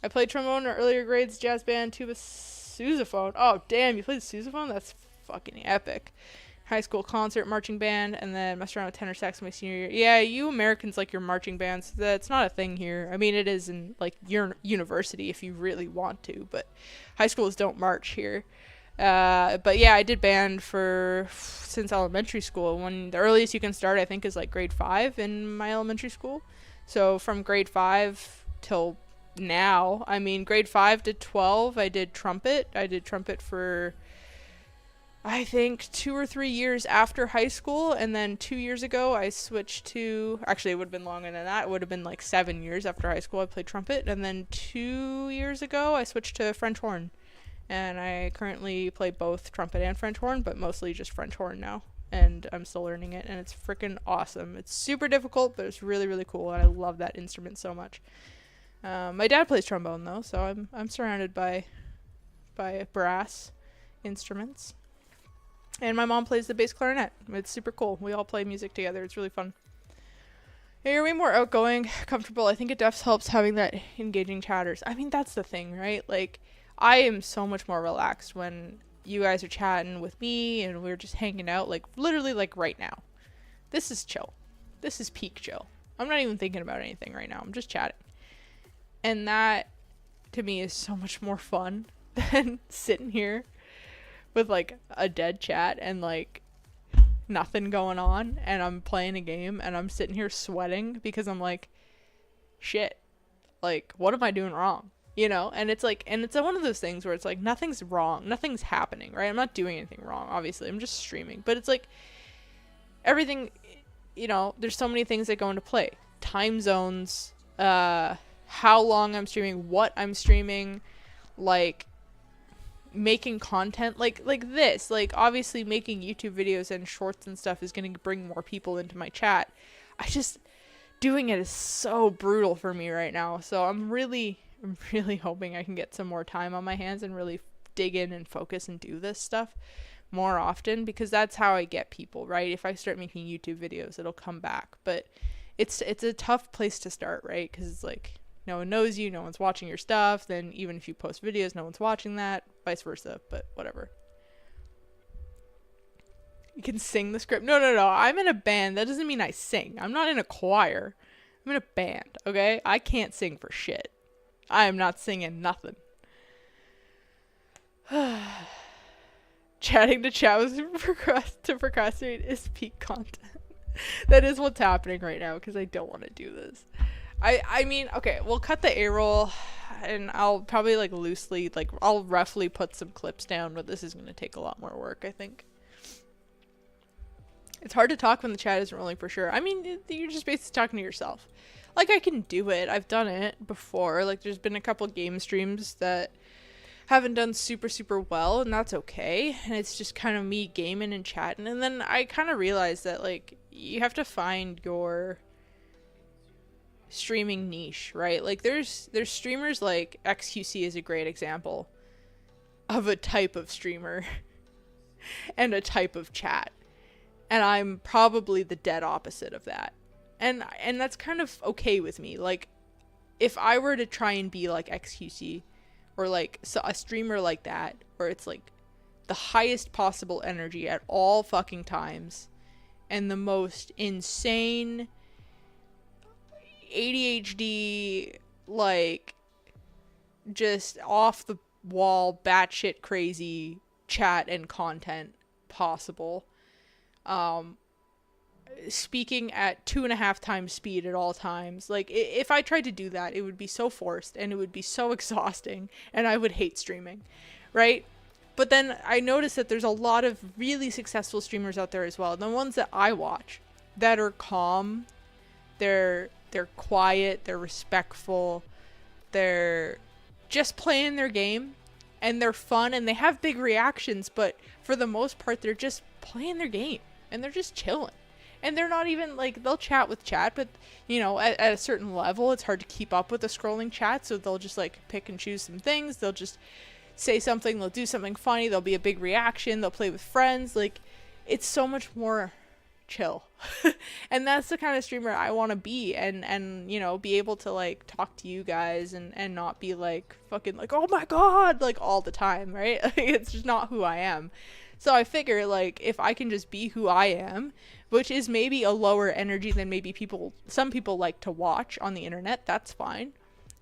I played trombone in earlier grades, jazz band, tuba, sousaphone. Oh, damn, you played sousaphone? That's fucking epic. High school concert, marching band, and then messed around with tenor sax my senior year. Yeah, you Americans like your marching bands. That's not a thing here. I mean, it is in, like, your university if you really want to, but high schools don't march here. But yeah, I did band since elementary school. When the earliest you can start, I think, is like grade 5 in my elementary school. So from grade 5 till now, I mean, grade 5 to 12, I did trumpet. I did trumpet for, I think, 2 or 3 years after high school. And then 2 years ago, I switched to, actually, it would have been longer than that. It would have been like 7 years after high school, I played trumpet. And then 2 years ago, I switched to French horn. And I currently play both trumpet and French horn, but mostly just French horn now. And I'm still learning it, and it's freaking awesome. It's super difficult, but it's really, really cool, and I love that instrument so much. My dad plays trombone, though, so I'm surrounded by brass instruments. And my mom plays the bass clarinet. It's super cool. We all play music together. It's really fun. Yeah, you're way more outgoing, comfortable. I think it definitely helps having that engaging chatters. I mean, that's the thing, right? Like, I am so much more relaxed when you guys are chatting with me and we're just hanging out, like, literally, like, right now. This is chill. This is peak chill. I'm not even thinking about anything right now. I'm just chatting. And that, to me, is so much more fun than sitting here with, like, a dead chat and, like, nothing going on, and I'm playing a game and I'm sitting here sweating because I'm like, shit, like, what am I doing wrong? You know? And it's like, and it's one of those things where it's like, nothing's wrong, nothing's happening, right? I'm not doing anything wrong, obviously, I'm just streaming, but it's like, everything, you know, there's so many things that go into play. Time zones, how long I'm streaming, what I'm streaming, like, making content like this, like, obviously making YouTube videos and shorts and stuff is going to bring more people into my chat. Doing it is so brutal for me right now, so I'm really hoping I can get some more time on my hands and really dig in and focus and do this stuff more often, because that's how I get people, right? If I start making YouTube videos, it'll come back, but it's a tough place to start, right? Because it's like, no one knows you, no one's watching your stuff, then even if you post videos, no one's watching that, vice versa, but whatever. You can sing the script. No, I'm in a band. That doesn't mean I sing. I'm not in a choir. I'm in a band, okay? I can't sing for shit. I am not singing nothing. Chatting to chat to procrastinate is peak content. That is what's happening right now, because I don't want to do this. I mean, okay, we'll cut the A-roll, and I'll probably, like, loosely, like, I'll roughly put some clips down, but this is going to take a lot more work, I think. It's hard to talk when the chat isn't rolling, for sure. I mean, you're just basically talking to yourself. Like, I can do it. I've done it before. Like, there's been a couple game streams that haven't done super, super well, and that's okay. And it's just kind of me gaming and chatting. And then I kind of realized that, like, you have to find your streaming niche, right? Like, there's streamers, like XQC is a great example of a type of streamer and a type of chat, and I'm probably the dead opposite of that, and that's kind of okay with me. Like, if I were to try and be like XQC, or like a streamer like that, where it's like the highest possible energy at all fucking times and the most insane ADHD, like, just off the wall, batshit crazy chat and content possible, speaking at 2.5 times speed at all times. Like, if I tried to do that, it would be so forced and it would be so exhausting, and I would hate streaming, right? But then I noticed that there's a lot of really successful streamers out there as well. The ones that I watch that are calm, they're quiet, they're respectful, they're just playing their game, and they're fun, and they have big reactions, but for the most part, they're just playing their game, and they're just chilling. And they're not even, like, they'll chat with chat, but, you know, at a certain level, it's hard to keep up with the scrolling chat, so they'll just, like, pick and choose some things, they'll just say something, they'll do something funny, there'll be a big reaction, they'll play with friends, like, it's so much more chill. And that's the kind of streamer I want to be, and you know, be able to like talk to you guys and not be like fucking like, oh my god, like all the time, right? Like, it's just not who I am. So I figure like if I can just be who I am, which is maybe a lower energy than maybe some people like to watch on the internet, that's fine.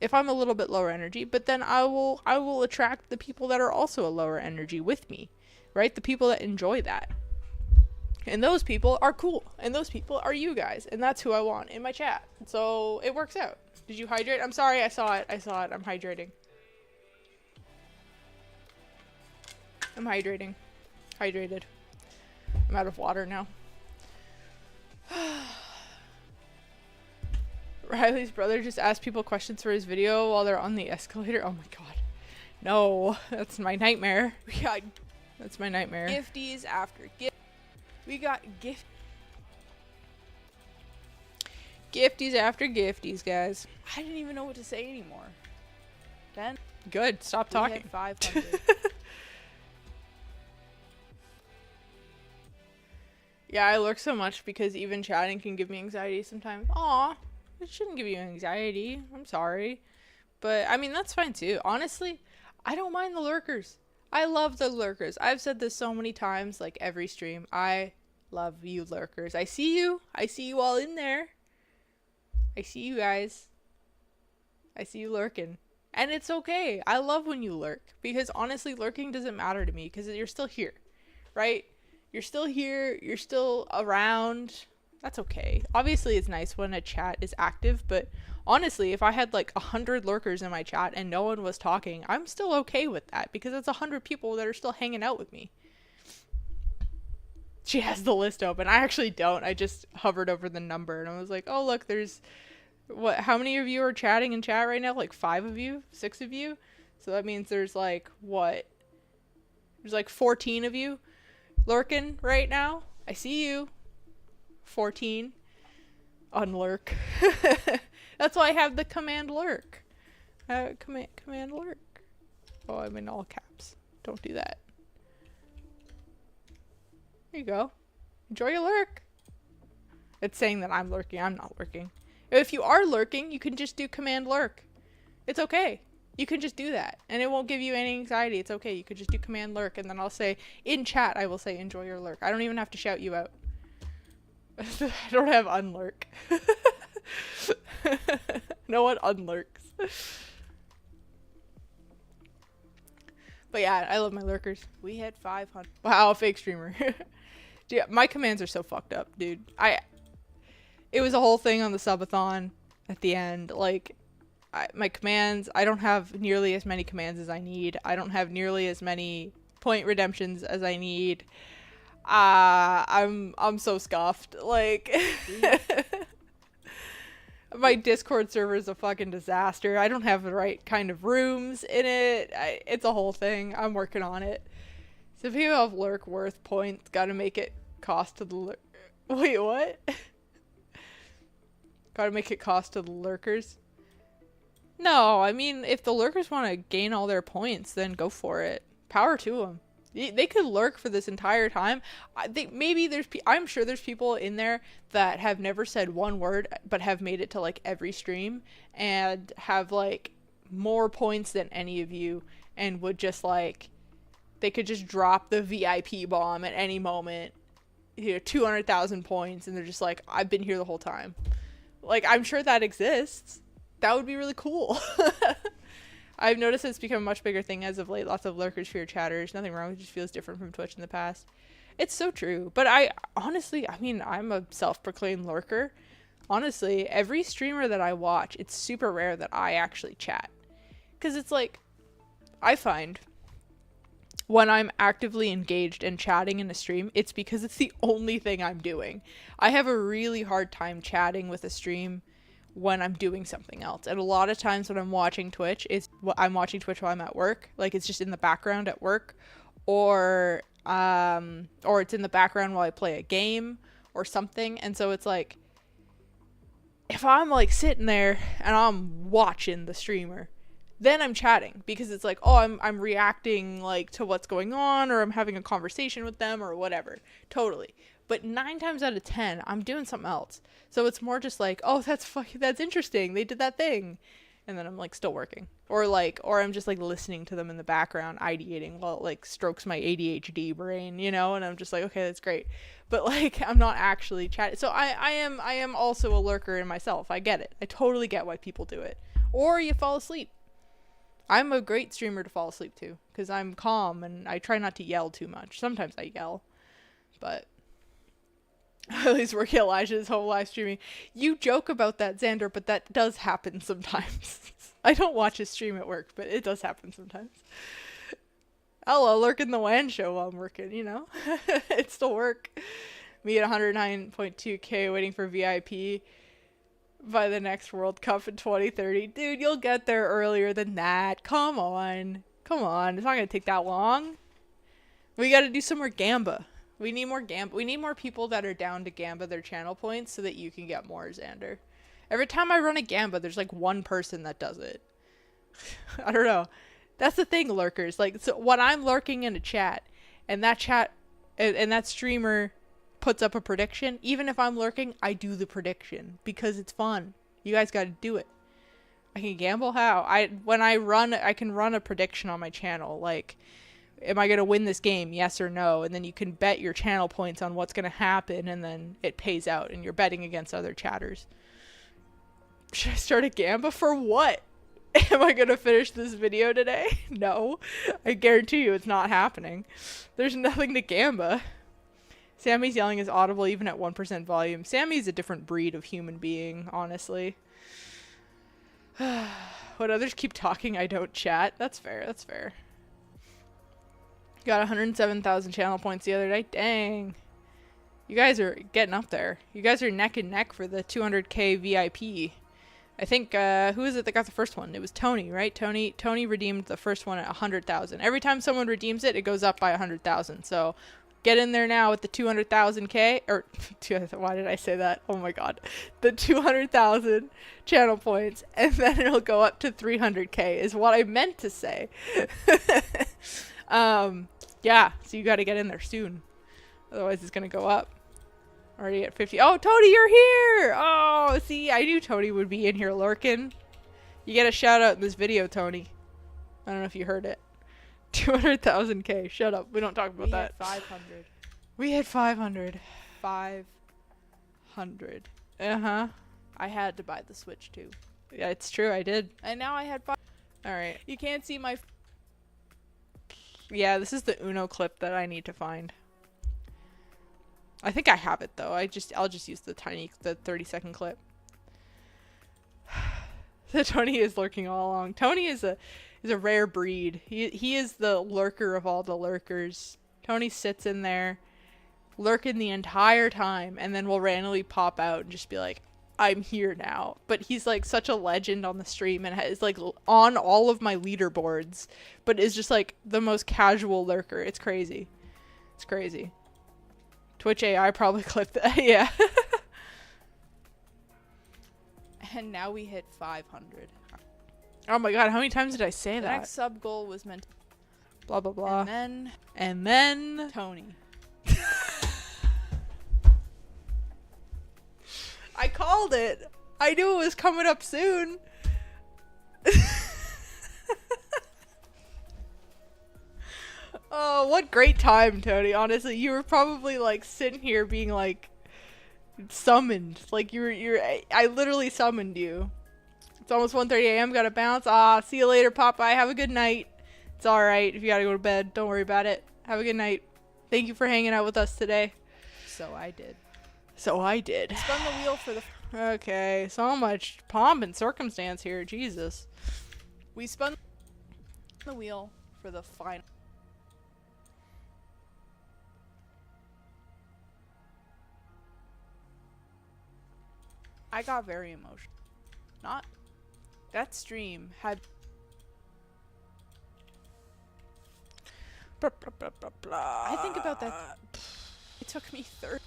If I'm a little bit lower energy, but then I will attract the people that are also a lower energy with me, right? The people that enjoy that. And those people are cool. And those people are you guys. And that's who I want in my chat. So it works out. Did you hydrate? I'm sorry, I saw it. I'm hydrating. Hydrated. I'm out of water now. Riley's brother just asked people questions for his video while they're on the escalator. Oh my god. No, that's my nightmare. That's my nightmare. Gifties after gift. We got gifties after gifties, guys. I didn't even know what to say anymore. 10. Good. Stop talking. 500. Yeah, I lurk so much because even chatting can give me anxiety sometimes. Aw, it shouldn't give you anxiety. I'm sorry. But, I mean, that's fine too. Honestly, I don't mind the lurkers. I love the lurkers. I've said this so many times, like every stream. I love you lurkers. I see you. I see you all in there. I see you guys. I see you lurking. And it's okay. I love when you lurk. Because honestly, lurking doesn't matter to me because you're still here. Right? You're still here. You're still around. That's okay. Obviously, it's nice when a chat is active. But honestly, if I had like 100 lurkers in my chat and no one was talking, I'm still okay with that. Because it's 100 people that are still hanging out with me. She has the list open. I actually don't. I just hovered over the number and I was like, oh, look, there's how many of you are chatting in chat right now? Like 5 of you? 6 of you? So that means there's like, what? There's like 14 of you lurking right now. I see you. 14. Unlurk. That's why I have the command lurk. Command lurk. Oh, I'm in all caps. Don't do that. There you go. Enjoy your lurk. It's saying that I'm lurking. I'm not lurking. If you are lurking, you can just do command lurk. It's okay. You can just do that. And it won't give you any anxiety. It's okay. You could just do command lurk. And then I'll say, in chat, I will say, enjoy your lurk. I don't even have to shout you out. I don't have unlurk. No one unlurks. But yeah, I love my lurkers. We hit 500. Wow, fake streamer. Yeah, my commands are so fucked up, dude. It was a whole thing on the subathon at the end. Like, my commands, I don't have nearly as many commands as I need. I don't have nearly as many point redemptions as I need. I'm so scuffed. Like, my Discord server is a fucking disaster. I don't have the right kind of rooms in it. It's a whole thing. I'm working on it. So if you have lurk worth points, gotta make it cost to the lurk. Wait, what? Gotta make it cost to the lurkers? No, I mean, if the lurkers want to gain all their points, then go for it. Power to them. They could lurk for this entire time. I'm sure there's people in there that have never said one word, but have made it to like every stream and have like more points than any of you, and would just like, they could just drop the VIP bomb at any moment, 200,000 points, and they're just like, I've been here the whole time. Like, I'm sure that exists. That would be really cool. I've noticed it's become a much bigger thing as of late. Lots of lurkers, fear chatters. Nothing wrong. It just feels different from Twitch in the past. It's so true. But honestly, I'm a self-proclaimed lurker. Honestly, every streamer that I watch, it's super rare that I actually chat. Because it's like, I find when I'm actively engaged and chatting in a stream, it's because it's the only thing I'm doing. I have a really hard time chatting with a stream when I'm doing something else. And a lot of times when I'm watching Twitch, I'm watching Twitch while I'm at work. Like, it's just in the background at work, or it's in the background while I play a game or something. And so it's like, if I'm like sitting there and I'm watching the streamer, then I'm chatting, because it's like, oh, I'm reacting like to what's going on, or I'm having a conversation with them or whatever. Totally. But 9 times out of 10, I'm doing something else. So it's more just like, oh, that's interesting. They did that thing. And then I'm like still working. Or I'm just like listening to them in the background, ideating while it like strokes my ADHD brain, you know? And I'm just like, okay, that's great. But like, I'm not actually chatting. So I am also a lurker in myself. I get it. I totally get why people do it. Or you fall asleep. I'm a great streamer to fall asleep to because I'm calm and I try not to yell too much. Sometimes I yell, but at least working Elijah's whole live streaming. You joke about that, Xander, but that does happen sometimes. I don't watch his stream at work, but it does happen sometimes. I'll lurk in the WAN show while I'm working, you know? It's still work. Me at 109.2k waiting for VIP by the next World Cup in 2030. Dude, you'll get there earlier than that. Come on. Come on. It's not going to take that long. We got to do some more Gamba. We need more Gamba. We need more people that are down to Gamba their channel points so that you can get more, Xander. Every time I run a Gamba, there's like one person that does it. I don't know. That's the thing, lurkers. Like, so when I'm lurking in a chat and that streamer puts up a prediction, even if I'm lurking, I do the prediction because it's fun. You guys got to do it. I can gamble how? I can run a prediction on my channel. Like, am I going to win this game? Yes or no? And then you can bet your channel points on what's going to happen, and then it pays out, and you're betting against other chatters. Should I start a Gamba for what? Am I going to finish this video today? No. I guarantee you it's not happening. There's nothing to Gamba. Sammy's yelling is audible even at 1% volume. Sammy's a different breed of human being, honestly. When others keep talking, I don't chat. That's fair. That's fair. Got 107,000 channel points the other day. Dang. You guys are getting up there. You guys are neck and neck for the 200k VIP. I think, who is it that got the first one? It was Tony, right? Tony redeemed the first one at 100,000. Every time someone redeems it, it goes up by 100,000. So get in there now with the 200,000k, or why did I say that? Oh my god. The 200,000 channel points, and then it'll go up to 300k is what I meant to say. Yeah, so you got to get in there soon. Otherwise it's going to go up. Already at 50. Oh, Tony, you're here! Oh, see, I knew Tony would be in here lurking. You get a shout out in this video, Tony. I don't know if you heard it. 200,000k. Shut up. We don't talk about that. We had 500. We had 500. 500. Uh-huh. I had to buy the Switch too. Yeah, it's true. I did. And now I had 5. Alright. You can't see my... Yeah, this is the Uno clip that I need to find. I think I have it though. I'll just use the 30-second clip. So Tony is lurking all along. Tony is a rare breed. He is the lurker of all the lurkers. Tony sits in there, lurking the entire time, and then will randomly pop out and just be like, I'm here now. But he's like such a legend on the stream and is like on all of my leaderboards, but is just like the most casual lurker. It's crazy. It's crazy. Twitch AI probably clipped that. Yeah. And now we hit 500. Oh my god, how many times did I say The that? next sub goal was meant to... Blah blah blah. And then Tony. I called it. I knew it was coming up soon. Oh, what great time, Tony. Honestly, you were probably like sitting here being like summoned. Like I literally summoned you. It's almost 1:30 a.m. Gotta bounce. See you later, Popeye. Have a good night. It's alright if you gotta go to bed. Don't worry about it. Have a good night. Thank you for hanging out with us today. So I did. Spun the wheel for the... Okay, so much pomp and circumstance here. Jesus. We spun the wheel for the final... I got very emotional. That stream had... Blah, blah, blah, blah, blah. I think about that. It took me 30...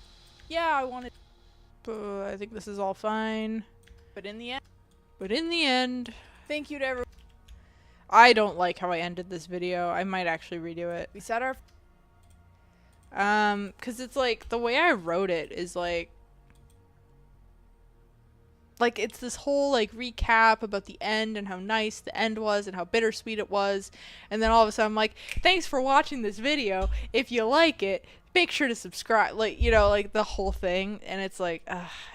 Yeah, I wanted... I think this is all fine. But in the end... Thank you to everyone. I don't like how I ended this video. I might actually redo it. We set our Because it's like, the way I wrote it is like it's this whole like recap about the end and how nice the end was and how bittersweet it was, and then all of a sudden I'm like, thanks for watching this video. If you like it, make sure to subscribe, like, you know, like the whole thing. And it's like,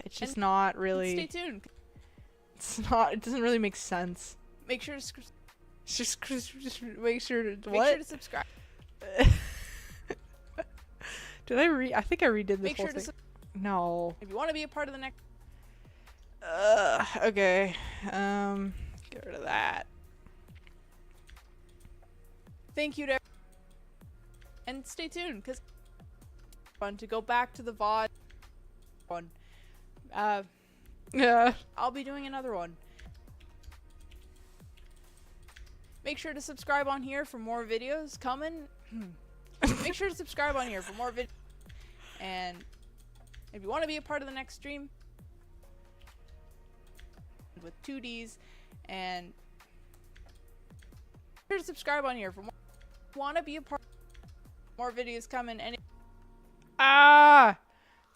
it's just not really, Stay tuned. it's not, it doesn't really make sense. Make sure to Just make sure to make sure to subscribe. Did I think I redid this Make whole sure thing. to No. if you want to be a part of the next. Okay. Get rid of that. Thank you to. And stay tuned, because fun to go back to the VOD one. Yeah. I'll be doing another one. Make sure to subscribe on here for more videos coming. Make sure to subscribe on here for more videos. And if you want to be a part of the next stream with 2Ds, and make sure to subscribe on here for more. Want to be a part. More videos coming. And Why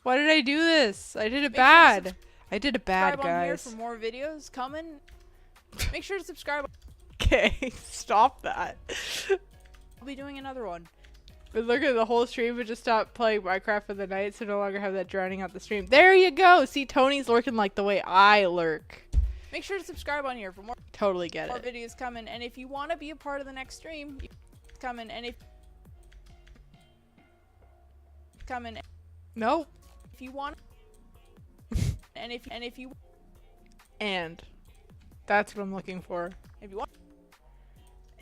did I do this? I did it bad. I did it bad, subscribe on here guys. for more videos coming. Make sure to subscribe. Okay, stop that. I'll be doing another one. But look at the whole stream, but just stop playing Minecraft for the night, so no longer have that drowning out the stream. There you go. See, Tony's lurking like the way I lurk. Make sure to subscribe on here for more. Totally get More it. videos coming. And if you want to be a part of the next stream, coming. And if coming. Nope. If you want. and if you And that's what I'm looking for. if you want.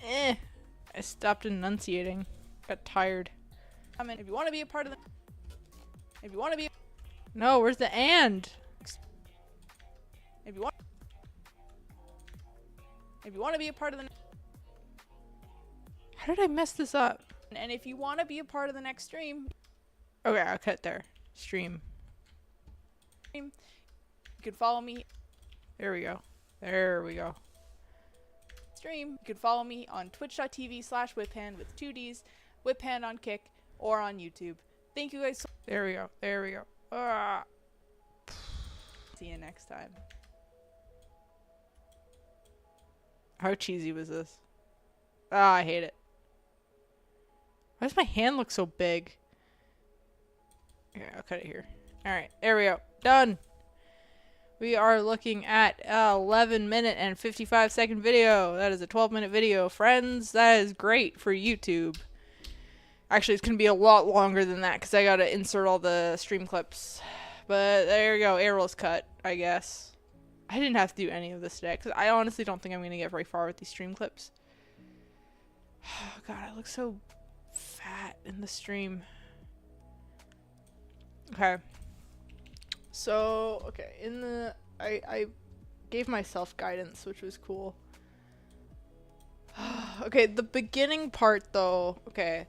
I stopped enunciating. Got tired. Coming. If you want to be a part of the. If you want to be. No, where's the and? If you want. If you want to be a part of the. How did I mess this up? And if you want to be a part of the next stream, Okay, I'll cut there. Stream. you can follow me. There we go. There we go. Stream. You can follow me on twitch.tv/Whiphand with 2Ds, Whiphand on Kick, or on YouTube. Thank you guys so There we go. There we go. See you next time. How cheesy was this? I hate it. Why does my hand look so big? Okay, I'll cut it here. Alright, there we go. Done. We are looking at 11-minute and 55-second video. That is a 12-minute video. Friends, that is great for YouTube. Actually, it's going to be a lot longer than that because I got to insert all the stream clips. But there you go. A-roll's cut, I guess. I didn't have to do any of this today because I honestly don't think I'm going to get very far with these stream clips. Oh, God, I look so fat in the stream. Okay. So, okay, in the... I gave myself guidance, which was cool. Okay, the beginning part, though. Okay.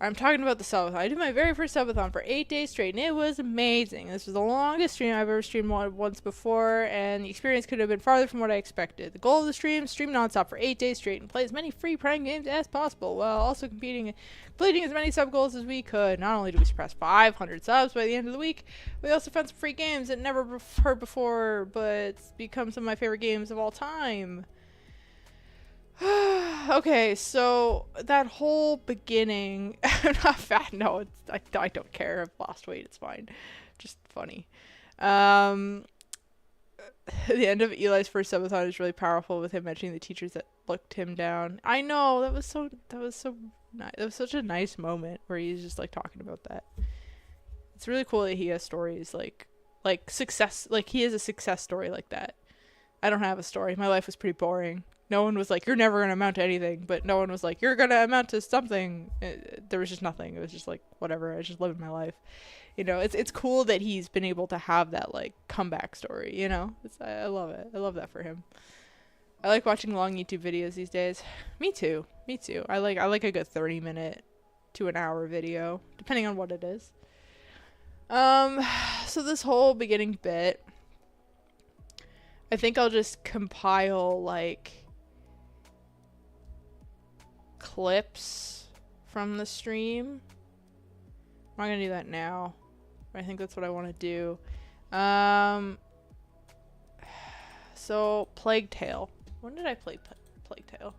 I'm talking about the subathon. I did my very first subathon for 8 days straight, and it was amazing. This was the longest stream I've ever streamed once before, and the experience could have been farther from what I expected. The goal of the stream nonstop for 8 days straight and play as many free Prime games as possible, while also completing as many sub goals as we could. Not only did we surpass 500 subs by the end of the week, we also found some free games that never heard before, but it's become some of my favorite games of all time. Okay, so that whole beginning, I'm not fat, no, I don't care, I've lost weight, it's fine, just funny. The end of Eli's first subathon is really powerful, with him mentioning the teachers that looked him down. I know, that was so nice. That was such a nice moment where he's just like talking about that. It's really cool that he has stories like success, like he has a success story like that. I don't have a story. My life was pretty boring. No one was like, you're never going to amount to anything, but no one was like, you're going to amount to something. There was just nothing. It was just like, whatever. I was just living my life. You know, it's cool that he's been able to have that like comeback story, you know? I love it. I love that for him. I like watching long YouTube videos these days. Me too. I like a good 30-minute to an hour video, depending on what it is. So this whole beginning bit, I think I'll just compile like clips from the stream not gonna do that now. But I think that's what I want to do. So Plague Tale. When did I play Plague Tale?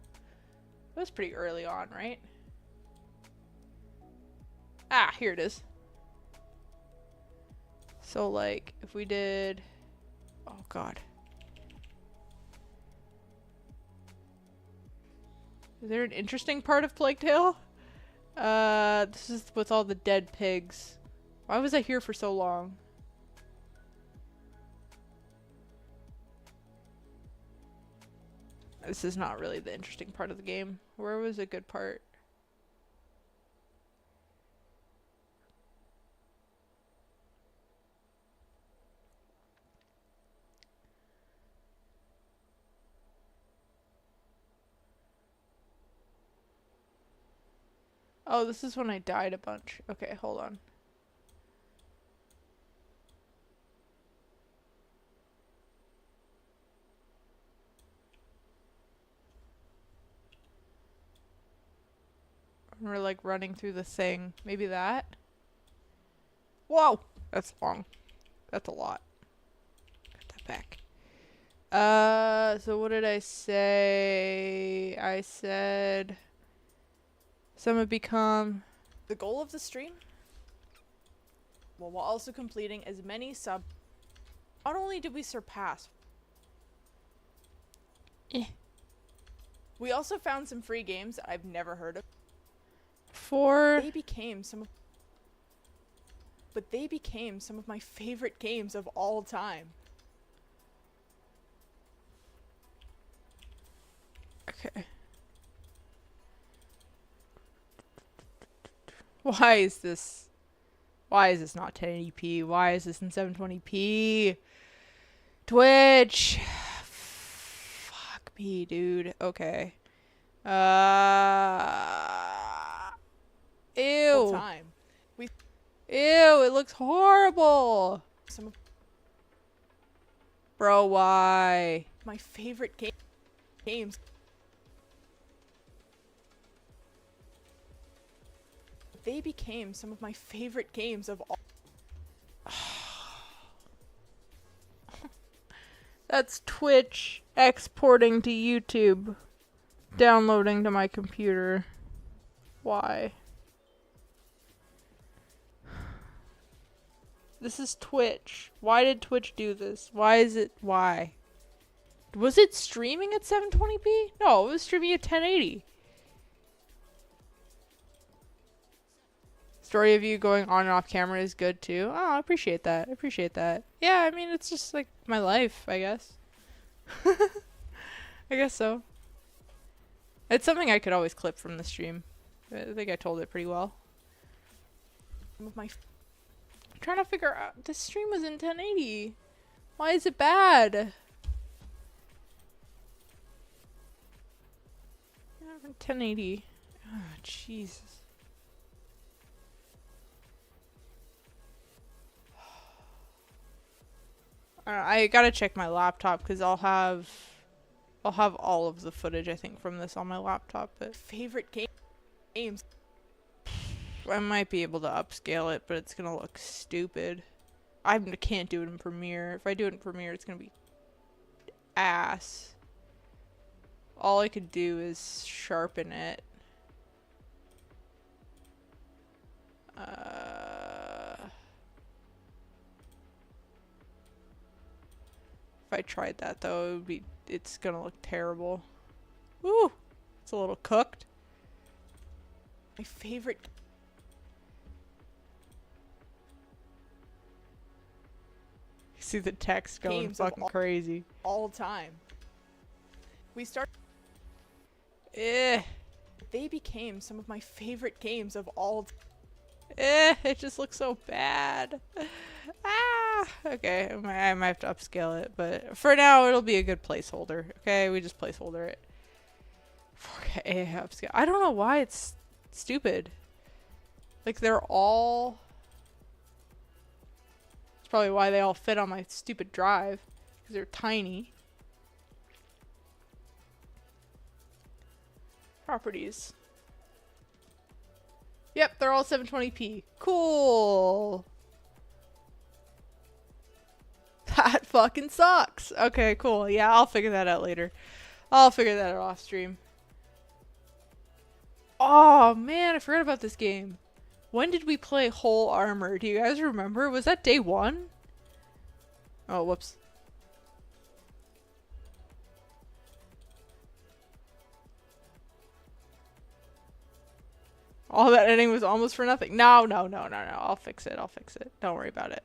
It was pretty early on, right? Ah, here it is. So like, if we did, oh god. Is there an interesting part of Plague Tale? This is with all the dead pigs. Why was I here for so long? This is not really the interesting part of the game. Where was a good part? Oh, this is when I died a bunch. Okay, hold on. We're like running through the thing. Maybe that? Whoa! That's long. That's a lot. Got that back. So what did I say? I said some have become the goal of the stream. Well, while also completing as many not only did we surpass, we also found some free games that I've never heard of. They became some of my favorite games of all time. Okay. Why is this not 1080p? Why is this in 720p? Twitch. Fuck me, dude. Okay. Ew. Time. Ew, it looks horrible. Bro, why? My favorite games. They became some of my favorite games of all. That's Twitch exporting to YouTube, downloading to my computer. Why? This is Twitch. Why did Twitch do this? Why? Was it streaming at 720p? No, it was streaming at 1080. Story of you going on and off camera is good too. Oh, I appreciate that. Yeah, I mean, it's just like my life, I guess. I guess so. It's something I could always clip from the stream. I think I told it pretty well. I'm trying to figure out, this stream was in 1080. Why is it bad? Yeah, 1080. Oh, Jesus. I gotta check my laptop because I'll have all of the footage I think from this on my laptop. But favorite games. I might be able to upscale it, but it's gonna look stupid. I can't do it in Premiere. If I do it in Premiere, it's gonna be ass. All I could do is sharpen it. If I tried that though, it's gonna look terrible. Ooh, it's a little cooked. My favorite. You see the text going fucking crazy. All time. We start. They became some of my favorite games of all time. It just looks so bad. Okay, I might have to upscale it, but for now it'll be a good placeholder. Okay, we just placeholder it. 4K upscale. I don't know why it's stupid. Like they're all. It's probably why they all fit on my stupid drive, because they're tiny. Properties. Yep, they're all 720p. Cool. That fucking sucks. Okay, cool. Yeah, I'll figure that out later. I'll figure that out off stream. Oh, man, I forgot about this game. When did we play Whole Armor? Do you guys remember? Was that day 1? Oh, whoops. All that editing was almost for nothing. No. I'll fix it. Don't worry about it.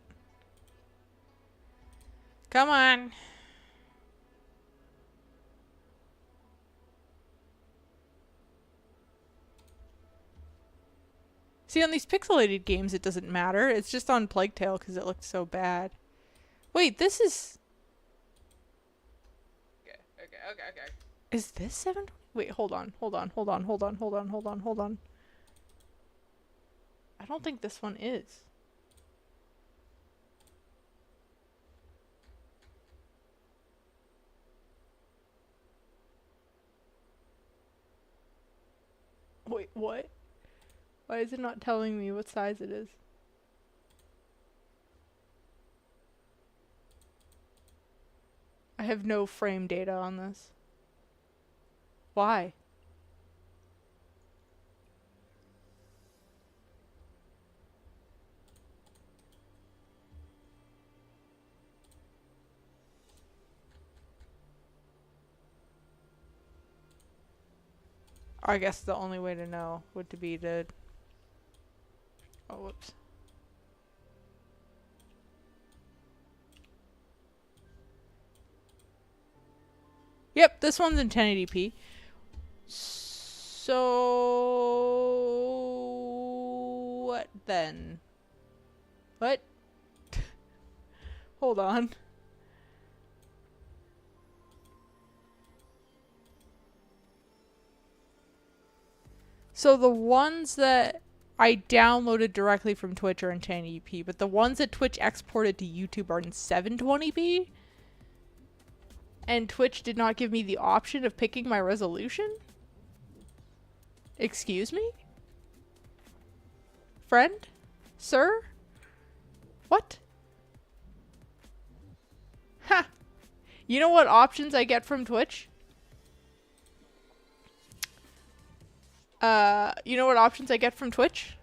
Come on. See, on these pixelated games, it doesn't matter. It's just on Plague Tale because it looked so bad. Wait, this is... Okay. Is this 720? Wait, hold on. I don't think this one is. Wait, what? Why is it not telling me what size it is? I have no frame data on this. Why? I guess the only way to know would be to... Oh, whoops. Yep, this one's in 1080p. So... What then? What? Hold on. So the ones that I downloaded directly from Twitch are in 1080p, but the ones that Twitch exported to YouTube are in 720p? And Twitch did not give me the option of picking my resolution? Excuse me? Friend? Sir? What? Ha! You know what options I get from Twitch? You know what options I get from Twitch?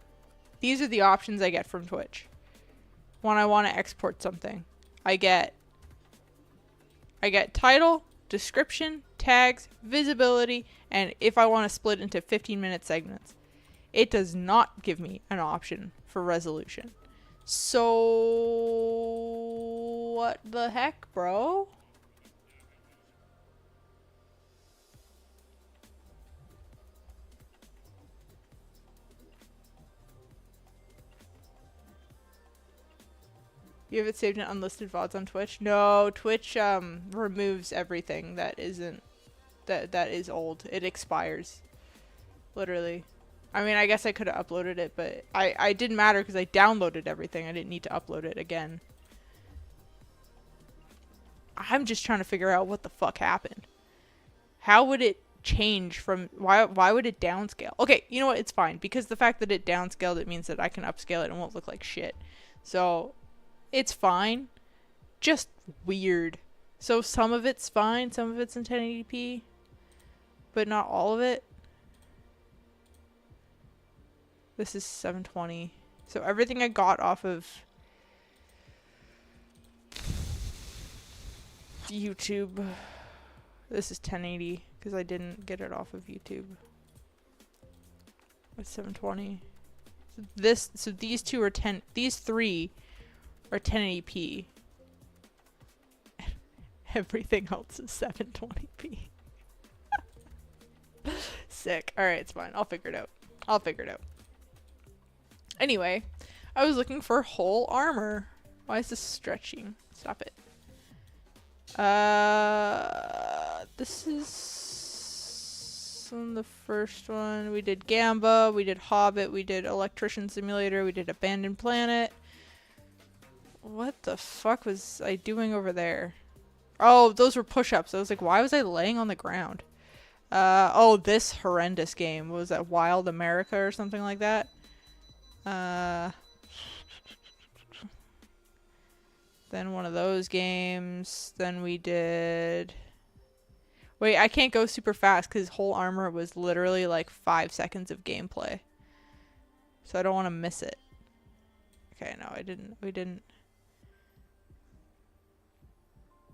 These are the options I get from Twitch. When I want to export something. I get title, description, tags, visibility, and if I want to split into 15-minute segments. It does not give me an option for resolution. So... what the heck, bro? You have it saved in unlisted VODs on Twitch? No, Twitch removes everything that isn't that is old. It expires. Literally. I mean, I guess I could have uploaded it, but I didn't matter because I downloaded everything. I didn't need to upload it again. I'm just trying to figure out what the fuck happened. How would it change from... Why would it downscale? Okay, you know what? It's fine. Because the fact that it downscaled, it means that I can upscale it and it won't look like shit. So... it's fine. Just weird. So some of it's fine, some of it's in 1080p, but not all of it. This is 720. So everything I got off of YouTube, this is 1080 because I didn't get it off of YouTube. It's 720. So these two are these three are 1080p. Everything else is 720p. Sick. Alright, it's fine. I'll figure it out. Anyway, I was looking for whole armor. Why is this stretching? Stop it. This is on the first one. We did Gamba, we did Hobbit, we did Electrician Simulator, we did Abandoned Planet. What the fuck was I doing over there? Oh, those were push-ups. I was like, why was I laying on the ground? Oh, this horrendous game. What was that, Wild America or something like that? Then one of those games. Then we did... Wait, I can't go super fast because whole armor was literally like 5 seconds of gameplay. So I don't want to miss it. Okay, no, we didn't.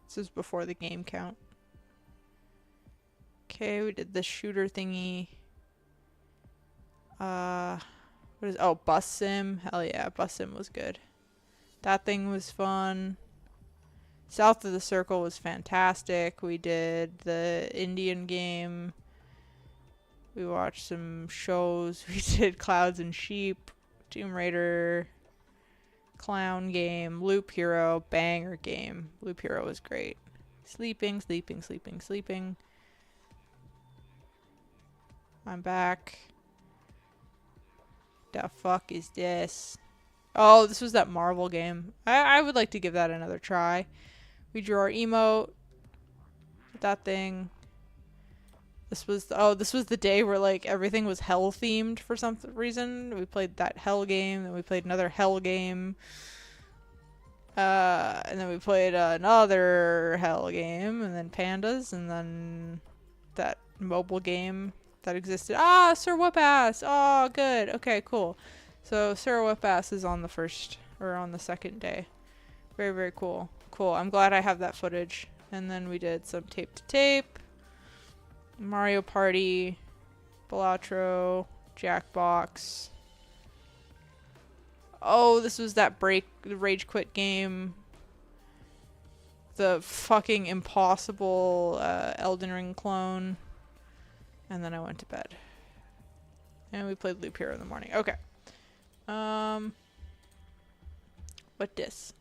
This is before the game count. Okay, we did the shooter thingy. What is... Oh, Bus Sim. Hell yeah, Bus Sim was good. That thing was fun. South of the Circle was fantastic. We did the Indian game. We watched some shows. We did Clouds and Sheep, Tomb Raider, Clown game, Loop Hero, banger game. Loop Hero was great. Sleeping. I'm back. The fuck is this? Oh, this was that Marvel game. I would like to give that another try. We drew our emote. That thing. This was the day where like everything was hell themed for some reason. We played that hell game, then we played another hell game. And then we played another hell game, and then pandas, and then that mobile game that existed. Ah, Sir Whoopass! Oh, good. Okay, cool. So Sir Whoopass is on the first, or on the second day. Very, very cool. Cool. I'm glad I have that footage. And then we did some tape to tape, Mario Party, Balatro, Jackbox. Oh, this was that Rage Quit game. The fucking impossible Elden Ring clone. And then I went to bed. And we played Loop Hero in the morning. Okay. What dis?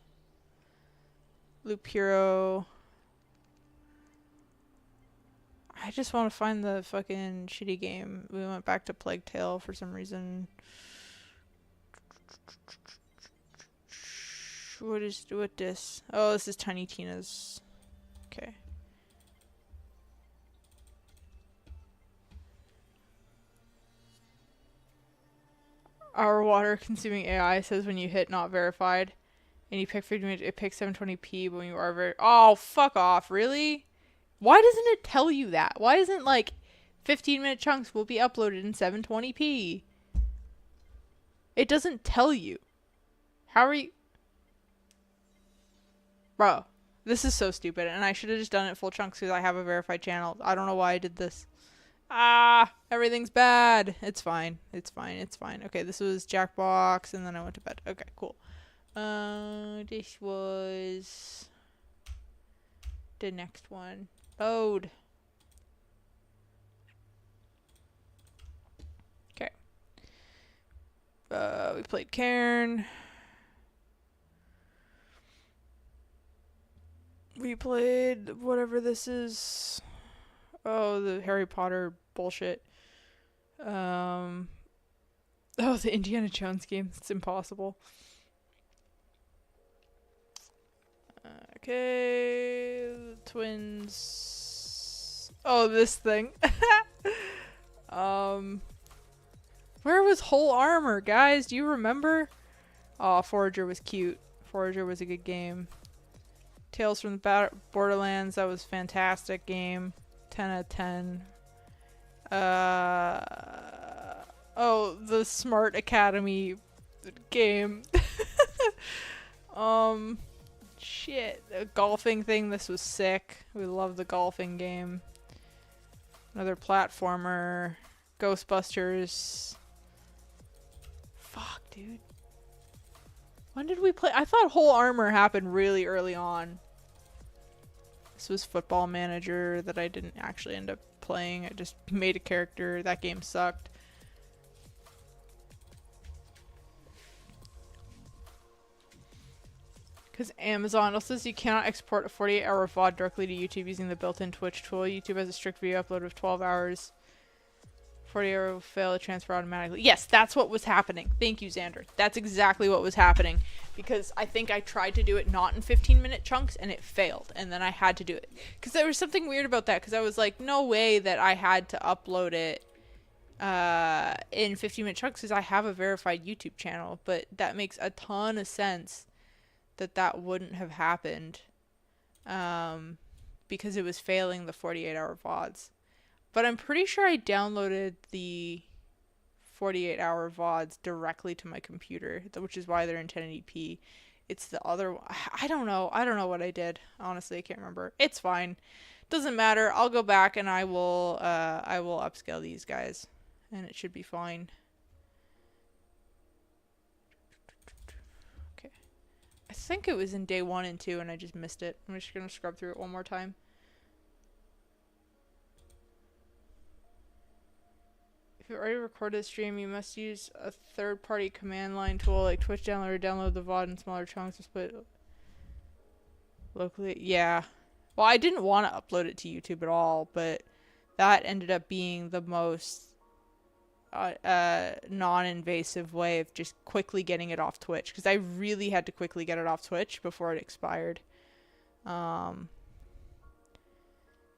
Loop Hero. I just want to find the fucking shitty game. We went back to Plague Tale for some reason. What dis? Oh, this is Tiny Tina's. Okay. Our water consuming AI says when you hit not verified and you pick 50 minutes, it picks 720p, but when you are very... Oh, fuck off. Really? Why doesn't it tell you that? Why isn't like 15-minute chunks will be uploaded in 720p? It doesn't tell you. How are you... Bro, this is so stupid, and I should have just done it full chunks because I have a verified channel. I don't know why I did this. Ah, everything's bad. It's fine. It's fine. It's fine. Okay, this was Jackbox, and then I went to bed. Okay, cool. This was the next one. Load. Okay. We played Cairn. We played whatever this is. Oh, the Harry Potter bullshit. Oh, the Indiana Jones game. It's impossible. Okay. Twins. Oh, this thing. Where was Whole Armor, guys? Do you remember? Oh, Forager was cute. Forager was a good game. Tales from the Borderlands. That was a fantastic game. 10 out of 10. Oh, the Smart Academy game. Shit. The golfing thing. This was sick. We love the golfing game. Another platformer. Ghostbusters. Fuck, dude. When did we play? I thought Whole Armor happened really early on. This was Football Manager that I didn't actually end up playing. I just made a character. That game sucked. Because Amazon also says you cannot export a 48-hour VOD directly to YouTube using the built-in Twitch tool. YouTube has a strict video upload of 12 hours. 40-hour will fail to transfer automatically. Yes, that's what was happening. Thank you, Xander. That's exactly what was happening. Because I think I tried to do it not in 15-minute chunks, and it failed. And then I had to do it. Because there was something weird about that. Because I was like, no way that I had to upload it in 15-minute chunks because I have a verified YouTube channel, but that makes a ton of sense that that wouldn't have happened because it was failing the 48-hour VODs. But I'm pretty sure I downloaded the 48-hour VODs directly to my computer, which is why they're in 1080p. It's the other one. I don't know what I did. Honestly, I can't remember. It's fine. Doesn't matter. I'll go back and I will upscale these guys and it should be fine. Okay. I think it was in day 1 and 2 and I just missed it. I'm just going to scrub through it one more time. If you already recorded a stream, you must use a third-party command line tool like Twitch Download or download the VOD in smaller chunks to split locally. Yeah. Well, I didn't want to upload it to YouTube at all, but that ended up being the most non-invasive way of just quickly getting it off Twitch, because I really had to quickly get it off Twitch before it expired. And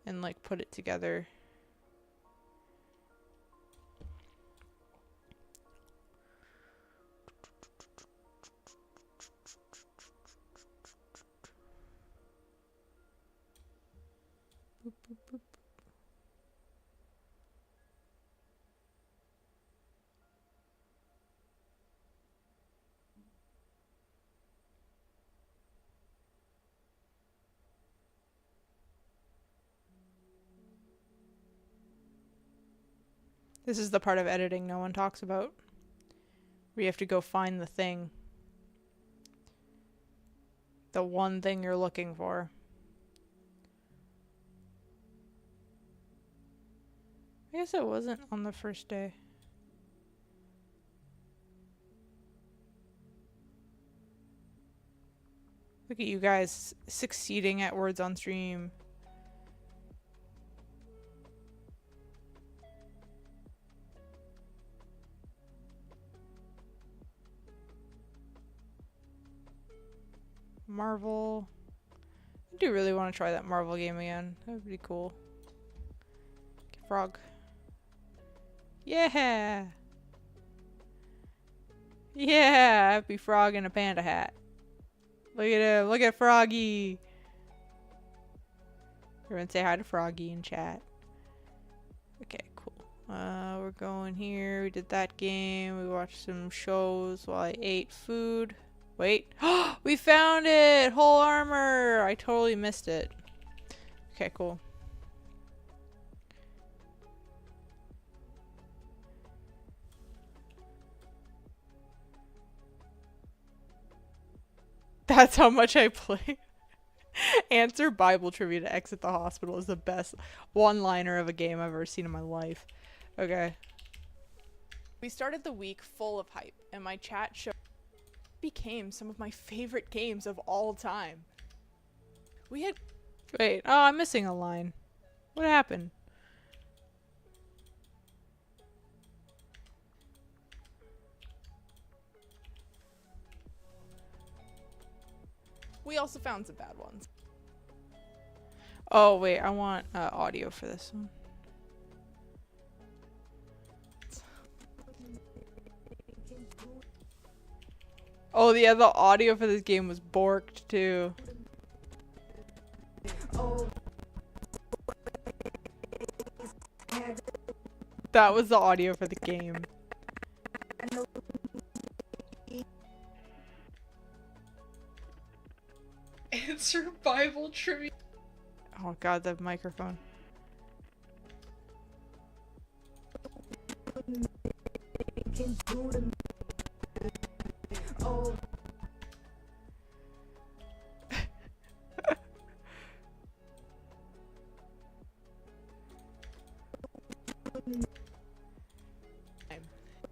like put it together. Boop, boop, boop. This is the part of editing no one talks about. Where you have to go find the thing. The one thing you're looking for. I guess it wasn't on the first day. Look at you guys succeeding at words on stream. Marvel. I do really want to try that Marvel game again. That would be cool. Okay, frog. Yeah! Yeah! Happy frog in a panda hat. Look at him. Look at Froggy. Everyone say hi to Froggy in chat. Okay, cool. We're going here. We did that game. We watched some shows while I ate food. Wait. We found it! Whole armor! I totally missed it. Okay, cool. That's how much I play. Answer Bible trivia to exit the hospital is the best one-liner of a game I've ever seen in my life. Okay. We started the week full of hype, and my chat show became some of my favorite games of all time. We had... Wait, oh, I'm missing a line. What happened? We also found some bad ones. Oh, wait, I want audio for this one. Oh, yeah, the audio for this game was borked, too. That was the audio for the game. Answer Bible trivia. Oh god, the microphone.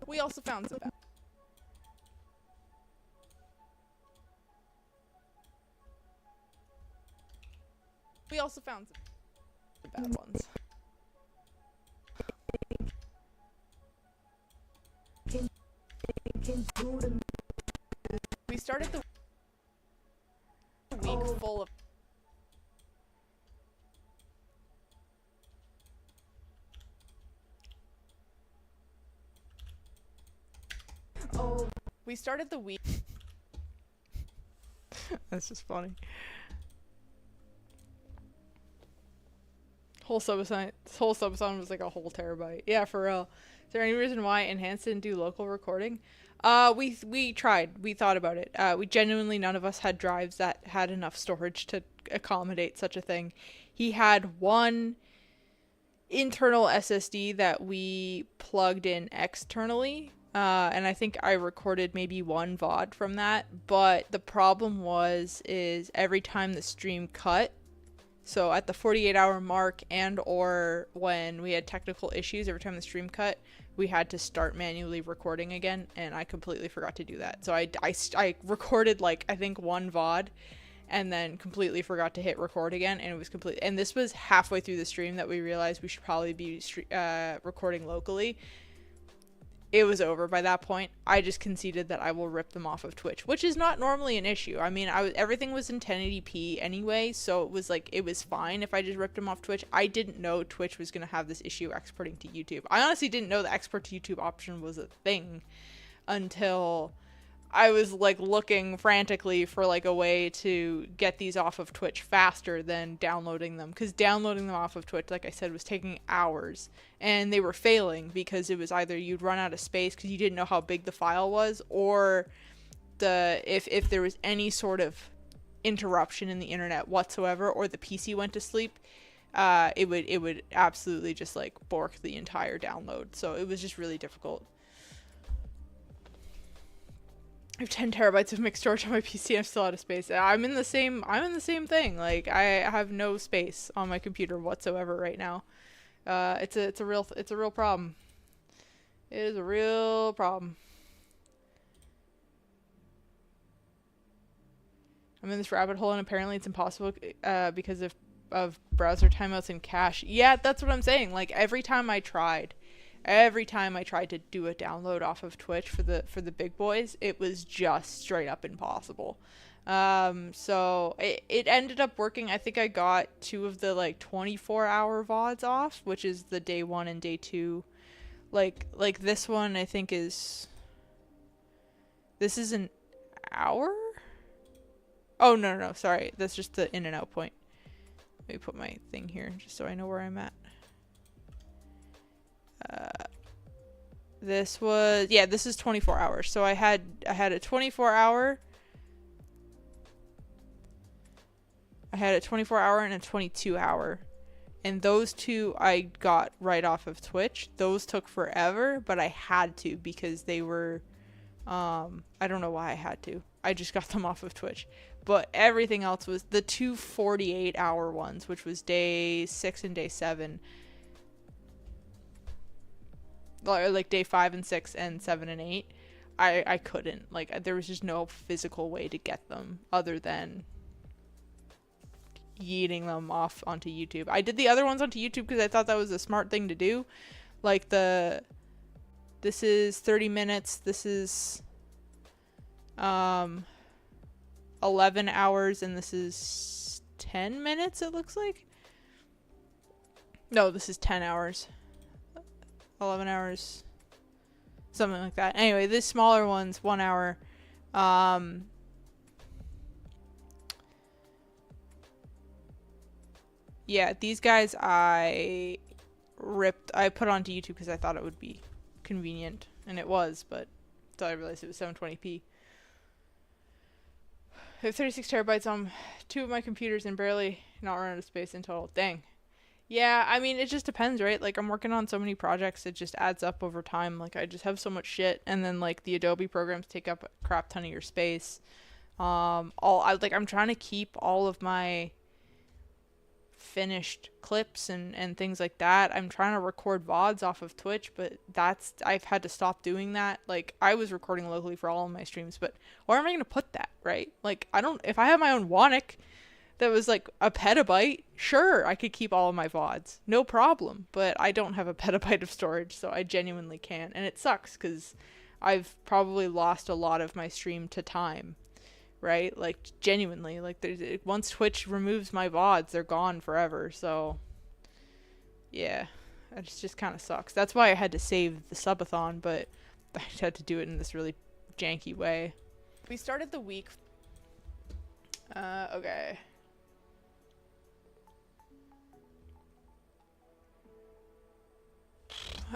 We also found some bad. We also found some bad ones. We started the week full of... We started the week. That's just funny. Whole subathon was like a whole terabyte. Yeah, for real. Is there any reason why Enhanced didn't do local recording? We tried. We thought about it. We genuinely, none of us had drives that had enough storage to accommodate such a thing. He had one internal SSD that we plugged in externally. And I think I recorded maybe one VOD from that. But the problem is every time the stream cut, so at the 48-hour mark and or when we had technical issues, every time the stream cut, we had to start manually recording again, and I completely forgot to do that. So I recorded like I think one VOD and then completely forgot to hit record again, and it was complete. And this was halfway through the stream that we realized we should probably be recording locally. It was over by that point. I just conceded that I will rip them off of Twitch, which is not normally an issue. I mean, everything was in 1080p anyway, so it was fine if I just ripped them off Twitch. I didn't know Twitch was going to have this issue exporting to YouTube. I honestly didn't know the export to YouTube option was a thing until I was like looking frantically for like a way to get these off of Twitch faster than downloading them, because downloading them off of Twitch, like I said, was taking hours, and they were failing because it was either you'd run out of space because you didn't know how big the file was, or if there was any sort of interruption in the internet whatsoever, or the PC went to sleep, it would absolutely just like bork the entire download. So it was just really difficult. I have 10 terabytes of mixed storage on my PC. I'm still out of space. I'm in the same thing. Like, I have no space on my computer whatsoever right now. It's a real problem. It is a real problem. I'm in this rabbit hole, and apparently it's impossible because of browser timeouts and cache. Yeah, that's what I'm saying. Like, every time I tried to do a download off of Twitch for the big boys, it was just straight up impossible. So it ended up working. I think I got 2 of the like 24-hour VODs off, which is the day 1 and day 2. Like this one I think this is an hour? Oh, no, sorry. That's just the in and out point. Let me put my thing here just so I know where I'm at. This is 24 hours. So I had a 24-hour. I had a 24-hour and a 22-hour. And those 2 I got right off of Twitch. Those took forever, but I had to because they were I don't know why I had to. I just got them off of Twitch. But everything else was the 2 48-hour ones, which was day 6 and day 7. Like day 5 and 6 and 7 and 8. I couldn't. Like, there was just no physical way to get them other than yeeting them off onto YouTube. I did the other ones onto YouTube because I thought that was a smart thing to do. Like this is 30 minutes. This is 11 hours, and this is 10 minutes, it looks like. No, this is 10 hours. 11 hours. Something like that. Anyway, this smaller one's 1 hour. Yeah, these guys I put onto YouTube because I thought it would be convenient, and it was, but until I realized it was 720p. I have 36 terabytes on 2 of my computers and barely not run out of space in total. Dang. Yeah, I mean, it just depends, right? Like, I'm working on so many projects, it just adds up over time. Like, I just have so much shit, and then, like, the Adobe programs take up a crap ton of your space. I'm trying to keep all of my finished clips and things like that. I'm trying to record VODs off of Twitch, but I've had to stop doing that. Like, I was recording locally for all of my streams, but where am I going to put that, right? Like, if I have my own Wonic that was like a petabyte, sure, I could keep all of my VODs, no problem, but I don't have a petabyte of storage, so I genuinely can't, and it sucks because I've probably lost a lot of my stream to time, right? Like, genuinely, like, once Twitch removes my VODs, they're gone forever, so yeah, it just kind of sucks. That's why I had to save the subathon, but I had to do it in this really janky way. We started the week. Okay.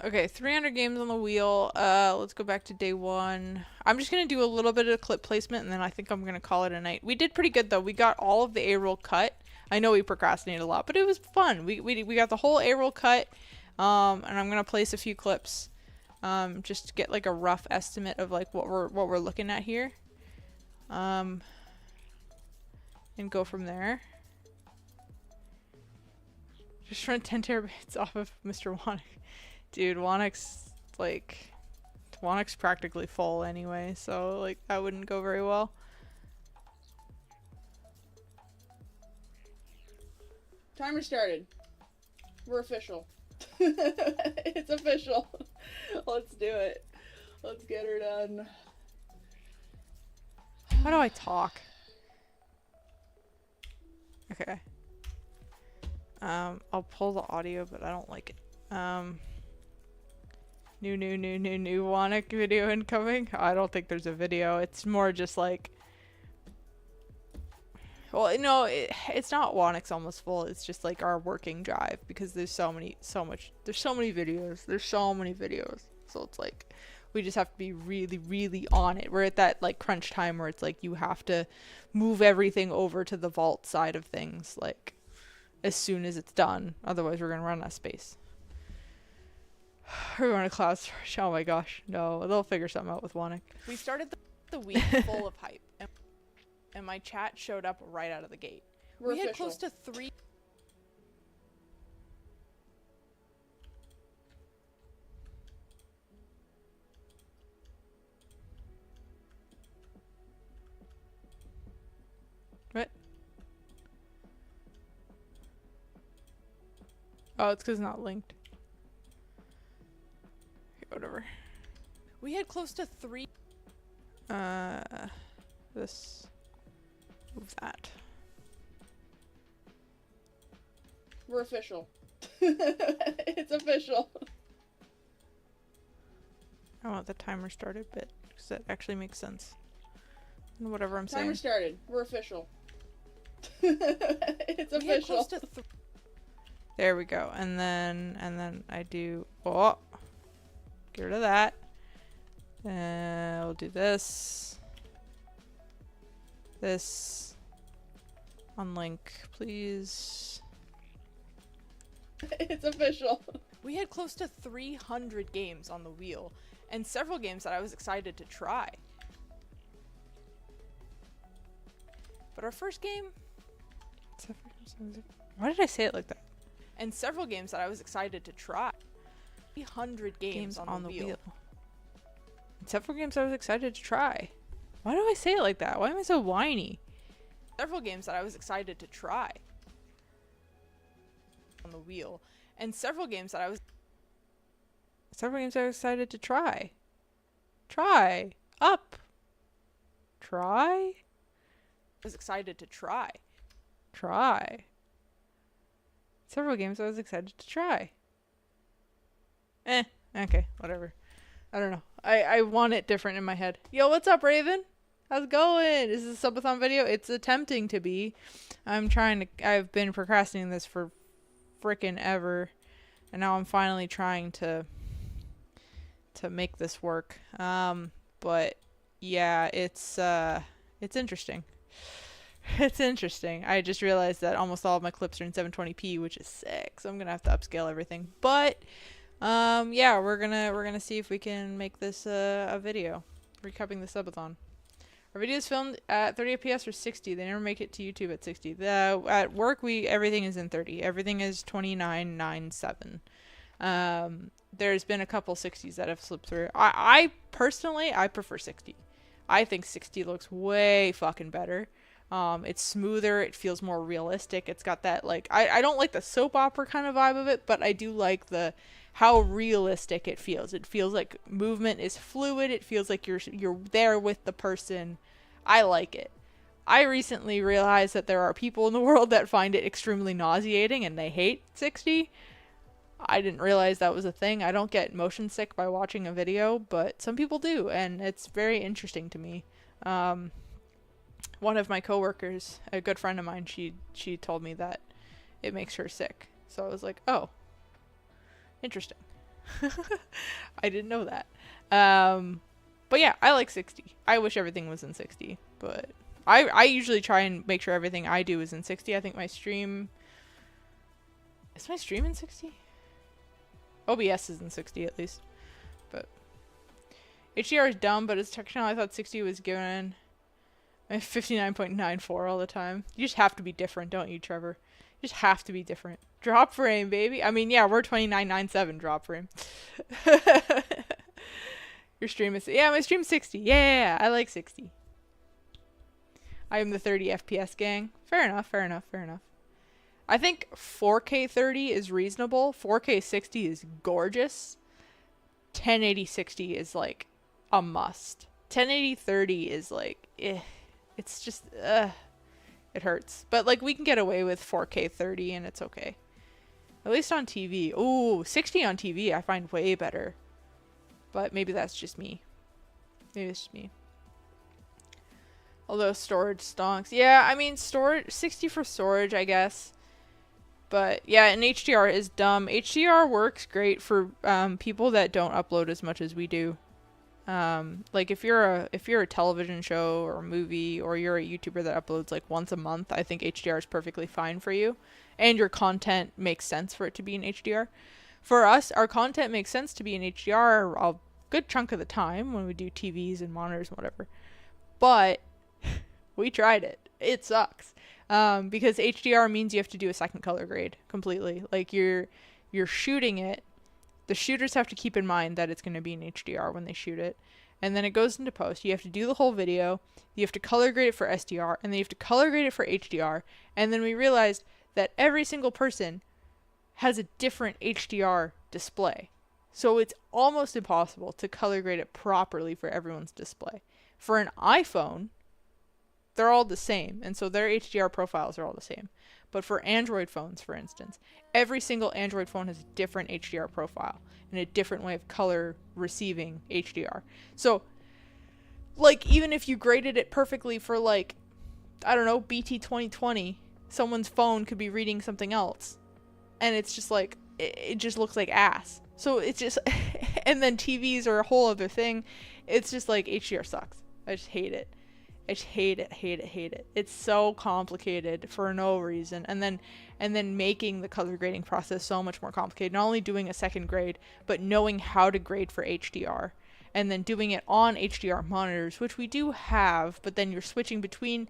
Okay, 300 games on the wheel. Let's go back to day 1. I'm just gonna do a little bit of clip placement, and then I think I'm gonna call it a night. We did pretty good though. We got all of the A roll cut. I know we procrastinated a lot, but it was fun. We got the whole A roll cut. And I'm gonna place a few clips, just to get like a rough estimate of like what we're looking at here. And go from there. Just run 10 terabytes off of Mr. Wannick. Dude, Wannick's practically full anyway, so like that wouldn't go very well. Timer started. We're official. It's official. Let's do it. Let's get her done. How do I talk? Okay. I'll pull the audio, but I don't like it. New Wannick video incoming. I don't think there's a video. It's more just like, well, no, it's not Wannick's almost full. It's just like our working drive, because there's so many videos. So it's like, we just have to be really, really on it. We're at that like crunch time where it's like you have to move everything over to the vault side of things, like as soon as it's done. Otherwise we're gonna run out of space. We're going to cloud storage. Oh my gosh. No, they'll figure something out with Wannick. We started the week full of hype, and my chat showed up right out of the gate. We had close to 3... What? Oh, it's because it's not linked. Whatever. We had close to 3. This. Move that. We're official. It's official. I want the timer started bit, because that actually makes sense. And whatever I'm saying. Timer started. We're official. It's official. We had close to there we go. And then I do. Oh. Get rid of that. We'll do this. This. Unlink, please. It's official. We had close to 300 games on the wheel, and several games that I was excited to try. But our first game... Why did I say it like that? And several games that I was excited to try. 300 games on the wheel. Several games I was excited to try. Why do I say it like that? Why am I so whiny? Several games that I was excited to try on the wheel, and several games that I was excited to try. Try up. Try. I was excited to try. Try. Several games I was excited to try. Okay, whatever. I don't know. I want it different in my head. Yo, what's up, Raven? How's it going? Is this a subathon video? It's attempting to be. I've been procrastinating this for frickin' ever, and now I'm finally trying to make this work. But yeah, it's interesting. It's interesting. I just realized that almost all of my clips are in 720p, which is sick. So I'm gonna have to upscale everything. But yeah, we're gonna see if we can make this a video. Recapping the subathon. Our videos filmed at 30 FPS or 60. They never make it to YouTube at 60. At work, everything is in 30. Everything is 29.97. There's been a couple 60s that have slipped through. I personally prefer 60. I think 60 looks way fucking better. It's smoother. It feels more realistic. It's got that, like, I don't like the soap opera kind of vibe of it, but I do like how realistic it feels. It feels like movement is fluid. It feels like you're there with the person. I like it. I recently realized that there are people in the world that find it extremely nauseating and they hate 60. I didn't realize that was a thing. I don't get motion sick by watching a video, but some people do, and it's very interesting to me. One of my coworkers, a good friend of mine, she told me that it makes her sick. So I was like, oh, interesting. I didn't know that. But yeah, I like 60. I wish everything was in 60, but I usually try and make sure everything I do is in 60. I think my stream... Is my stream in 60? OBS is in 60 at least. But HDR is dumb, but it's textural. I thought 60 was given. I have 59.94 all the time. You just have to be different, don't you, Trevor? You just have to be different. Drop frame, baby. I mean, yeah, we're 2997 drop frame. Your stream is... Yeah, my stream's 60. Yeah, I like 60. I am the 30 FPS gang. Fair enough, fair enough, fair enough. I think 4K 30 is reasonable. 4K 60 is gorgeous. 1080 60 is like a must. 1080 30 is like, it's just, it hurts. But like we can get away with 4K 30 and it's okay. At least on TV. Ooh, 60 on TV I find way better. But maybe that's just me. Maybe it's just me. Although storage stonks. Yeah, I mean, storage, 60 for storage, I guess. But yeah, and HDR is dumb. HDR works great for people that don't upload as much as we do. Like if you're a television show or a movie, or you're a YouTuber that uploads like once a month, I think HDR is perfectly fine for you. And your content makes sense for it to be in HDR. For us, our content makes sense to be in HDR a good chunk of the time when we do TVs and monitors and whatever. But we tried it. It sucks. Because HDR means you have to do a second color grade completely. Like you're shooting it. The shooters have to keep in mind that it's going to be in HDR when they shoot it. And then it goes into post. You have to do the whole video. You have to color grade it for SDR. And then you have to color grade it for HDR. And then we realized that every single person has a different HDR display. So it's almost impossible to color grade it properly for everyone's display. For an iPhone, they're all the same, and so their HDR profiles are all the same. But for Android phones, for instance, every single Android phone has a different HDR profile and a different way of color receiving HDR. So, like, even if you graded it perfectly for, like, I don't know, BT 2020, someone's phone could be reading something else. And it's just like, it just looks like ass. So it's just, and then TVs are a whole other thing. It's just like, HDR sucks. I just hate it. I just hate it. It's so complicated for no reason. And then making the color grading process so much more complicated. Not only doing a second grade, but knowing how to grade for HDR. And then doing it on HDR monitors, which we do have, but then you're switching between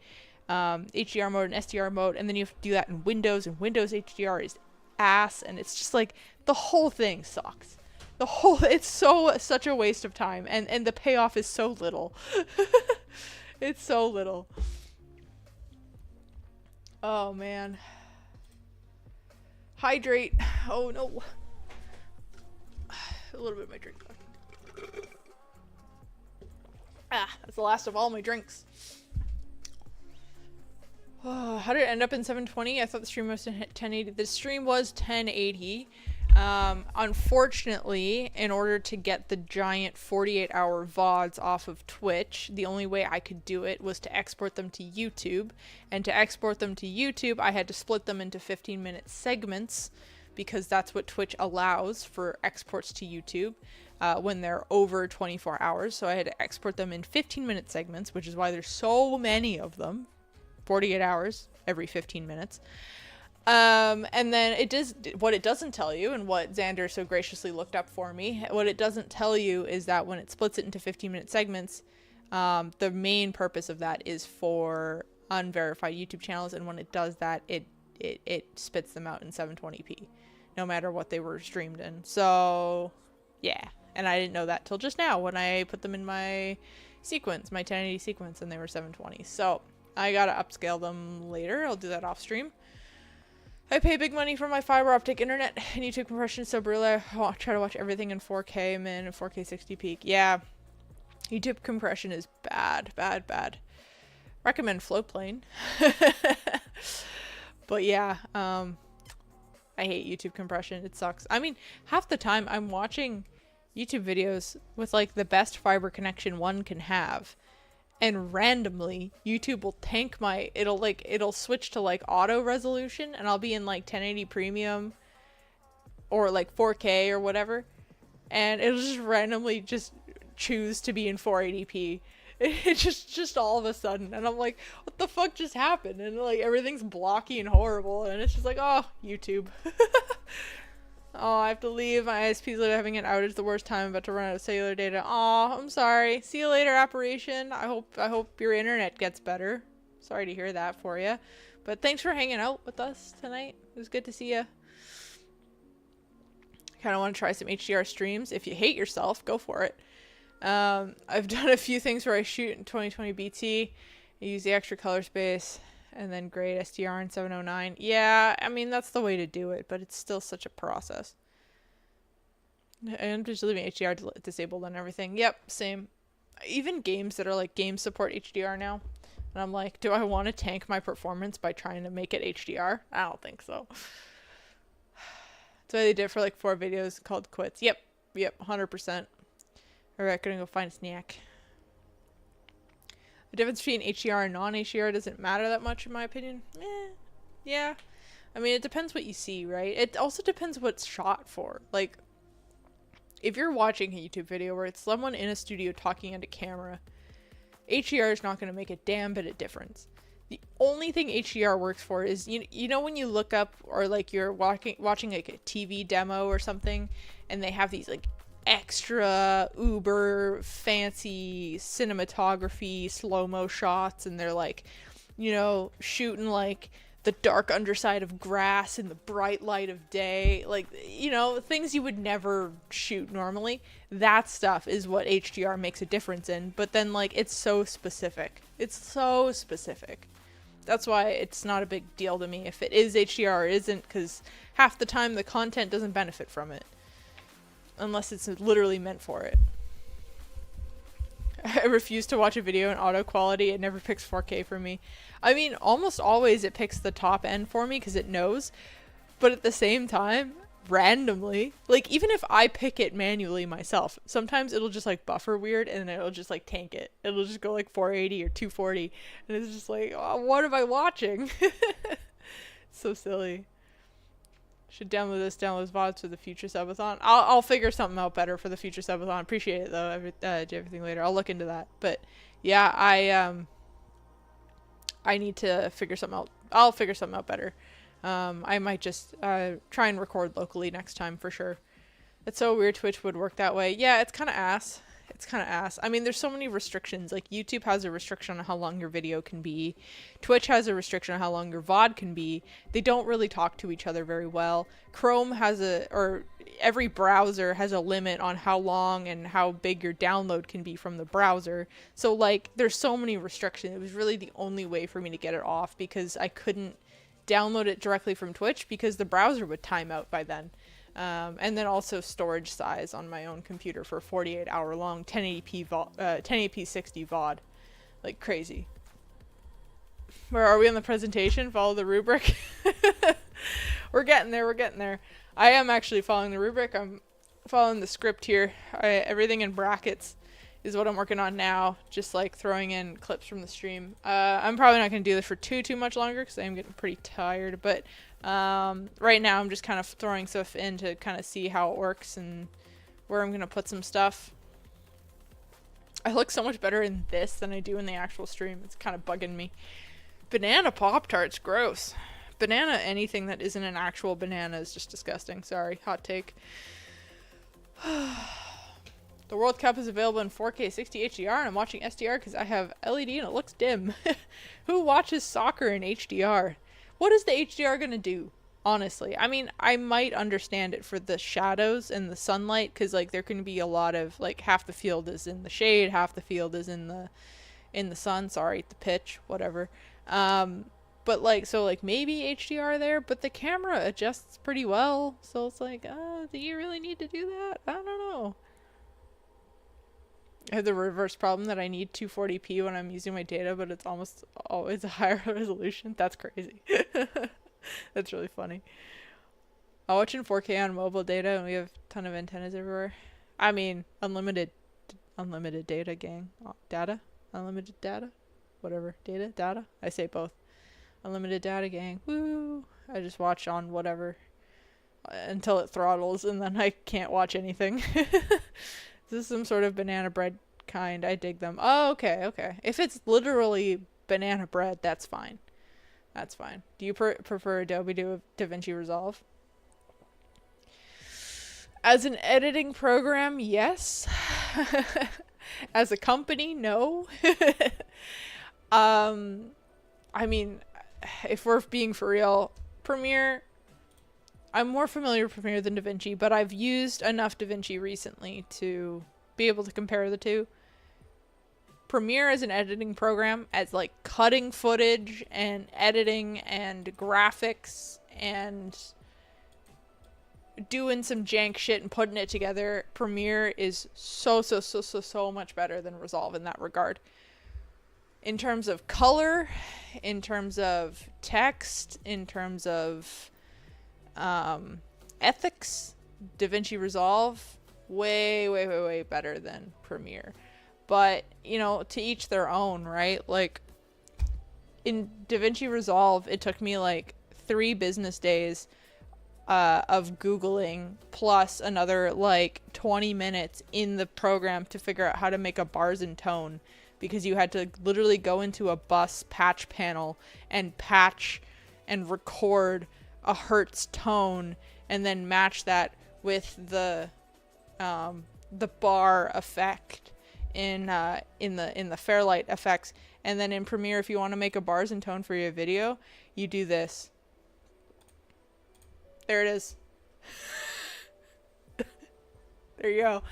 HDR mode and SDR mode, and then you have to do that in Windows, and Windows HDR is ass, and it's just like, the whole thing sucks. It's such a waste of time, and the payoff is so little. It's so little. Oh man. Hydrate. Oh no. A little bit of my drink left. That's the last of all my drinks. Oh, how did it end up in 720? I thought the stream was 1080. The stream was 1080. Unfortunately, in order to get the giant 48-hour VODs off of Twitch, the only way I could do it was to export them to YouTube. And to export them to YouTube, I had to split them into 15-minute segments, because that's what Twitch allows for exports to YouTube when they're over 24 hours. So I had to export them in 15-minute segments, which is why there's so many of them. 48 hours every 15 minutes. And then what it doesn't tell you, and what Xander so graciously looked up for me, what it doesn't tell you is that when it splits it into 15-minute segments, the main purpose of that is for unverified YouTube channels, and when it does that, it spits them out in 720p, no matter what they were streamed in. So, yeah. And I didn't know that till just now when I put them in my sequence, my 1080 sequence, and they were 720. So, I gotta upscale them later. I'll do that off stream. I pay big money for my fiber optic internet, and YouTube compression is so brutal. I try to watch everything in 4K min and 4K 60 peak. Yeah, YouTube compression is bad. Recommend Flowplane. But yeah, I hate YouTube compression. It sucks. I mean, half the time I'm watching YouTube videos with like the best fiber connection one can have, and randomly YouTube will tank my, it'll switch to like auto resolution, and I'll be in like 1080 premium or like 4K or whatever, and it'll just randomly just choose to be in 480p. It just all of a sudden, and I'm like, what the fuck just happened? And like everything's blocky and horrible, and it's just like, oh, YouTube. Oh, I have to leave. My ISP's having an outage the worst time. I'm about to run out of cellular data. Oh, I'm sorry. See you later, Operation. I hope your internet gets better. Sorry to hear that for you. But thanks for hanging out with us tonight. It was good to see you. Kind of want to try some HDR streams. If you hate yourself, go for it. I've done a few things where I shoot in 2020 BT. I use the extra color space. And then grade SDR in 709. Yeah, I mean, that's the way to do it, but it's still such a process. I'm just leaving HDR disabled and everything. Yep, same. Even games that are like games support HDR now. And I'm like, do I want to tank my performance by trying to make it HDR? I don't think so. That's why they did for like 4 videos called quits. Yep, 100%. Alright, gonna go find a snack. The difference between HDR and non-HDR doesn't matter that much in my opinion. Yeah. I mean, it depends what you see, right? It also depends what's shot for. Like, if you're watching a YouTube video where it's someone in a studio talking into camera, HDR is not going to make a damn bit of difference. The only thing HDR works for is, you know when you look up, or like you're watching like a TV demo or something, and they have these like extra uber fancy cinematography slow-mo shots, and they're like, you know, shooting like the dark underside of grass in the bright light of day, like, you know, things you would never shoot normally. That stuff is what HDR makes a difference in. But then like it's so specific, that's why it's not a big deal to me if it is HDR or isn't, because half the time the content doesn't benefit from it unless it's literally meant for it. I refuse to watch a video in auto quality. It never picks 4K for me. I mean, almost always it picks the top end for me because it knows. But at the same time, randomly, like even if I pick it manually myself, sometimes it'll just like buffer weird and it'll just like tank it. It'll just go like 480 or 240. And it's just like, oh, what am I watching? So silly. Should download those VODs for the future subathon. I'll figure something out better for the future subathon. Appreciate it though. Do everything later. I'll look into that. But yeah, I need to figure something out. I'll figure something out better. I might just try and record locally next time for sure. It's so weird Twitch would work that way. Yeah, it's kind of ass. I mean, there's so many restrictions. Like YouTube has a restriction on how long your video can be. Twitch has a restriction on how long your VOD can be. They don't really talk to each other very well. Chrome has every browser has a limit on how long and how big your download can be from the browser. So like there's so many restrictions. It was really the only way for me to get it off, because I couldn't download it directly from Twitch because the browser would time out by then. And then also storage size on my own computer for 48-hour long 1080p 60 VOD. Like crazy. Where are we on the presentation? Follow the rubric. We're getting there. I am actually following the rubric. I'm following the script here. Everything in brackets is what I'm working on now. Just like throwing in clips from the stream. I'm probably not going to do this for too much longer because I am getting pretty tired. But right now I'm just kind of throwing stuff in to kind of see how it works and where I'm going to put some stuff. I look so much better in this than I do in the actual stream. It's kind of bugging me. Banana Pop-Tarts, gross. Banana, anything that isn't an actual banana is just disgusting. Sorry, hot take. The World Cup is available in 4K 60 HDR, and I'm watching SDR because I have LED and it looks dim. Who watches soccer in HDR? What is the HDR gonna do? Honestly, I mean, I might understand it for the shadows and the sunlight, because like there can be a lot of like half the field is in the shade, half the field is in the sun. Sorry, the pitch, whatever. But like, so like maybe HDR there, but the camera adjusts pretty well, so it's like, do you really need to do that? I don't know. I have the reverse problem that I need 240p when I'm using my data, but it's almost always a higher resolution. That's crazy. That's really funny. I watch in 4K on mobile data, and we have a ton of antennas everywhere. I mean, unlimited data, gang. Data? Unlimited data? Whatever. Data? I say both. Unlimited data, gang. Woo! I just watch on whatever until it throttles, and then I can't watch anything. This is some sort of banana bread kind. I dig them. Oh, okay. If it's literally banana bread, that's fine. That's fine. Do you prefer Adobe to DaVinci Resolve? As an editing program, yes. As a company, no. I mean, if we're being for real, Premiere, I'm more familiar with Premiere than DaVinci, but I've used enough DaVinci recently to be able to compare the two. Premiere as an editing program, as like cutting footage and editing and graphics and doing some jank shit and putting it together, Premiere is so much better than Resolve in that regard. In terms of color, in terms of text, in terms of ethics, DaVinci Resolve way better than Premiere. But, you know, to each their own, right? Like, in DaVinci Resolve, it took me like 3 business days of Googling, plus another like 20 minutes in the program to figure out how to make a bars and tone, because you had to literally go into a bus patch panel and patch and record a hertz tone and then match that with the bar effect in the Fairlight effects. And then in Premiere, if you want to make a bars and tone for your video, you do this. There it is. There you go.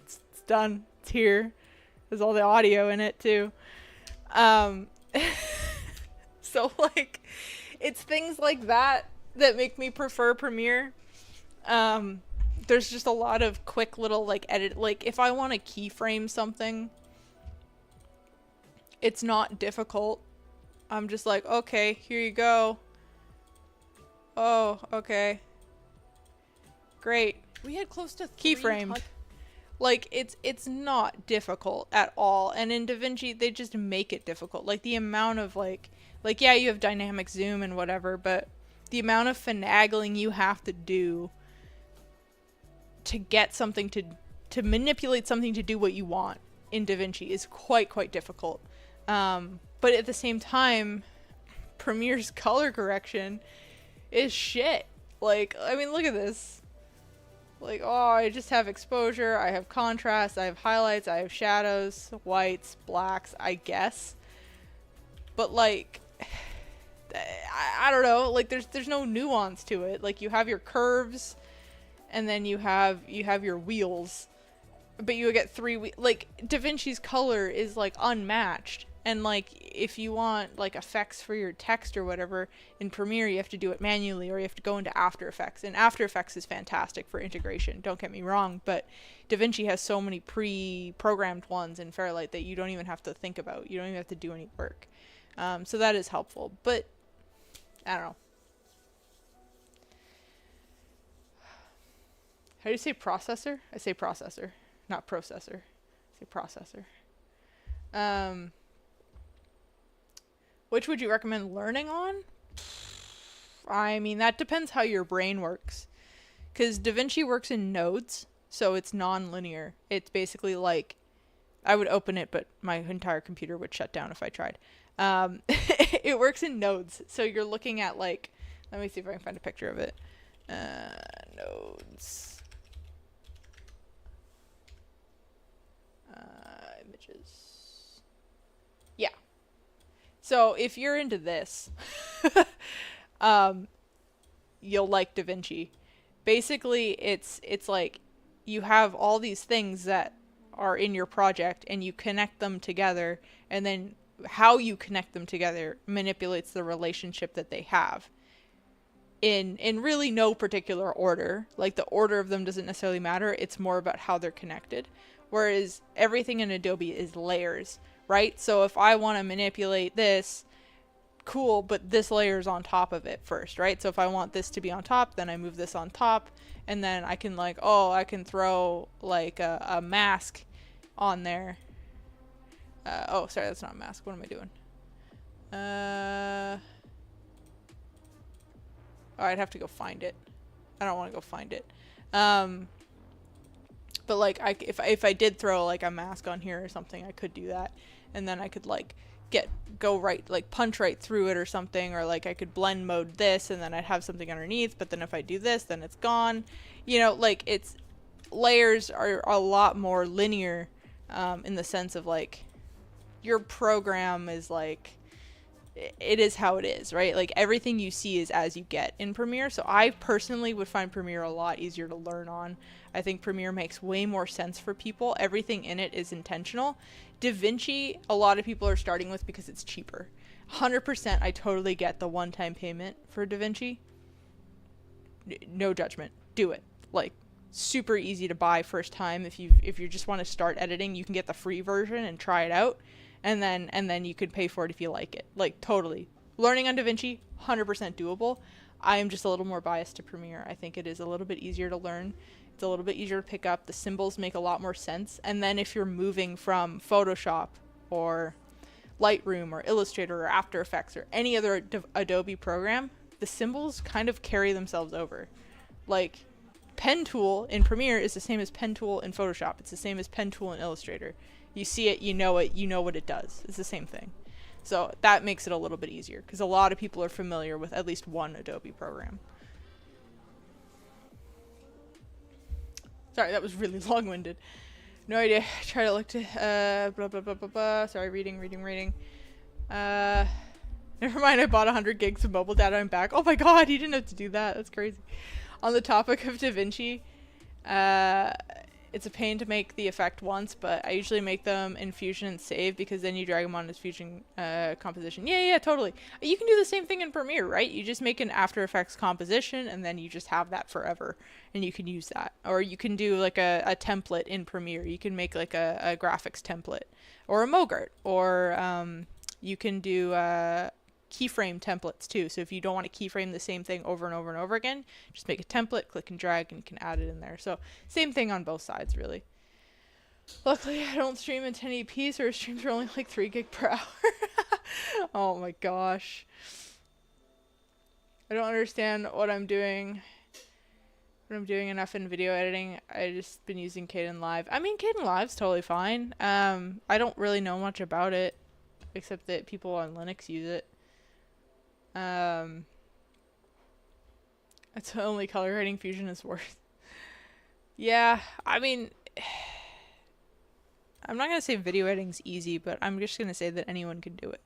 It's done. It's here. There's all the audio in it too. So like, it's things like that that make me prefer Premiere. There's just a lot of quick little like edit. Like if I want to keyframe something, it's not difficult. I'm just like, okay, here you go. Oh, okay. Great. We had close to Keyframed. Like, it's not difficult at all. And in DaVinci, they just make it difficult. Like, the amount of, like, yeah, you have dynamic zoom and whatever, but the amount of finagling you have to do to get something to manipulate something to do what you want in DaVinci is quite difficult. But at the same time, Premiere's color correction is shit. Like, I mean, look at this. Like, oh, I just have exposure, I have contrast, I have highlights, I have shadows, whites, blacks, I guess. But like, I don't know, like there's no nuance to it. Like you have your curves and then you have your wheels, but you get 3 like DaVinci's color is like unmatched. And like if you want like effects for your text or whatever in Premiere, you have to do it manually or you have to go into After Effects. And After Effects is fantastic for integration, don't get me wrong, but DaVinci has so many pre-programmed ones in Fairlight that you don't even have to think about. You don't even have to do any work. So that is helpful, but I don't know. How do you say processor? I say processor, not processor. I say processor. Which would you recommend learning on? I mean, that depends how your brain works. Because DaVinci works in nodes, so it's non-linear. It's basically like, I would open it, but my entire computer would shut down if I tried. It works in nodes, so you're looking at like, let me see if I can find a picture of it. Nodes. Images. Yeah. So if you're into this, you'll like DaVinci. Basically, it's like you have all these things that are in your project and you connect them together, and then how you connect them together manipulates the relationship that they have in really no particular order. Like the order of them doesn't necessarily matter. It's more about how they're connected. Whereas everything in Adobe is layers, right? So if I want to manipulate this, cool, but this layer is on top of it first, right? So if I want this to be on top, then I move this on top, and then I can like, oh, I can throw like a mask on there. Oh, sorry, that's not a mask. What am I doing? Oh, I'd have to go find it. I don't want to go find it. But like, if I did throw like a mask on here or something, I could do that, and then I could like go right, like punch right through it or something, or like I could blend mode this, and then I'd have something underneath. But then if I do this, then it's gone. You know, like it's layers are a lot more linear, in the sense of like your program is like, it is how it is, right? Like everything you see is as you get in Premiere. So I personally would find Premiere a lot easier to learn on. I think Premiere makes way more sense for people. Everything in it is intentional. DaVinci, a lot of people are starting with because it's cheaper. 100%, I totally get the one-time payment for DaVinci. No judgment. Do it. Like, super easy to buy first time. If you just want to start editing, you can get the free version and try it out. And then you could pay for it if you like it. Like, totally. Learning on DaVinci, 100% doable. I am just a little more biased to Premiere. I think it is a little bit easier to learn. It's a little bit easier to pick up. The symbols make a lot more sense. And then if you're moving from Photoshop or Lightroom or Illustrator or After Effects or any other Adobe program, the symbols kind of carry themselves over. Like, Pen Tool in Premiere is the same as Pen Tool in Photoshop. It's the same as Pen Tool in Illustrator. You see it, you know what it does. It's the same thing. So that makes it a little bit easier because a lot of people are familiar with at least one Adobe program. Sorry, that was really long-winded. No idea. Try to look to, blah, blah, blah, blah, blah. Sorry, reading. Never mind, I bought 100 gigs of mobile data. I'm back. Oh my god, you didn't have to do that. That's crazy. On the topic of DaVinci, it's a pain to make the effect once, but I usually make them in Fusion and save because then you drag them on as Fusion composition. Yeah, totally. You can do the same thing in Premiere, right? You just make an After Effects composition and then you just have that forever and you can use that. Or you can do like a template in Premiere. You can make like a graphics template or a Mogart, or you can do keyframe templates too. So if you don't want to keyframe the same thing over and over and over again, just make a template, click and drag, and you can add it in there. So same thing on both sides, really. Luckily, I don't stream in 1080p, so our streams are only like 3 gig per hour. Oh my gosh. I don't understand what I'm doing. When I'm doing enough in video editing, I just been using Kdenlive. I mean, Kdenlive's totally fine. I don't really know much about it, except that people on Linux use it. It's the only color grading Fusion is worth. Yeah, I mean, I'm not going to say video editing's easy, but I'm just going to say that anyone can do it.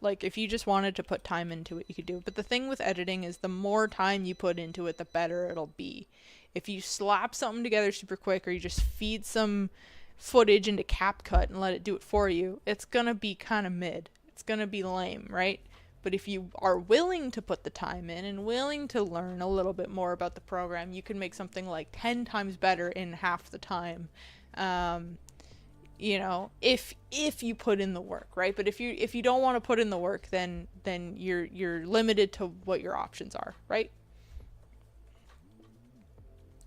Like, if you just wanted to put time into it, you could do it. But the thing with editing is the more time you put into it, the better it'll be. If you slap something together super quick, or you just feed some footage into CapCut and let it do it for you, it's going to be kind of mid. It's going to be lame, right? But if you are willing to put the time in and willing to learn a little bit more about the program, you can make something like 10 times better in half the time. You know, if you put in the work, right? But if you don't want to put in the work, then you're limited to what your options are, right?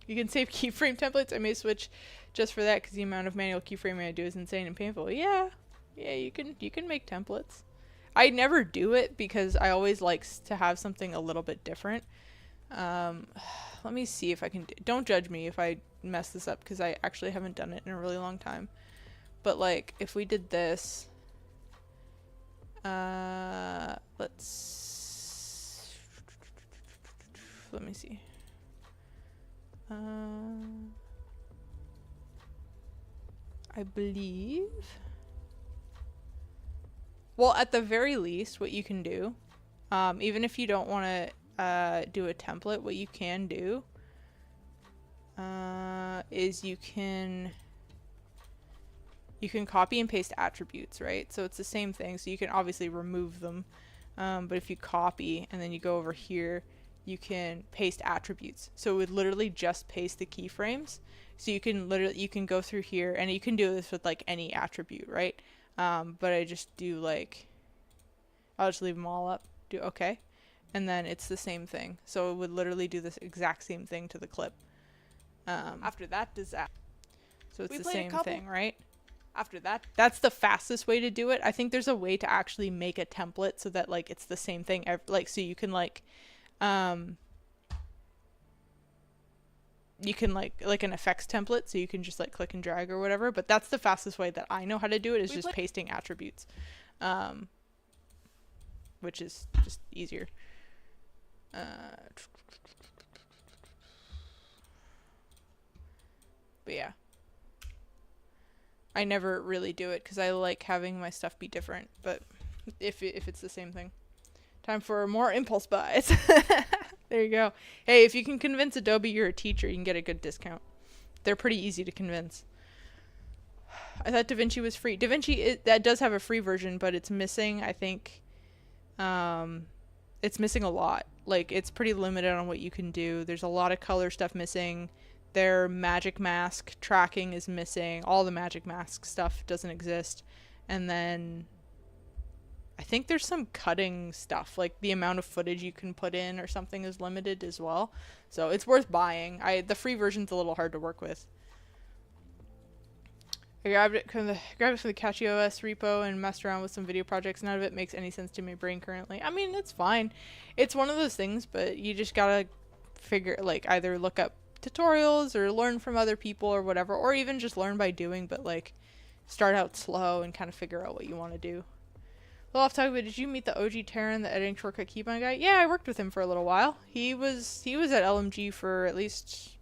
You can save keyframe templates. I may switch just for that because the amount of manual keyframing I do is insane and painful. Yeah, you can make templates. I never do it because I always like to have something a little bit different. Let me see if I can... Don't judge me if I mess this up because I actually haven't done it in a really long time. But like, if we did this... Let me see. I believe... Well, at the very least, what you can do, even if you don't want to do a template, what you can do is you can copy and paste attributes, right? So it's the same thing. So you can obviously remove them, but if you copy and then you go over here, you can paste attributes. So it would literally just paste the keyframes. So you can go through here, and you can do this with like any attribute, right? But I just do like, I'll just leave them all up. do okay, and then it's the same thing. So it would literally do this exact same thing to the clip. After that disaster. So it's the same thing, right? After that. That's the fastest way to do it. I think there's a way to actually make a template so that like it's the same thing. Like, so you can like, you can like an effects template, so you can just like click and drag or whatever. But that's the fastest way that I know how to do it, is just pasting attributes, which is just easier. But yeah, I never really do it because I like having my stuff be different. But if it's the same thing, time for more impulse buys. There you go. Hey, if you can convince Adobe you're a teacher, you can get a good discount. They're pretty easy to convince. I thought DaVinci was free. DaVinci, that does have a free version, but it's missing, I think, it's missing a lot. Like, it's pretty limited on what you can do. There's a lot of color stuff missing. Their magic mask tracking is missing. All the magic mask stuff doesn't exist. And then I think there's some cutting stuff, like the amount of footage you can put in or something is limited as well. So it's worth buying. The free version's a little hard to work with. I grabbed it from the CatchyOS repo and messed around with some video projects. None of it makes any sense to my brain currently. I mean, it's fine. It's one of those things, but you just gotta figure, like, either look up tutorials or learn from other people or whatever, or even just learn by doing, but like start out slow and kind of figure out what you want to do. Well, off topic, but did you meet the OG Terran, the editing shortcut keybind guy? Yeah, I worked with him for a little while. He was at LMG for at least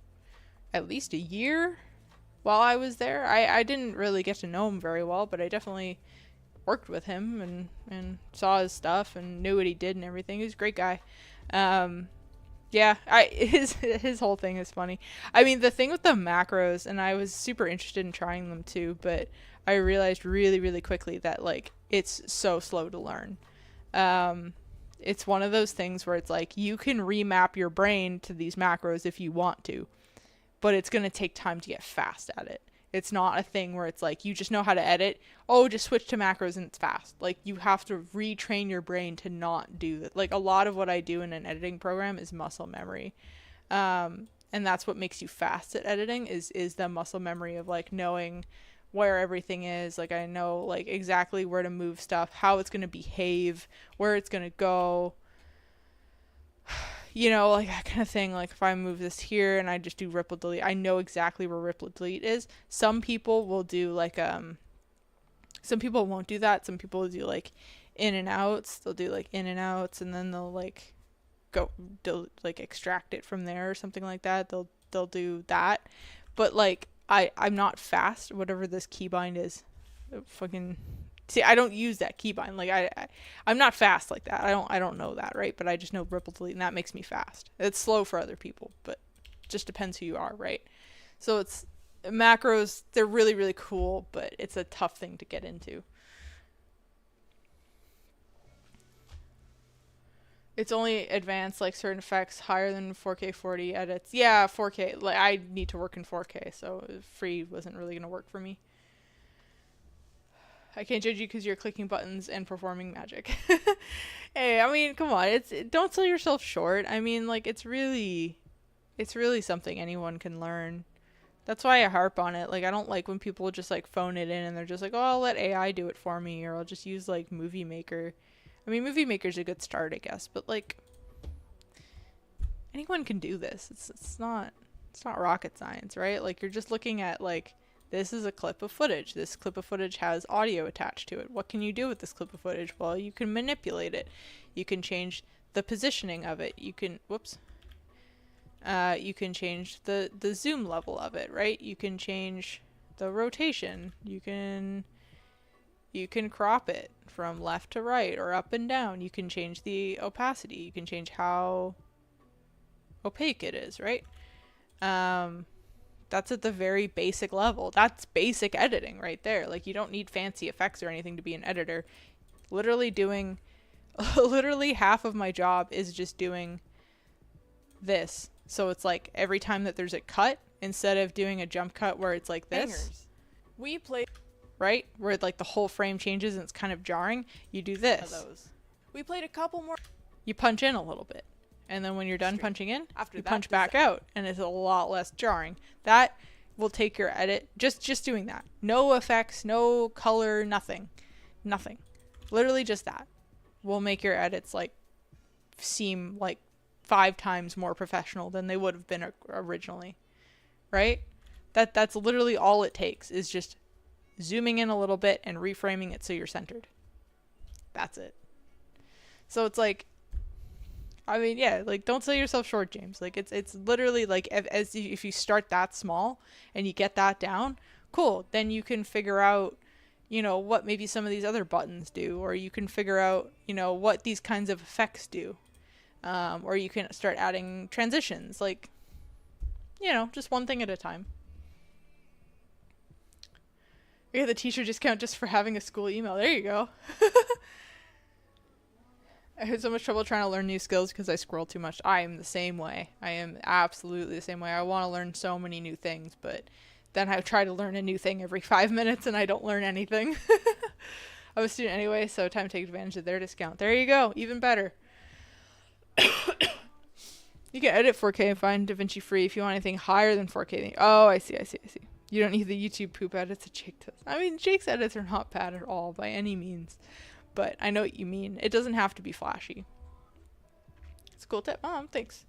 a year while I was there. I didn't really get to know him very well, but I definitely worked with him and saw his stuff and knew what he did and everything. He was a great guy. Yeah, his whole thing is funny. I mean, the thing with the macros, and I was super interested in trying them too, but I realized really, really quickly that like it's so slow to learn. It's one of those things where it's like you can remap your brain to these macros if you want to, but it's going to take time to get fast at it. It's not a thing where it's like you just know how to edit. Oh, just switch to macros and it's fast. Like you have to retrain your brain to not do that. Like a lot of what I do in an editing program is muscle memory. And that's what makes you fast at editing is the muscle memory of like knowing where everything is. Like I know like exactly where to move stuff, how it's going to behave, where it's going to go. You know, like that kind of thing. Like if I move this here and I just do ripple delete, I know exactly where ripple delete is. Some people will do like some people won't do that. Some people will do like in and outs. They'll do like in and outs and then they'll like like extract it from there or something like that. They'll do that. But like I'm not fast, whatever this keybind is. Fucking see, I don't use that keybind. Like I'm not fast like that. I don't know that, right? But I just know ripple delete, and that makes me fast. It's slow for other people, but it just depends who you are, right? So it's macros. They're really, really cool, but it's a tough thing to get into. It's only advanced, like certain effects higher than 4K 40 edits. Yeah, 4K. Like I need to work in 4K, so free wasn't really gonna work for me. I can't judge you because you're clicking buttons and performing magic. Hey, I mean, come on. Don't sell yourself short. I mean, like, it's really something anyone can learn. That's why I harp on it. Like, I don't like when people just, like, phone it in and they're just like, oh, I'll let AI do it for me, or I'll just use, like, Movie Maker. I mean, Movie Maker's a good start, I guess, but, like, anyone can do this. It's not rocket science, right? Like, you're just looking at, like, this is a clip of footage. This clip of footage has audio attached to it. What can you do with this clip of footage? Well, you can manipulate it. You can change the positioning of it. You can, you can change the zoom level of it, right? You can change the rotation. You can crop it from left to right or up and down. You can change the opacity. You can change how opaque it is, right? That's at the very basic level. That's basic editing right there. Like you don't need fancy effects or anything to be an editor. Literally half of my job is just doing this. So it's like every time that there's a cut, instead of doing a jump cut where it's like this, We play right? Where like the whole frame changes and it's kind of jarring, you do this. We played a couple more. you punch in a little bit. And then when you're done punching in, After you that, punch back out, and it's a lot less jarring. That will take your edit, just doing that. No effects, no color, nothing. Nothing. Literally just that will make your edits like seem like 5 times more professional than they would have been originally. Right? That's literally all it takes, is just zooming in a little bit and reframing it so you're centered. That's it. So it's like, I mean, yeah, like, don't sell yourself short, James. Like, it's literally like, if you start that small and you get that down, cool. Then you can figure out, you know, what maybe some of these other buttons do, or you can figure out, you know, what these kinds of effects do, or you can start adding transitions, like, you know, just one thing at a time. We get the teacher discount just for having a school email. There you go. I had so much trouble trying to learn new skills because I scroll too much. I am the same way. I am absolutely the same way. I want to learn so many new things, but then I try to learn a new thing every 5 minutes and I don't learn anything. I'm a student anyway, so time to take advantage of their discount. There you go. Even better. You can edit 4K and find DaVinci free if you want anything higher than 4K. Oh, I see. You don't need the YouTube poop edits that Jake does. I mean, Jake's edits are not bad at all by any means. But I know what you mean. It doesn't have to be flashy. It's a cool tip. Oh, thanks.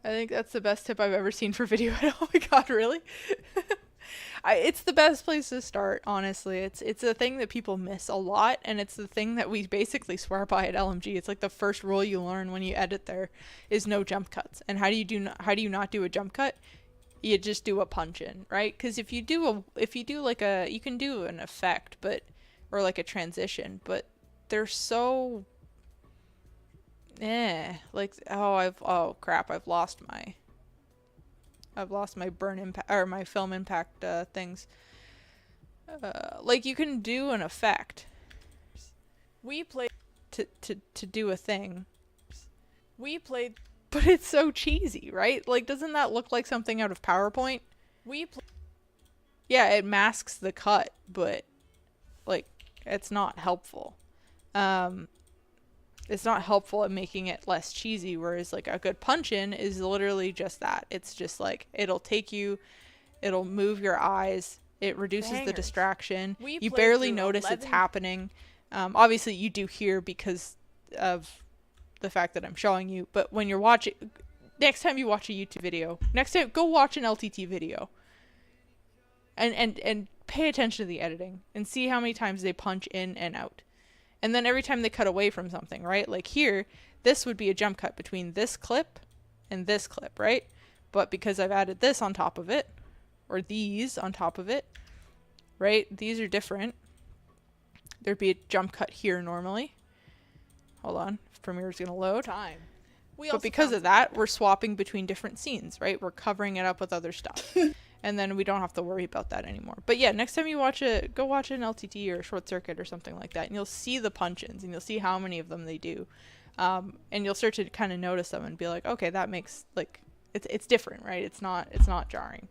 I think that's the best tip I've ever seen for video. Oh my god, really? It's the best place to start, honestly. It's a thing that people miss a lot, and it's the thing that we basically swear by at LMG. It's like the first rule you learn when you edit there is no jump cuts. And how do you not do a jump cut? You just do a punch in, right? Because if you do you can do an effect, or like a transition, but they're so like, oh crap, I've lost my burn impact, or my film impact things. Like, you can do an effect. We played to do a thing. But it's so cheesy, right? Like, doesn't that look like something out of PowerPoint? Yeah, it masks the cut, but like, it's not helpful. It's not helpful at making it less cheesy, whereas like a good punch in is literally just that. It's just like, it'll move your eyes, it reduces the distraction, you barely notice it's happening. Obviously you do here because of the fact that I'm showing you, but when you're watching, next time you watch a YouTube video, go watch an LTT video and pay attention to the editing and see how many times they punch in and out. And then every time they cut away from something, right? Like here, this would be a jump cut between this clip and this clip, right? But because I've added this on top of it, or these on top of it, right? These are different. There'd be a jump cut here normally. Hold on, Premiere's gonna load. But because of that, we're swapping between different scenes, right? We're covering it up with other stuff. And then we don't have to worry about that anymore. But yeah, next time you go watch an LTT or a short circuit or something like that, and you'll see the punch-ins, and you'll see how many of them they do. And you'll start to kind of notice them and be like, okay, that makes, like, it's different, right? It's not jarring.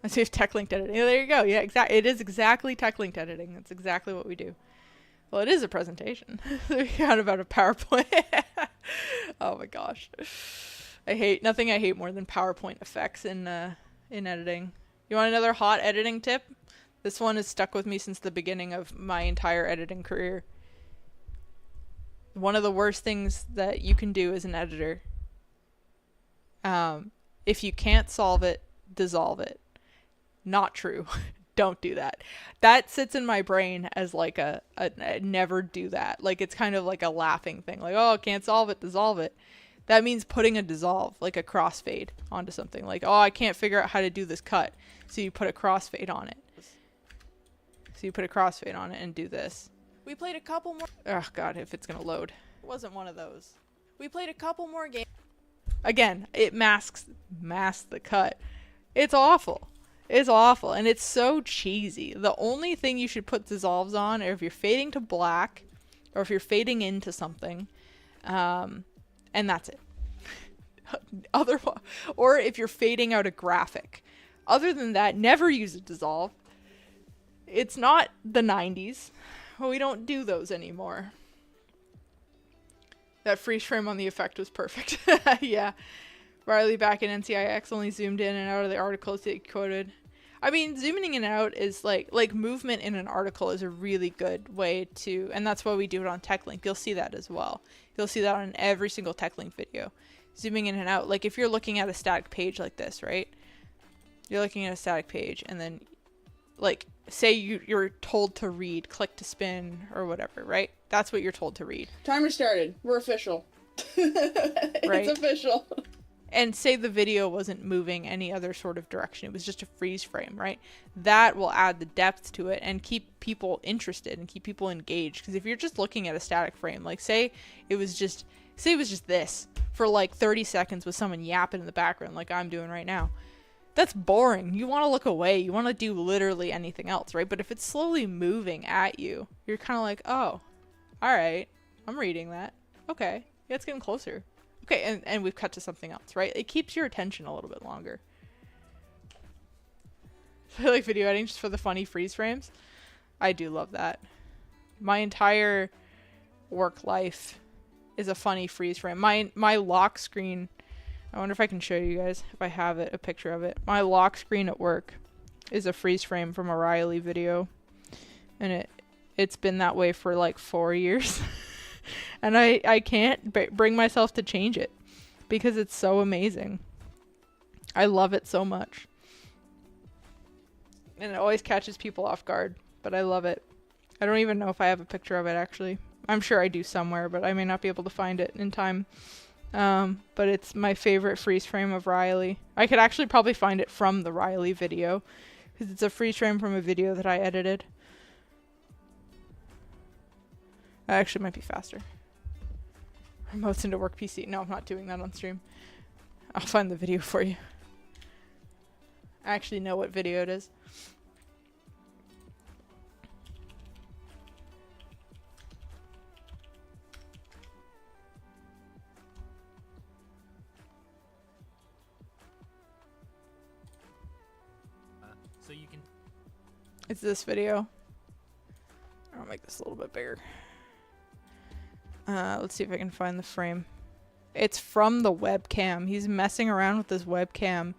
I see if tech-linked editing. Yeah, there you go. Yeah, exactly. It is exactly tech-linked editing. That's exactly what we do. Well, it is a presentation. We got about a PowerPoint. Oh my gosh. I hate more than PowerPoint effects in editing. You want another hot editing tip? This one has stuck with me since the beginning of my entire editing career. One of the worst things that you can do as an editor, if you can't solve it, dissolve it. Not true. Don't do that. That sits in my brain as like a never do that. Like, it's kind of like a laughing thing. Like, oh, can't solve it, dissolve it. That means putting a dissolve, like a crossfade onto something. Like, oh, I can't figure out how to do this cut. So you put a crossfade on it. And do this. We played a couple more. Oh god, if it's gonna load. It wasn't one of those. We played a couple more games. Again, it masks the cut. It's awful. It's awful, and it's so cheesy. The only thing you should put dissolves on are if you're fading to black, or if you're fading into something, and that's it. Otherwise, or if you're fading out a graphic. Other than that, never use a dissolve. It's not the 90s, we don't do those anymore. That freeze frame on the effect was perfect. Yeah. Riley back in NCIX only zoomed in and out of the articles that he quoted. I mean, zooming in and out is like movement in an article is a really good way to, and that's why we do it on TechLink. You'll see that as well. You'll see that on every single TechLink video. Zooming in and out. Like if you're looking at a static page like this, right? You're looking at a static page and then like say you're told to read, click to spin or whatever, right? That's what you're told to read. Timer started. We're official. Right? It's official. And say the video wasn't moving any other sort of direction. It was just a freeze frame, right? That will add the depth to it and keep people interested and keep people engaged. Because if you're just looking at a static frame, like say it was just this for like 30 seconds with someone yapping in the background like I'm doing right now. That's boring. You want to look away. You want to do literally anything else, right? But if it's slowly moving at you, you're kind of like, oh, all right, I'm reading that. Okay, yeah, it's getting closer. Okay, and we've cut to something else, right? It keeps your attention a little bit longer. I like video editing just for the funny freeze frames. I do love that. My entire work life is a funny freeze frame. My lock screen, I wonder if I can show you guys, if I have it, a picture of it. My lock screen at work is a freeze frame from a Riley video. And it's been that way for like 4 years. And I can't bring myself to change it because it's so amazing. I love it so much. And it always catches people off guard, but I love it. I don't even know if I have a picture of it actually. I'm sure I do somewhere, but I may not be able to find it in time. But it's my favorite freeze frame of Riley. I could actually probably find it from the Riley video because it's a freeze frame from a video that I edited. That actually might be faster. Remotes into work PC. No, I'm not doing that on stream. I'll find the video for you. I actually know what video it is. So you can. It's this video. I'll make this a little bit bigger. Let's see if I can find the frame. It's from the webcam. He's messing around with this webcam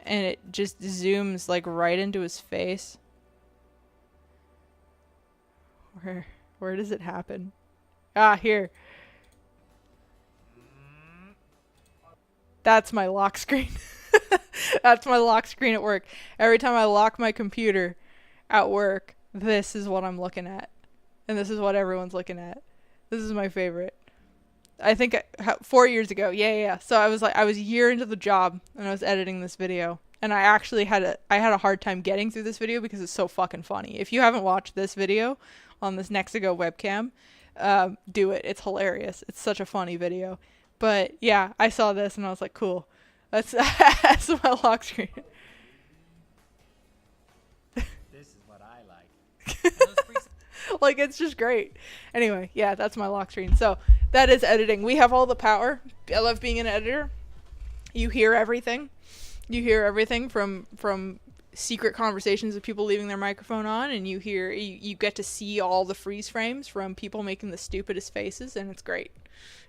and it just zooms like right into his face. Where does it happen? Ah, here. That's my lock screen. That's my lock screen at work. Every time I lock my computer at work, this is what I'm looking at. And this is what everyone's looking at. This is my favorite. I think 4 years ago. Yeah. So I was a year into the job and I was editing this video. And I actually had a hard time getting through this video because it's so fucking funny. If you haven't watched this video on this Nexigo webcam, do it. It's hilarious. It's such a funny video. But yeah, I saw this and I was like, cool. That's my lock screen. This is what I like. Like, it's just great. Anyway, yeah, that's my lock screen. So that is editing. We have all the power. I love being an editor. You hear everything. You hear everything from secret conversations of people leaving their microphone on, and you get to see all the freeze frames from people making the stupidest faces, and it's great.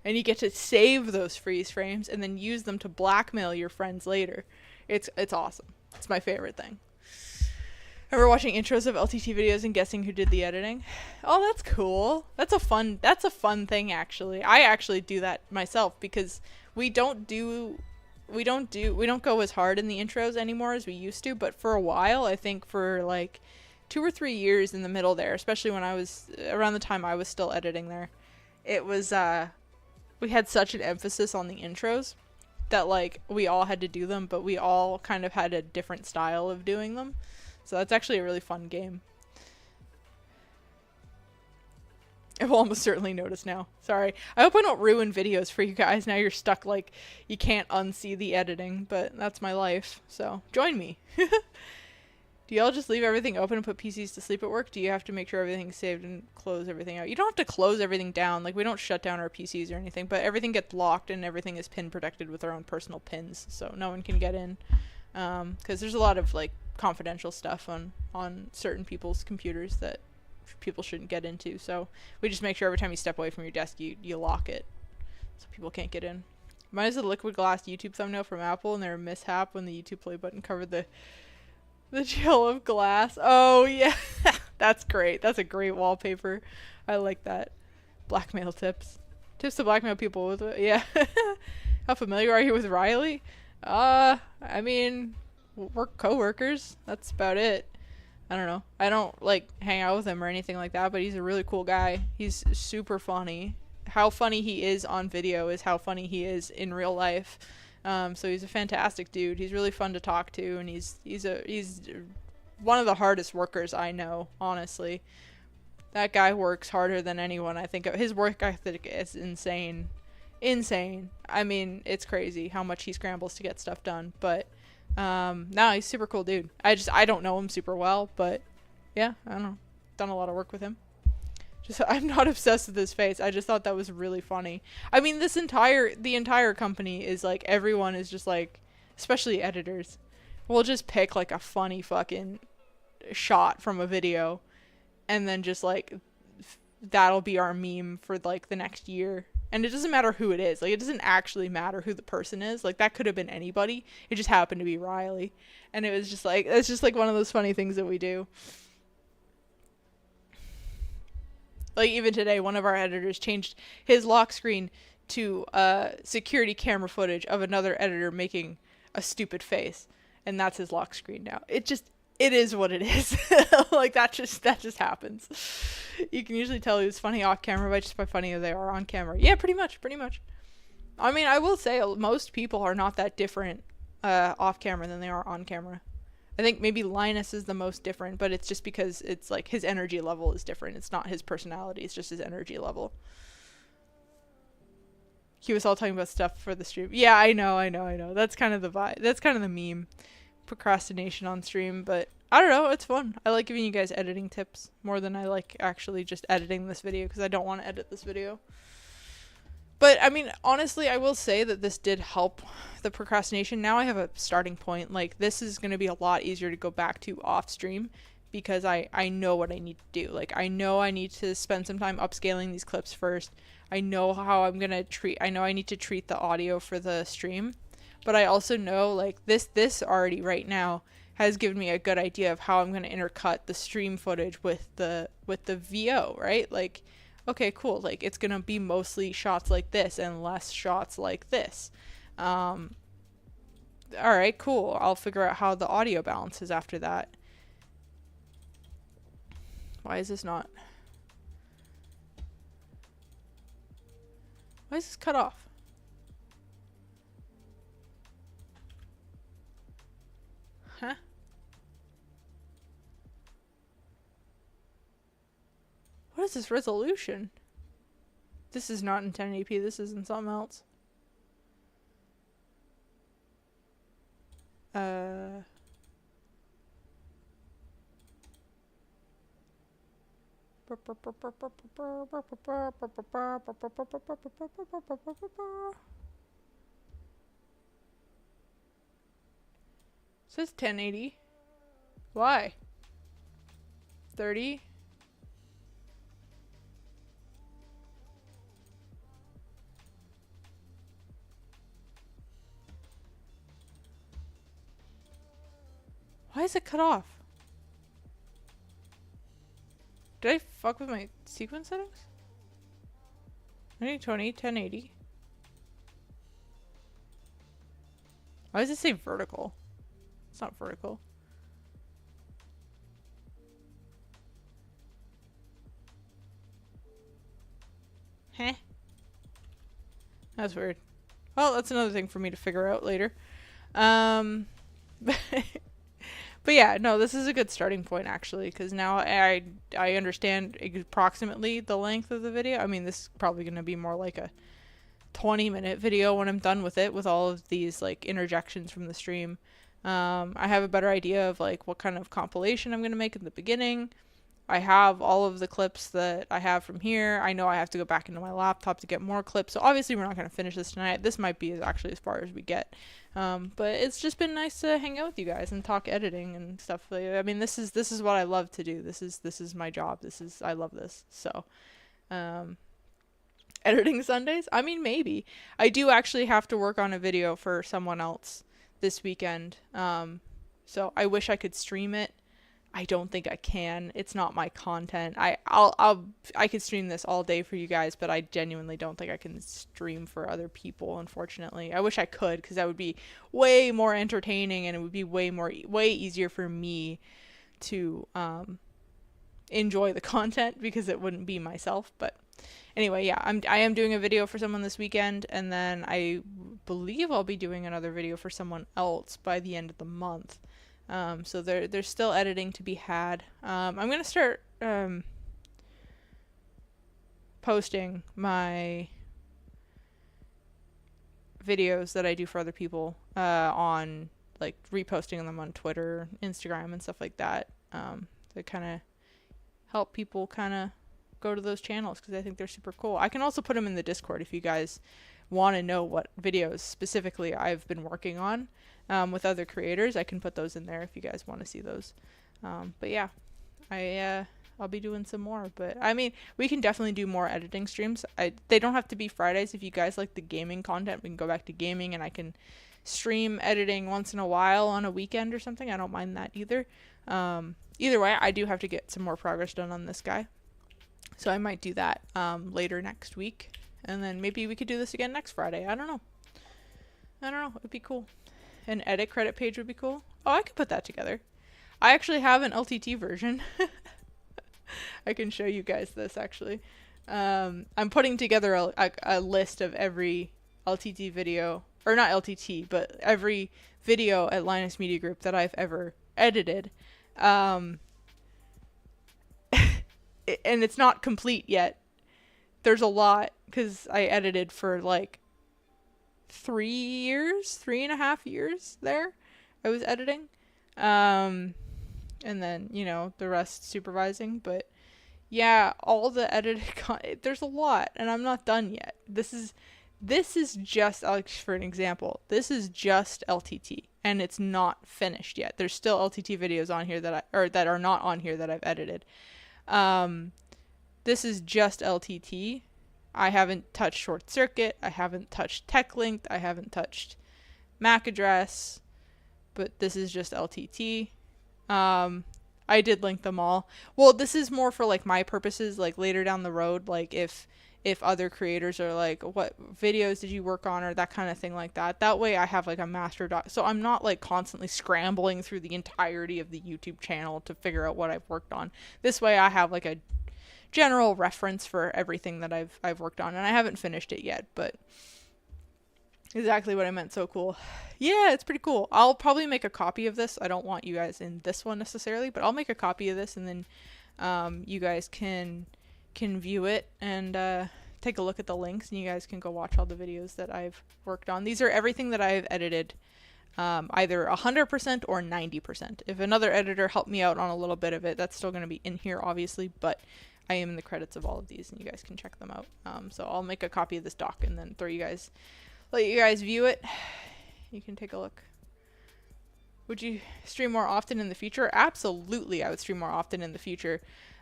And you get to save those freeze frames and then use them to blackmail your friends later. It's awesome. It's my favorite thing. Ever watching intros of LTT videos and guessing who did the editing? Oh, that's cool. That's a fun thing actually. I actually do that myself because we don't go as hard in the intros anymore as we used to, but for a while, I think for like 2 or 3 years in the middle there, especially when I was around the time I was still editing there, it was we had such an emphasis on the intros that like we all had to do them, but we all kind of had a different style of doing them. So that's actually a really fun game. I will almost certainly notice now. Sorry. I hope I don't ruin videos for you guys. Now you're stuck like you can't unsee the editing, but that's my life. So join me. Do y'all just leave everything open and put PCs to sleep at work? Do you have to make sure everything's saved and close everything out? You don't have to close everything down. Like, we don't shut down our PCs or anything, but everything gets locked and everything is pin protected with our own personal pins, so no one can get in. Because there's a lot of, like, confidential stuff on certain people's computers that people shouldn't get into. So we just make sure every time you step away from your desk, you lock it so people can't get in. Mine is a liquid glass YouTube thumbnail from Apple, and their mishap when the YouTube play button covered the gel of glass. Oh yeah, that's great. That's a great wallpaper. I like that. Blackmail tips. Tips to blackmail people with it. Yeah. How familiar are you with Riley? I mean, we're co-workers. That's about it. I don't know. I don't like hang out with him or anything like that, but he's a really cool guy. He's super funny. How funny he is on video is how funny he is in real life. So he's a fantastic dude. He's really fun to talk to, and he's one of the hardest workers I know, honestly. That guy works harder than anyone I think of. His work ethic is insane. Insane. I mean, it's crazy how much he scrambles to get stuff done, but no, he's a super cool dude. I don't know him super well, but yeah, I don't know. Done a lot of work with him. Just I'm not obsessed with his face. I just thought that was really funny. I mean, the entire company is like, everyone is just like, especially editors, we'll just pick like a funny fucking shot from a video, and then just like that'll be our meme for like the next year. And it doesn't matter who it is. Like, it doesn't actually matter who the person is. Like, that could have been anybody. It just happened to be Riley. And it was just like, it's just like one of those funny things that we do. Like, even today, one of our editors changed his lock screen to security camera footage of another editor making a stupid face. And that's his lock screen now. It is what it is. Like, that just happens. You can usually tell who's funny off camera by just how funny they are on camera. Yeah, pretty much. I mean, I will say most people are not that different off camera than they are on camera. I think maybe Linus is the most different, but it's just because it's like his energy level is different. It's not his personality, it's just his energy level. He was all talking about stuff for the stream. Yeah, I know. That's kind of the vibe. That's kind of the meme. Procrastination on stream, but I don't know, it's fun. I like giving you guys editing tips more than I like actually just editing this video, because I don't want to edit this video. But I mean, honestly, I will say that this did help the procrastination. Now I have a starting point. Like, this is going to be a lot easier to go back to off stream, because I know what I need to do. Like, I know I need to spend some time upscaling these clips first. I know how I'm going to I know I need to treat the audio for the stream. But I also know, like, this already right now has given me a good idea of how I'm going to intercut the stream footage with the VO, right? Like, okay, cool. Like, it's going to be mostly shots like this and less shots like this. All right, cool. I'll figure out how the audio balances after that. Why is this cut off? Huh? What is this resolution? This is not in 1080p. This is in something else. It says 1080. Why? 30? Why is it cut off? Did I fuck with my sequence settings? 2020, 1080. Why does it say vertical? It's not vertical. Heh. That's weird. Well, that's another thing for me to figure out later. But yeah, no, this is a good starting point, actually, because now I understand approximately the length of the video. I mean, this is probably going to be more like a 20-minute video when I'm done with it, with all of these like interjections from the stream. I have a better idea of like what kind of compilation I'm going to make in the beginning. I have all of the clips that I have from here. I know I have to go back into my laptop to get more clips. So obviously we're not going to finish this tonight. This might be actually as far as we get. But it's just been nice to hang out with you guys and talk editing and stuff. I mean, this is what I love to do. This is my job. I love this. So, editing Sundays? I mean, maybe. I do actually have to work on a video for someone else this weekend. So I wish I could stream it. I don't think I can. It's not my content. I could stream this all day for you guys, but I genuinely don't think I can stream for other people, unfortunately. I wish I could, because that would be way more entertaining, and it would be way easier for me to enjoy the content, because it wouldn't be myself. But anyway, yeah, I am doing a video for someone this weekend, and then I believe I'll be doing another video for someone else by the end of the month. So there's still editing to be had. I'm going to start posting my videos that I do for other people on, like, reposting them on Twitter, Instagram, and stuff like that, to kind of help people kind of go to those channels, because I think they're super cool. I can also put them in the Discord if you guys want to know what videos specifically I've been working on with other creators. I can put those in there if you guys want to see those. But yeah, I'll be doing some more. But I mean, we can definitely do more editing streams. They don't have to be Fridays. If you guys like the gaming content, we can go back to gaming, and I can stream editing once in a while on a weekend or something. I don't mind that either. Either way, I do have to get some more progress done on this guy, so I might do that later next week, and then maybe we could do this again next Friday. I don't know. It'd be cool. An edit credit page would be cool. Oh, I could put that together. I actually have an LTT version. I can show you guys this, actually. I'm putting together a list of every LTT video, or not LTT, but every video at Linus Media Group that I've ever edited. And it's not complete yet. There's a lot, because I edited for like 3.5 years there. I was editing. And then, the rest supervising. But yeah, all the edited there's a lot, and I'm not done yet. This is just, for an example, this is just LTT, and it's not finished yet. There's still LTT videos on here that are not on here that I've edited. This is just LTT. I haven't touched Short Circuit. I haven't touched Tech Linked. I haven't touched MAC address. But this is just LTT. I did link them all. Well, this is more for like my purposes, like later down the road, like if other creators are like, what videos did you work on, or that kind of thing like that. That way I have like a master doc. So I'm not like constantly scrambling through the entirety of the YouTube channel to figure out what I've worked on. This way I have like a general reference for everything that I've worked on, and I haven't finished it yet, but exactly what I meant. So cool. Yeah, it's pretty cool. I'll probably make a copy of this. I don't want you guys in this one necessarily, but I'll make a copy of this, and then you guys can view it and take a look at the links, and you guys can go watch all the videos that I've worked on. These are everything that I've edited, either 100% or 90%. If another editor helped me out on a little bit of it, that's still going to be in here, obviously, but I am in the credits of all of these, and you guys can check them out. So I'll make a copy of this doc and then let you guys view it. You can take a look. Would you stream more often in the future? Absolutely, I would stream more often in the future.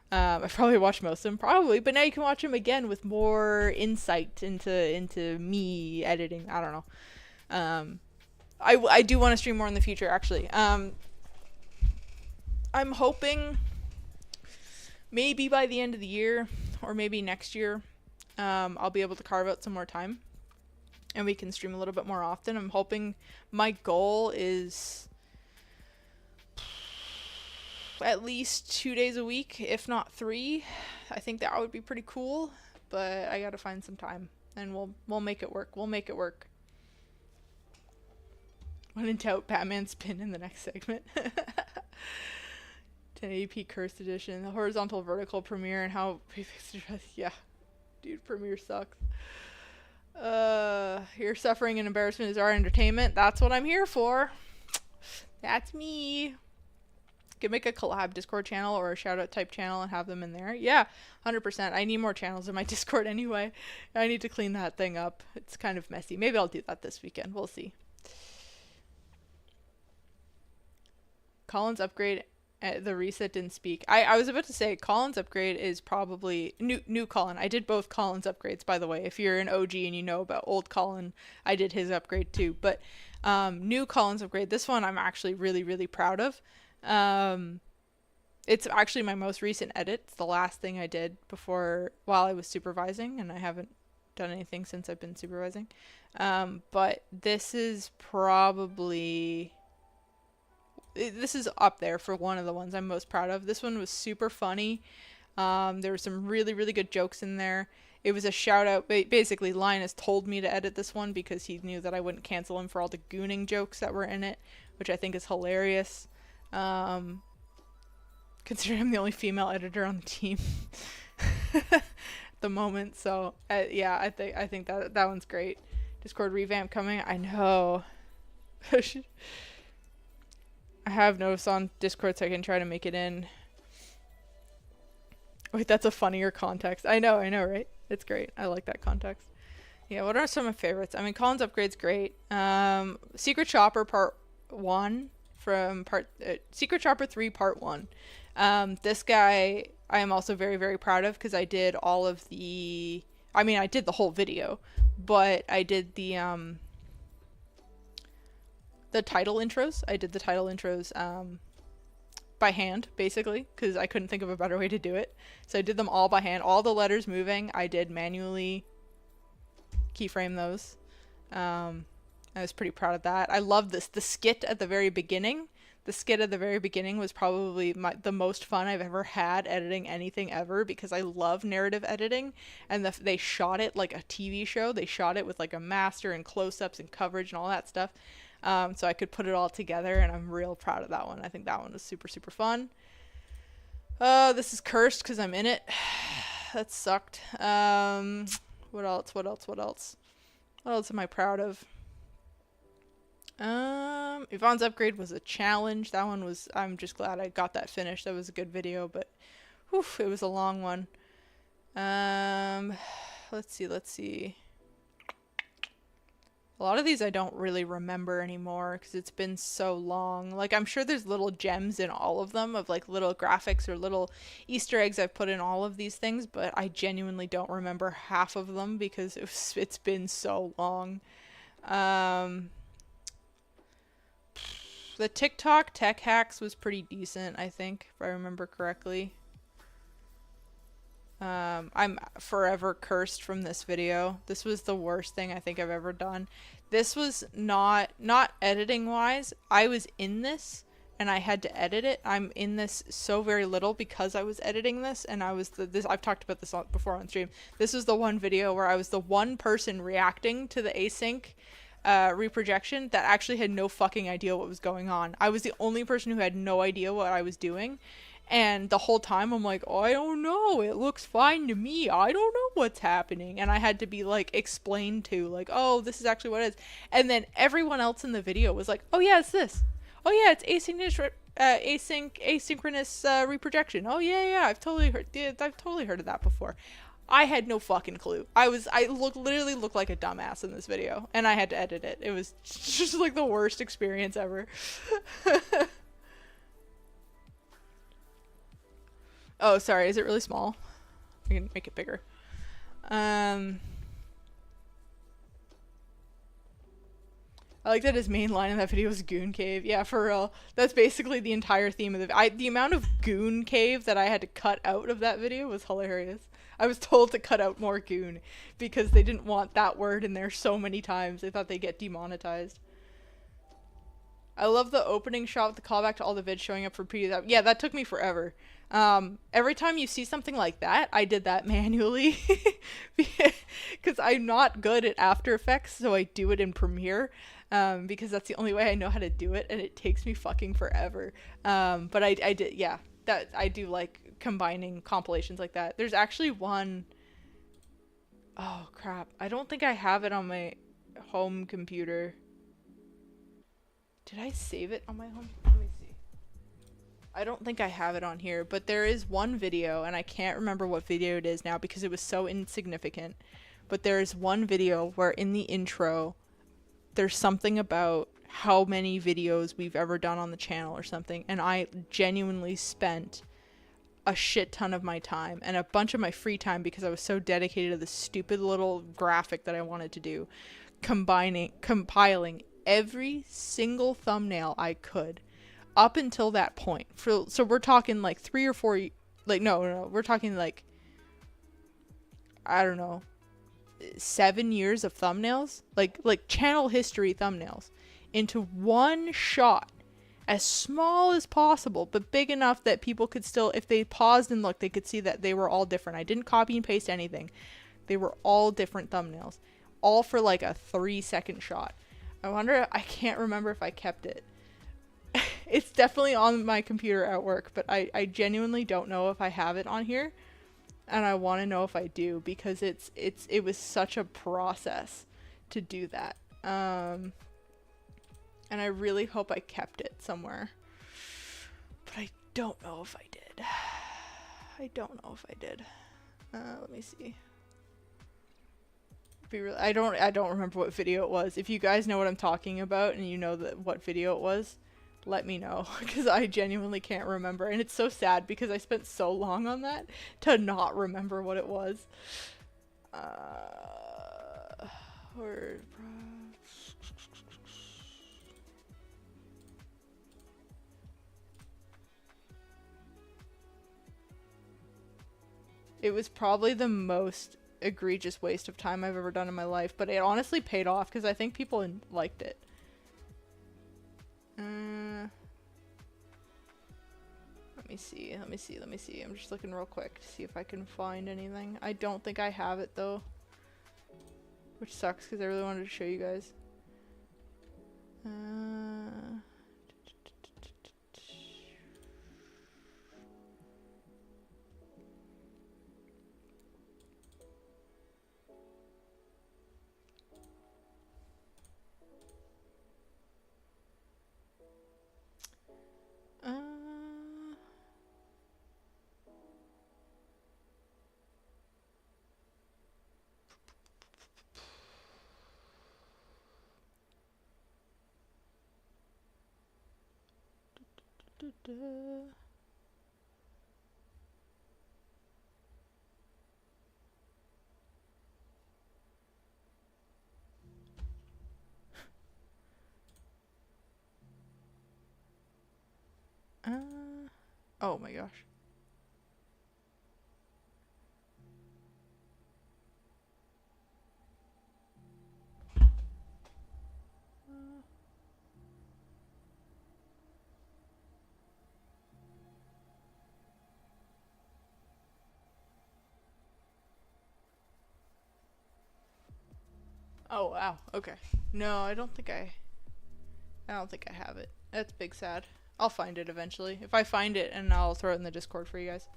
I probably watched most of them, probably, but now you can watch them again with more insight into me editing. I don't know. I do want to stream more in the future, actually. I'm hoping maybe by the end of the year, or maybe next year, I'll be able to carve out some more time, and we can stream a little bit more often. I'm hoping, my goal is at least 2 days a week, if not 3. I think that would be pretty cool, but I gotta find some time, and we'll make it work. We'll make it work. When in doubt, Batman spin in the next segment. 1080p Cursed Edition, the horizontal vertical Premiere, and how yeah, dude, Premiere sucks. Your suffering and embarrassment is our entertainment. That's what I'm here for. That's me. Could make a collab Discord channel or a shout out type channel and have them in there. Yeah, 100%. I need more channels in my Discord anyway. I need to clean that thing up. It's kind of messy. Maybe I'll do that this weekend. We'll see. Colin's upgrade, the reset didn't speak. I was about to say Colin's upgrade is probably new Colin. I did both Colin's upgrades, by the way. If you're an OG and you know about old Colin, I did his upgrade too. But new Colin's upgrade, this one I'm actually really, really proud of. It's actually my most recent edit. It's the last thing I did while I was supervising, and I haven't done anything since I've been supervising. But this is up there for one of the ones I'm most proud of. This one was super funny. There were some really, really good jokes in there. It was a shout out. Basically, Linus told me to edit this one because he knew that I wouldn't cancel him for all the gooning jokes that were in it, which I think is hilarious. Considering I'm the only female editor on the team at the moment. So yeah, I think that one's great. Discord revamp coming. I know. I have notes on Discord so I can try to make it in. Wait, that's a funnier context. I know, right? It's great. I like that context. Yeah, what are some of my favorites? I mean, Colin's upgrade's great. Secret Shopper Part 1 from Secret Shopper 3 Part 1. This guy I am also very, very proud of because I did I did the whole video, but I did the title intros. I did the title intros by hand, basically, because I couldn't think of a better way to do it. So I did them all by hand. All the letters moving, I did manually keyframe those. I was pretty proud of that. I love this. The skit at the very beginning. The skit at the very beginning was probably the most fun I've ever had editing anything ever, because I love narrative editing, and they shot it like a TV show. They shot it with like a master and close-ups and coverage and all that stuff. So I could put it all together, and I'm real proud of that one. I think that one was super, super fun. This is cursed because I'm in it. That sucked. What else? What else am I proud of? Yvonne's upgrade was a challenge. That one was, I'm just glad I got that finished. That was a good video, but whew, it was a long one. Let's see. A lot of these I don't really remember anymore because it's been so long. Like, I'm sure there's little gems in all of them of like little graphics or little Easter eggs I've put in all of these things, but I genuinely don't remember half of them because it's been so long. The TikTok tech hacks was pretty decent, I think, if I remember correctly. I'm forever cursed from this video. This was the worst thing I think I've ever done. This was not editing wise. I was in this and I had to edit it. I'm in this so very little because I was editing this, and I've talked about this before on stream. This was the one video where I was the one person reacting to the async reprojection that actually had no fucking idea what was going on. I was the only person who had no idea what I was doing. And the whole time I'm like, oh, I don't know. It looks fine to me. I don't know what's happening. And I had to be like explained to, like, oh, this is actually what it is. And then everyone else in the video was like, oh yeah, it's this. Oh yeah, it's asynchronous reprojection. Oh yeah, I've totally heard of that before. I had no fucking clue. I literally looked like a dumbass in this video, and I had to edit it. It was just like the worst experience ever. Oh, sorry. Is it really small? I can make it bigger. I like that his main line in that video was Goon Cave. Yeah, for real. That's basically the entire theme of the amount of Goon Cave that I had to cut out of that video was hilarious. I was told to cut out more Goon because they didn't want that word in there so many times. They thought they'd get demonetized. I love the opening shot with the callback to all the vids showing up for preview. Yeah, that took me forever. Every time you see something like that, I did that manually because I'm not good at After Effects, so I do it in Premiere because that's the only way I know how to do it, and it takes me fucking forever. But I did, yeah, that I do like combining compilations like that. There's actually one, oh crap, I don't think I have it on my home computer. Did I save it on my home? Let me see. I don't think I have it on here, but there is one video, and I can't remember what video it is now because it was so insignificant. But there is one video where in the intro, there's something about how many videos we've ever done on the channel or something, and I genuinely spent a shit ton of my time and a bunch of my free time, because I was so dedicated to the stupid little graphic that I wanted to do, compiling every single thumbnail I could up until that point. So we're talking like 3 or 4, like no, we're talking like, I don't know, 7 years of thumbnails, like channel history thumbnails, into one shot, as small as possible, but big enough that people could still, if they paused and looked, they could see that they were all different. I didn't copy and paste anything. They were all different thumbnails, all for like a 3-second shot. I can't remember if I kept it. It's definitely on my computer at work, but I genuinely don't know if I have it on here, and I want to know if I do, because it was such a process to do that. And I really hope I kept it somewhere. But I don't know if I did. Let me see. I don't remember what video it was. If you guys know what I'm talking about and you know what video it was, let me know, because I genuinely can't remember. And it's so sad because I spent so long on that to not remember what it was. It was probably the most egregious waste of time I've ever done in my life, but it honestly paid off because I think people liked it. Let me see. I'm just looking real quick to see if I can find anything. I don't think I have it though, which sucks because I really wanted to show you guys. Oh my gosh. Oh wow. Okay. No, I don't think I have it. That's big sad. I'll find it eventually. If I find it, and I'll throw it in the Discord for you guys.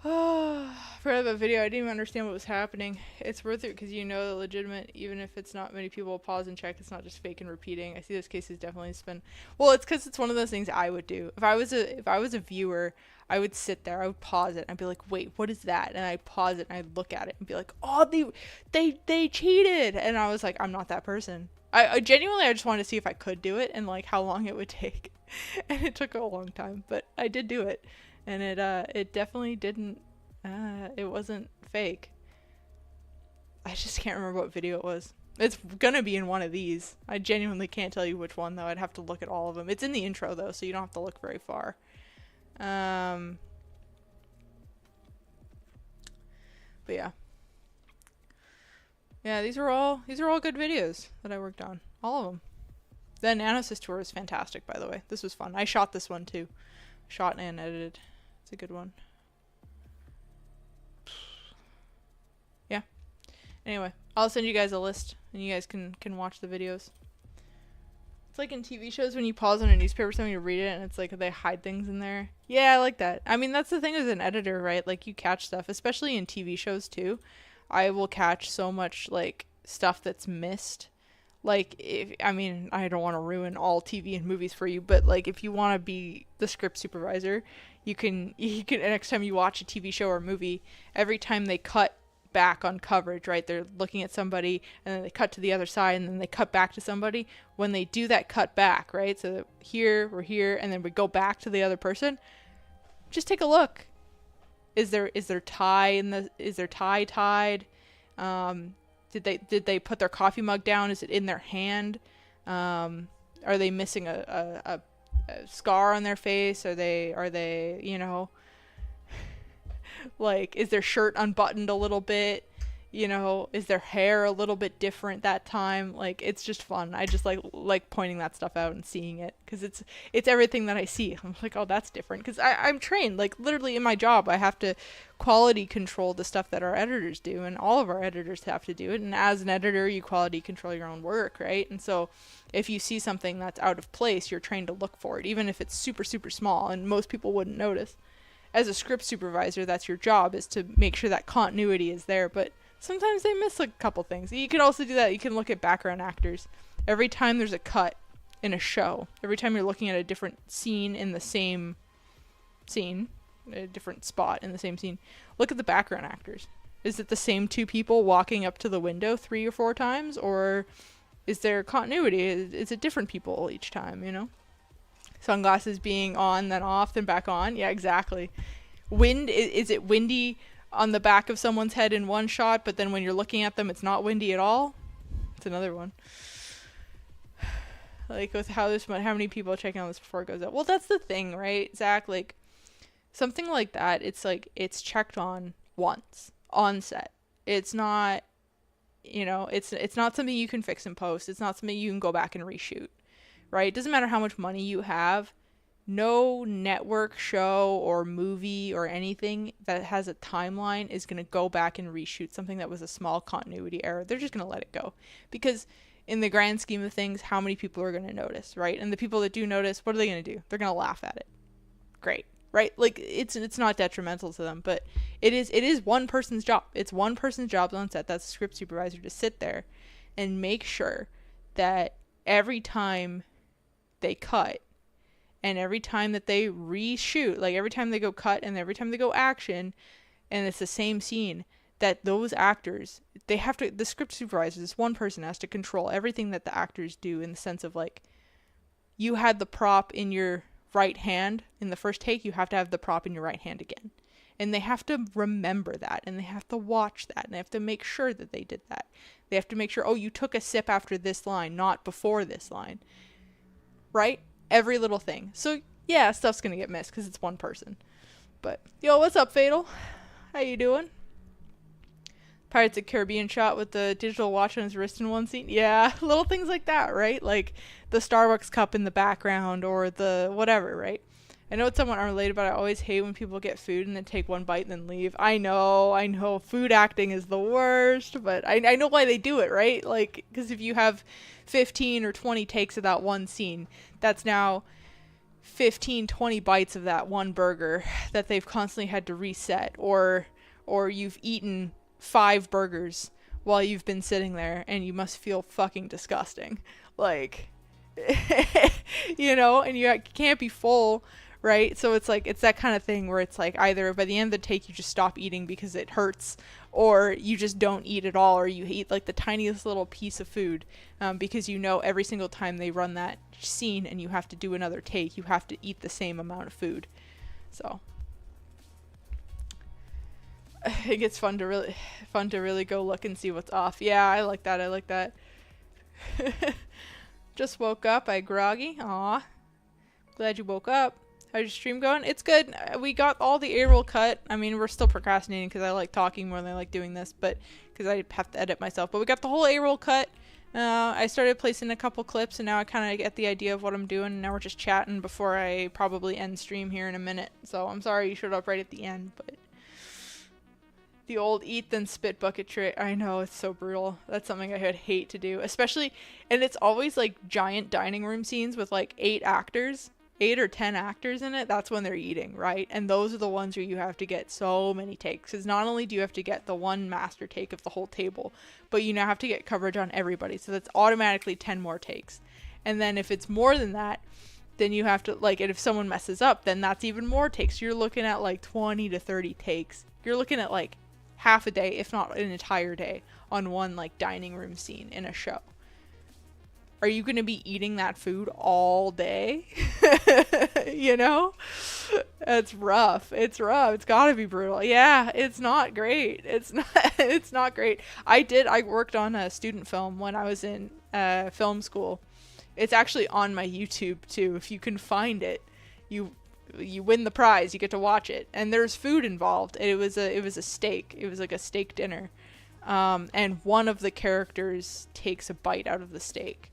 For the video, I didn't even understand what was happening. It's worth it because you know the legitimate, even if it's not many people pause and check, it's not just fake and repeating. I see this case is definitely spin. Well, it's because it's one of those things I would do. If I was a viewer, I would sit there, I would pause it, and I'd be like, wait, what is that? And I'd pause it and I'd look at it and be like, oh, they cheated. And I was like, I'm not that person. I genuinely, I just wanted to see if I could do it and like how long it would take. And it took a long time, but I did do it. And it definitely didn't, it wasn't fake. I just can't remember what video it was. It's gonna be in one of these. I genuinely can't tell you which one though. I'd have to look at all of them. It's in the intro though, so you don't have to look very far. But yeah. Yeah, these are all good videos that I worked on. All of them. The Nanosys tour is fantastic, by the way. This was fun. I shot this one too. Shot and edited. It's a good one. Yeah. Anyway, I'll send you guys a list and you guys can watch the videos. It's like in TV shows when you pause on a newspaper or something, you read it and it's like they hide things in there. Yeah, I like that. I mean, that's the thing as an editor, right? Like you catch stuff, especially in TV shows too. I will catch so much like stuff that's missed. Like, I don't want to ruin all TV and movies for you, but like if you want to be the script supervisor, you can next time you watch a TV show or movie, every time they cut back on coverage, right? They're looking at somebody and then they cut to the other side and then they cut back to somebody. When they do that cut back, right? So here, we're here, and then we go back to the other person. Just take a look. Is there tie tied? Did they put their coffee mug down? Is it in their hand? Are they missing a scar on their face? Are they, you know, like, is their shirt unbuttoned a little bit? You know, is their hair a little bit different that time? Like, it's just fun. I just like pointing that stuff out and seeing it, because it's everything that I see. I'm like, oh, that's different, because I'm trained. Like, literally in my job, I have to quality control the stuff that our editors do, and all of our editors have to do it. And as an editor, you quality control your own work, right? And so if you see something that's out of place, you're trained to look for it, even if it's super, super small, and most people wouldn't notice. As a script supervisor, that's your job, is to make sure that continuity is there, but sometimes they miss a couple things. You can also do that. You can look at background actors. Every time there's a cut in a show, every time you're looking at a different scene in the same scene, a different spot in the same scene, look at the background actors. Is it the same two people walking up to the window 3 or 4 times, or is there continuity? Is it different people each time, you know? Sunglasses being on, then off, then back on. Yeah, exactly. Wind, is it windy on the back of someone's head in one shot, but then when you're looking at them, it's not windy at all? It's another one. Like, with how many people are checking on this before it goes out. Well, that's the thing, right, Zach? Like, something like that, it's like, it's checked on once on set. It's not, you know, it's not something you can fix in post. It's not something you can go back and reshoot, right? It doesn't matter how much money you have. No network show or movie or anything that has a timeline is going to go back and reshoot something that was a small continuity error. They're just going to let it go, because in the grand scheme of things, how many people are going to notice, right? And the people that do notice, what are they going to do? They're going to laugh at it. Great, right? Like, it's not detrimental to them, but it is one person's job. It's one person's job on set, that's a script supervisor, to sit there and make sure that every time they cut, and every time that they reshoot, like every time they go cut and every time they go action, and it's the same scene, that those actors, they have to, the script supervisor, this one person, has to control everything that the actors do, in the sense of, like, you had the prop in your right hand in the first take, you have to have the prop in your right hand again. And they have to remember that, and they have to watch that, and they have to make sure that they did that. They have to make sure, oh, you took a sip after this line, not before this line. Right? Every little thing. So yeah, stuff's gonna get missed because it's one person. But yo, what's up, Fatal? How you doing? Pirates of the Caribbean shot with the digital watch on his wrist in one scene. Yeah, little things like that, right? Like the Starbucks cup in the background, or the whatever, right? I know it's somewhat unrelated, but I always hate when people get food and then take one bite and then leave. I know. Food acting is the worst, but I know why they do it, right? Like, because if you have 15 or 20 takes of that one scene, that's now 15, 20 bites of that one burger that they've constantly had to reset, or you've eaten 5 burgers while you've been sitting there, and you must feel fucking disgusting. Like, you know, and you can't be full, right? So it's like, it's that kind of thing where it's like, either by the end of the take you just stop eating because it hurts, or you just don't eat at all, or you eat like the tiniest little piece of food, because you know every single time they run that scene and you have to do another take, you have to eat the same amount of food. So it gets fun to really go look and see what's off. Yeah, I like that. Just woke up. I groggy. Aw. Glad you woke up. How's your stream going? It's good. We got all the A-roll cut. I mean, we're still procrastinating because I like talking more than I like doing this, but because I have to edit myself. But we got the whole A-roll cut. I started placing a couple clips, and now I kind of get the idea of what I'm doing. And now we're just chatting before I probably end stream here in a minute. So I'm sorry you showed up right at the end, but the old eat then spit bucket trick. I know, it's so brutal. That's something I would hate to do, especially, and it's always like giant dining room scenes with like 8 or 10 actors in it. That's when they're eating, right? And those are the ones where you have to get so many takes, because not only do you have to get the one master take of the whole table, but you now have to get coverage on everybody, so that's automatically 10 more takes. And then if it's more than that, then you have to, like, and if someone messes up, then that's even more takes. You're looking at like 20 to 30 takes. You're looking at like half a day, if not an entire day, on one like dining room scene in a show. Are you going to be eating that food all day? You know? It's rough. It's rough. It's got to be brutal. Yeah, it's not great. It's not great. I worked on a student film when I was in film school. It's actually on my YouTube too. If you can find it, you win the prize. You get to watch it. And there's food involved. It was a steak. It was like a steak dinner. And one of the characters takes a bite out of the steak.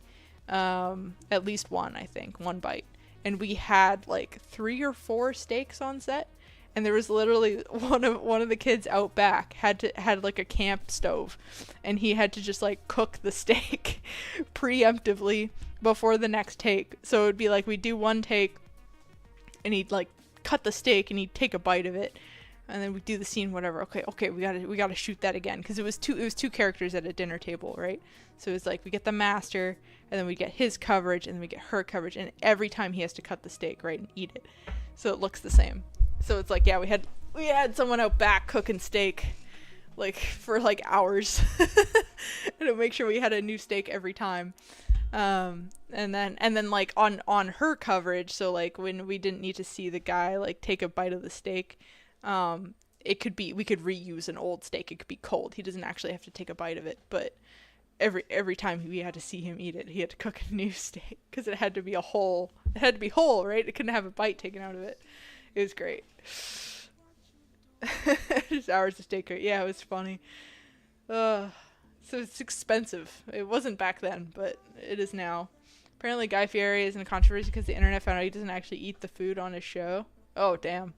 At least one, I think, one bite. And we had like 3 or 4 steaks on set, and there was literally one of the kids out back had like a camp stove, and he had to just like cook the steak preemptively before the next take. So it would be like we'd do one take, and he'd like cut the steak and he'd take a bite of it, and then we'd do the scene, whatever. Okay, we gotta shoot that again, because it was two characters at a dinner table, right? So it's like we get the master, and then we get his coverage, and then we get her coverage, and every time he has to cut the steak, right, and eat it, so it looks the same. So it's like, yeah, we had someone out back cooking steak, like for like hours, and to make sure we had a new steak every time. And then like on her coverage, so like when we didn't need to see the guy like take a bite of the steak, we could reuse an old steak. It could be cold. He doesn't actually have to take a bite of it, but every time we had to see him eat it, he had to cook a new steak, because it had to be whole, right? It couldn't have a bite taken out of it. It was great. Just hours of steak. Yeah, it was funny. So it's expensive. It wasn't back then, but it is now. Apparently Guy Fieri is in a controversy because the internet found out he doesn't actually eat the food on his show. Oh, damn.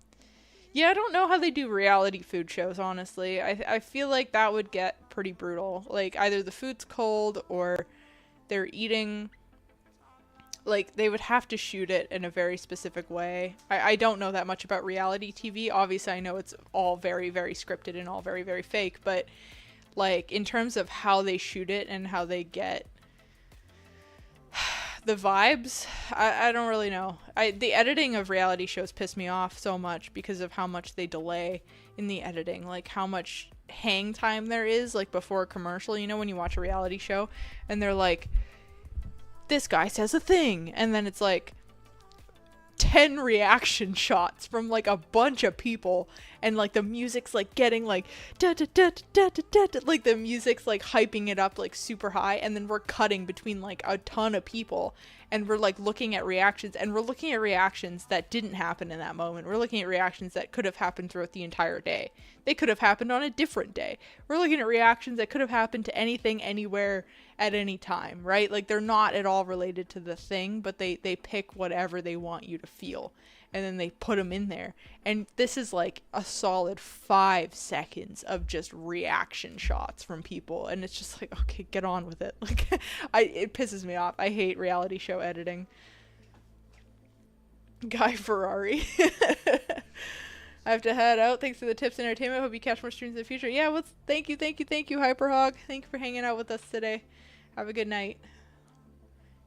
Yeah, I don't know how they do reality food shows, honestly. I feel like that would get pretty brutal. Like, either the food's cold or they're eating... Like, they would have to shoot it in a very specific way. I don't know that much about reality TV. Obviously, I know it's all very, very scripted and all very, very fake. But, like, in terms of how they shoot it and how they get... the vibes, I don't really know. The editing of reality shows piss me off so much because of how much they delay in the editing, like how much hang time there is, like before a commercial, you know, when you watch a reality show and they're like, this guy says a thing, and then it's like 10 reaction shots from like a bunch of people, and like the music's like getting like da da da da da da da, like the music's like hyping it up like super high, and then we're cutting between like a ton of people, and we're like looking at reactions, and we're looking at reactions that didn't happen in that moment. We're looking at reactions that could have happened throughout the entire day. They could have happened on a different day. We're looking at reactions that could have happened to anything, anywhere, at any time, right? Like, they're not at all related to the thing, but they pick whatever they want you to feel, and then they put them in there. And this is like a solid 5 seconds of just reaction shots from people, and it's just like, okay, get on with it. Like, it pisses me off. I hate reality show editing. Guy Ferrari. I have to head out. Thanks for the tips and entertainment. Hope you catch more streams in the future. Yeah, well, thank you, Hyperhog. Thank you for hanging out with us today. Have a good night.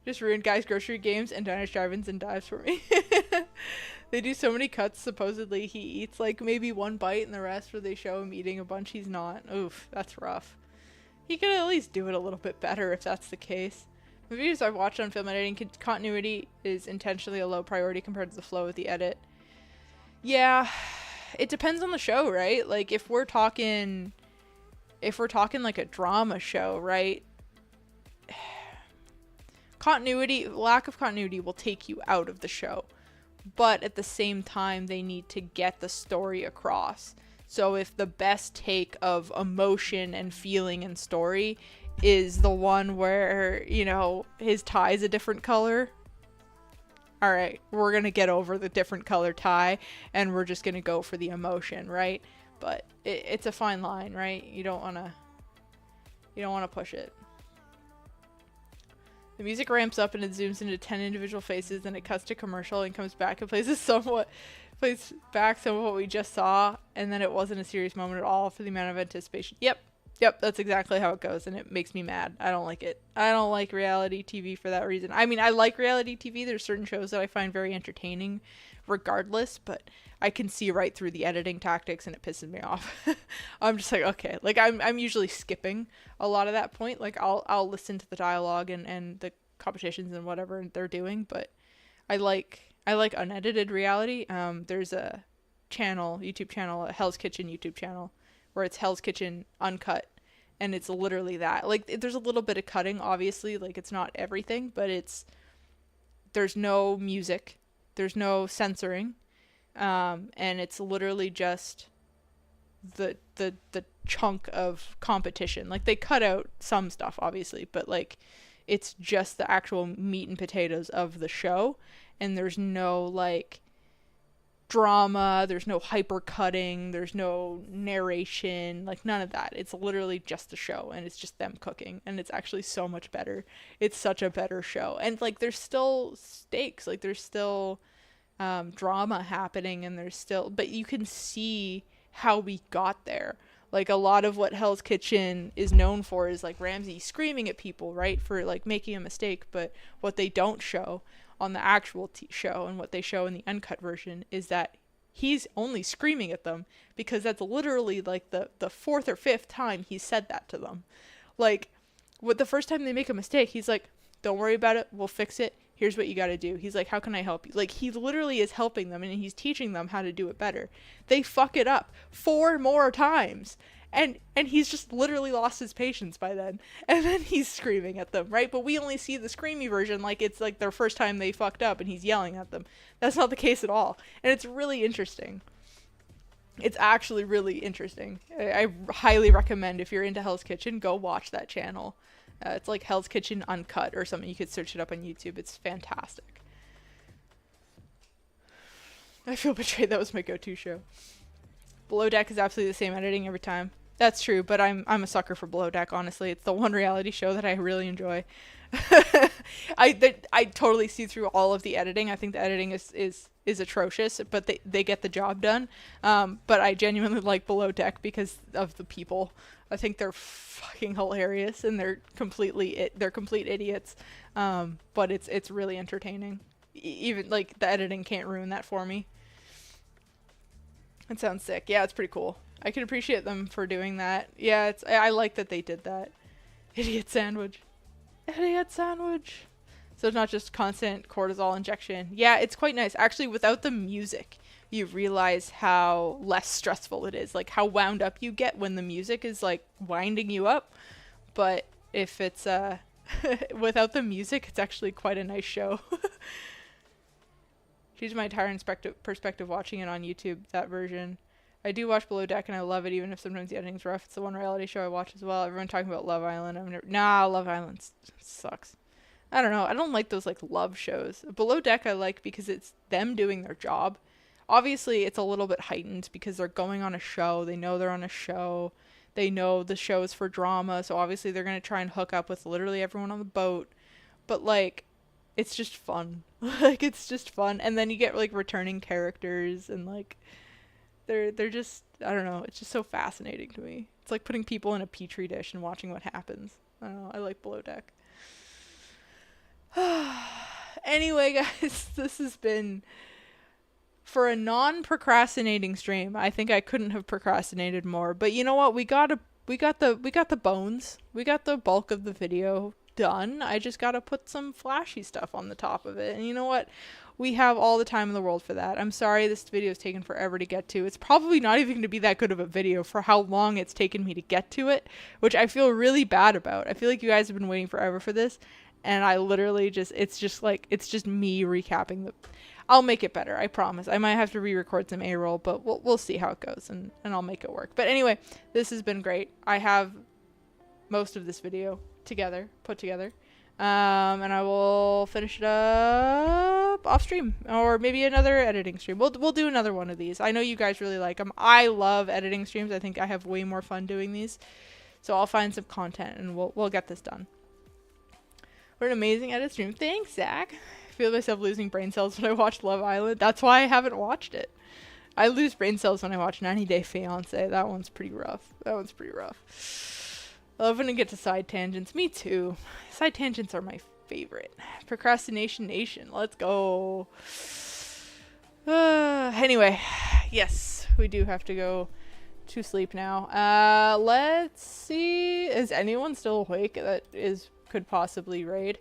Just ruined Guy's Grocery Games and Diners, Drive-Ins, and Dives for me. They do so many cuts. Supposedly he eats like maybe one bite, and the rest where they show him eating a bunch, he's not. Oof, that's rough. He could at least do it a little bit better if that's the case. The videos I've watched on film editing, continuity is intentionally a low priority compared to the flow of the edit. Yeah, it depends on the show, right? Like, if we're talking like a drama show, right? Lack of continuity will take you out of the show. But at the same time, they need to get the story across. So if the best take of emotion and feeling and story is the one where, you know, his tie is a different color, all right, we're going to get over the different color tie, and we're just going to go for the emotion, right? But it's a fine line, right? You don't want to push it. The music ramps up and it zooms into 10 individual faces, then it cuts to commercial and comes back and plays back some of what we just saw, and then it wasn't a serious moment at all for the amount of anticipation. Yep, that's exactly how it goes, and it makes me mad. I don't like it. I don't like reality TV for that reason. I mean, I like reality TV. There's certain shows that I find very entertaining regardless, but I can see right through the editing tactics and it pisses me off. I'm just like, okay, like I'm usually skipping a lot of that point. Like I'll listen to the dialogue and the competitions and whatever they're doing, but I like unedited reality. There's a YouTube channel, a Hell's Kitchen YouTube channel, where it's Hell's Kitchen Uncut, and it's literally that. Like there's a little bit of cutting, obviously, like it's not everything, but there's no music, there's no censoring, and it's literally just the chunk of competition. Like they cut out some stuff, obviously, but like it's just the actual meat and potatoes of the show, and there's no like drama, there's no hyper cutting, there's no narration, like none of that. It's literally just the show, and it's just them cooking, and it's actually so much better. It's such a better show, and like there's still stakes, like there's still drama happening, and there's still, but you can see how we got there. Like a lot of what Hell's Kitchen is known for is like Ramsay screaming at people, right, for like making a mistake, but what they don't show on the actual show and what they show in the uncut version is that he's only screaming at them because that's literally like the fourth or fifth time he said that to them. Like with the first time they make a mistake, he's like, don't worry about it, we'll fix it, here's what you got to do. He's like, how can I help you? Like he literally is helping them, and he's teaching them how to do it better. They fuck it up 4 more times, and he's just literally lost his patience by then, and then he's screaming at them, right? But we only see the screamy version, like it's like their first time they fucked up and he's yelling at them. That's not the case at all, and it's really interesting. It's actually really interesting. I highly recommend, if you're into Hell's Kitchen, go watch that channel. It's like Hell's Kitchen Uncut or something. You could search it up on YouTube. It's fantastic. I feel betrayed. That was my go-to show. Below Deck is absolutely the same editing every time. That's true, but I'm a sucker for Below Deck, honestly. It's the one reality show that I really enjoy. I totally see through all of the editing. I think the editing is atrocious, but they get the job done. But I genuinely like Below Deck because of the people. I think they're fucking hilarious, and they're complete idiots. But it's really entertaining. Even like the editing can't ruin that for me. It sounds sick. Yeah, it's pretty cool. I can appreciate them for doing that. Yeah, I like that they did that. Idiot sandwich. Idiot sandwich. So it's not just constant cortisol injection. Yeah, it's quite nice. Actually, without the music, you realize how less stressful it is. Like how wound up you get when the music is like winding you up. But if it's without the music, it's actually quite a nice show. Changed my entire perspective watching it on YouTube, that version. I do watch Below Deck, and I love it, even if sometimes the editing's rough. It's the one reality show I watch as well. Everyone talking about Love Island. Love Island sucks. I don't know. I don't like those like love shows. Below Deck I like because it's them doing their job. Obviously, it's a little bit heightened because they're going on a show. They know they're on a show. They know the show is for drama, so obviously they're going to try and hook up with literally everyone on the boat. But like, it's just fun. Like, it's just fun. And then you get like returning characters, and like they're just, I don't know, it's just so fascinating to me. It's like putting people in a petri dish and watching what happens. I don't know, I like Below Deck. Anyway, guys, this has been, for a non-procrastinating stream, I think I couldn't have procrastinated more. But you know what? We got the bones. We got the bulk of the video done. I just got to put some flashy stuff on the top of it. And you know what? We have all the time in the world for that. I'm sorry this video is taking forever to get to. It's probably not even going to be that good of a video for how long it's taken me to get to it, which I feel really bad about. I feel like you guys have been waiting forever for this. And I literally it's just me recapping I'll make it better, I promise. I might have to re-record some A-roll, but we'll see how it goes, and I'll make it work. But anyway, this has been great. I have most of this video put together. And I will finish it up off stream, or maybe another editing stream. We'll do another one of these. I know you guys really like them. I love editing streams. I think I have way more fun doing these. So I'll find some content, and we'll get this done. What an amazing edit stream. Thanks, Zach. I feel myself losing brain cells when I watch Love Island. That's why I haven't watched it. I lose brain cells when I watch 90 Day Fiancé. That one's pretty rough. I love when I get to side tangents. Me too. Side tangents are my favorite. Procrastination Nation. Let's go. Anyway, yes, we do have to go to sleep now. Let's see. Is anyone still awake that could possibly raid?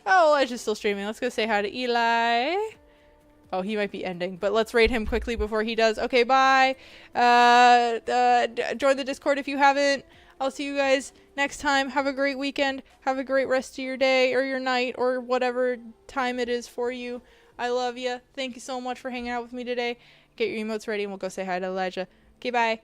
Oh, Elijah's still streaming. Let's go say hi to Eli. Oh, he might be ending, but let's raid him quickly before he does. Okay, bye. Join the Discord if you haven't. I'll see you guys next time. Have a great weekend. Have a great rest of your day or your night or whatever time it is for you. I love you. Thank you so much for hanging out with me today. Get your emotes ready and we'll go say hi to Elijah. Okay, bye.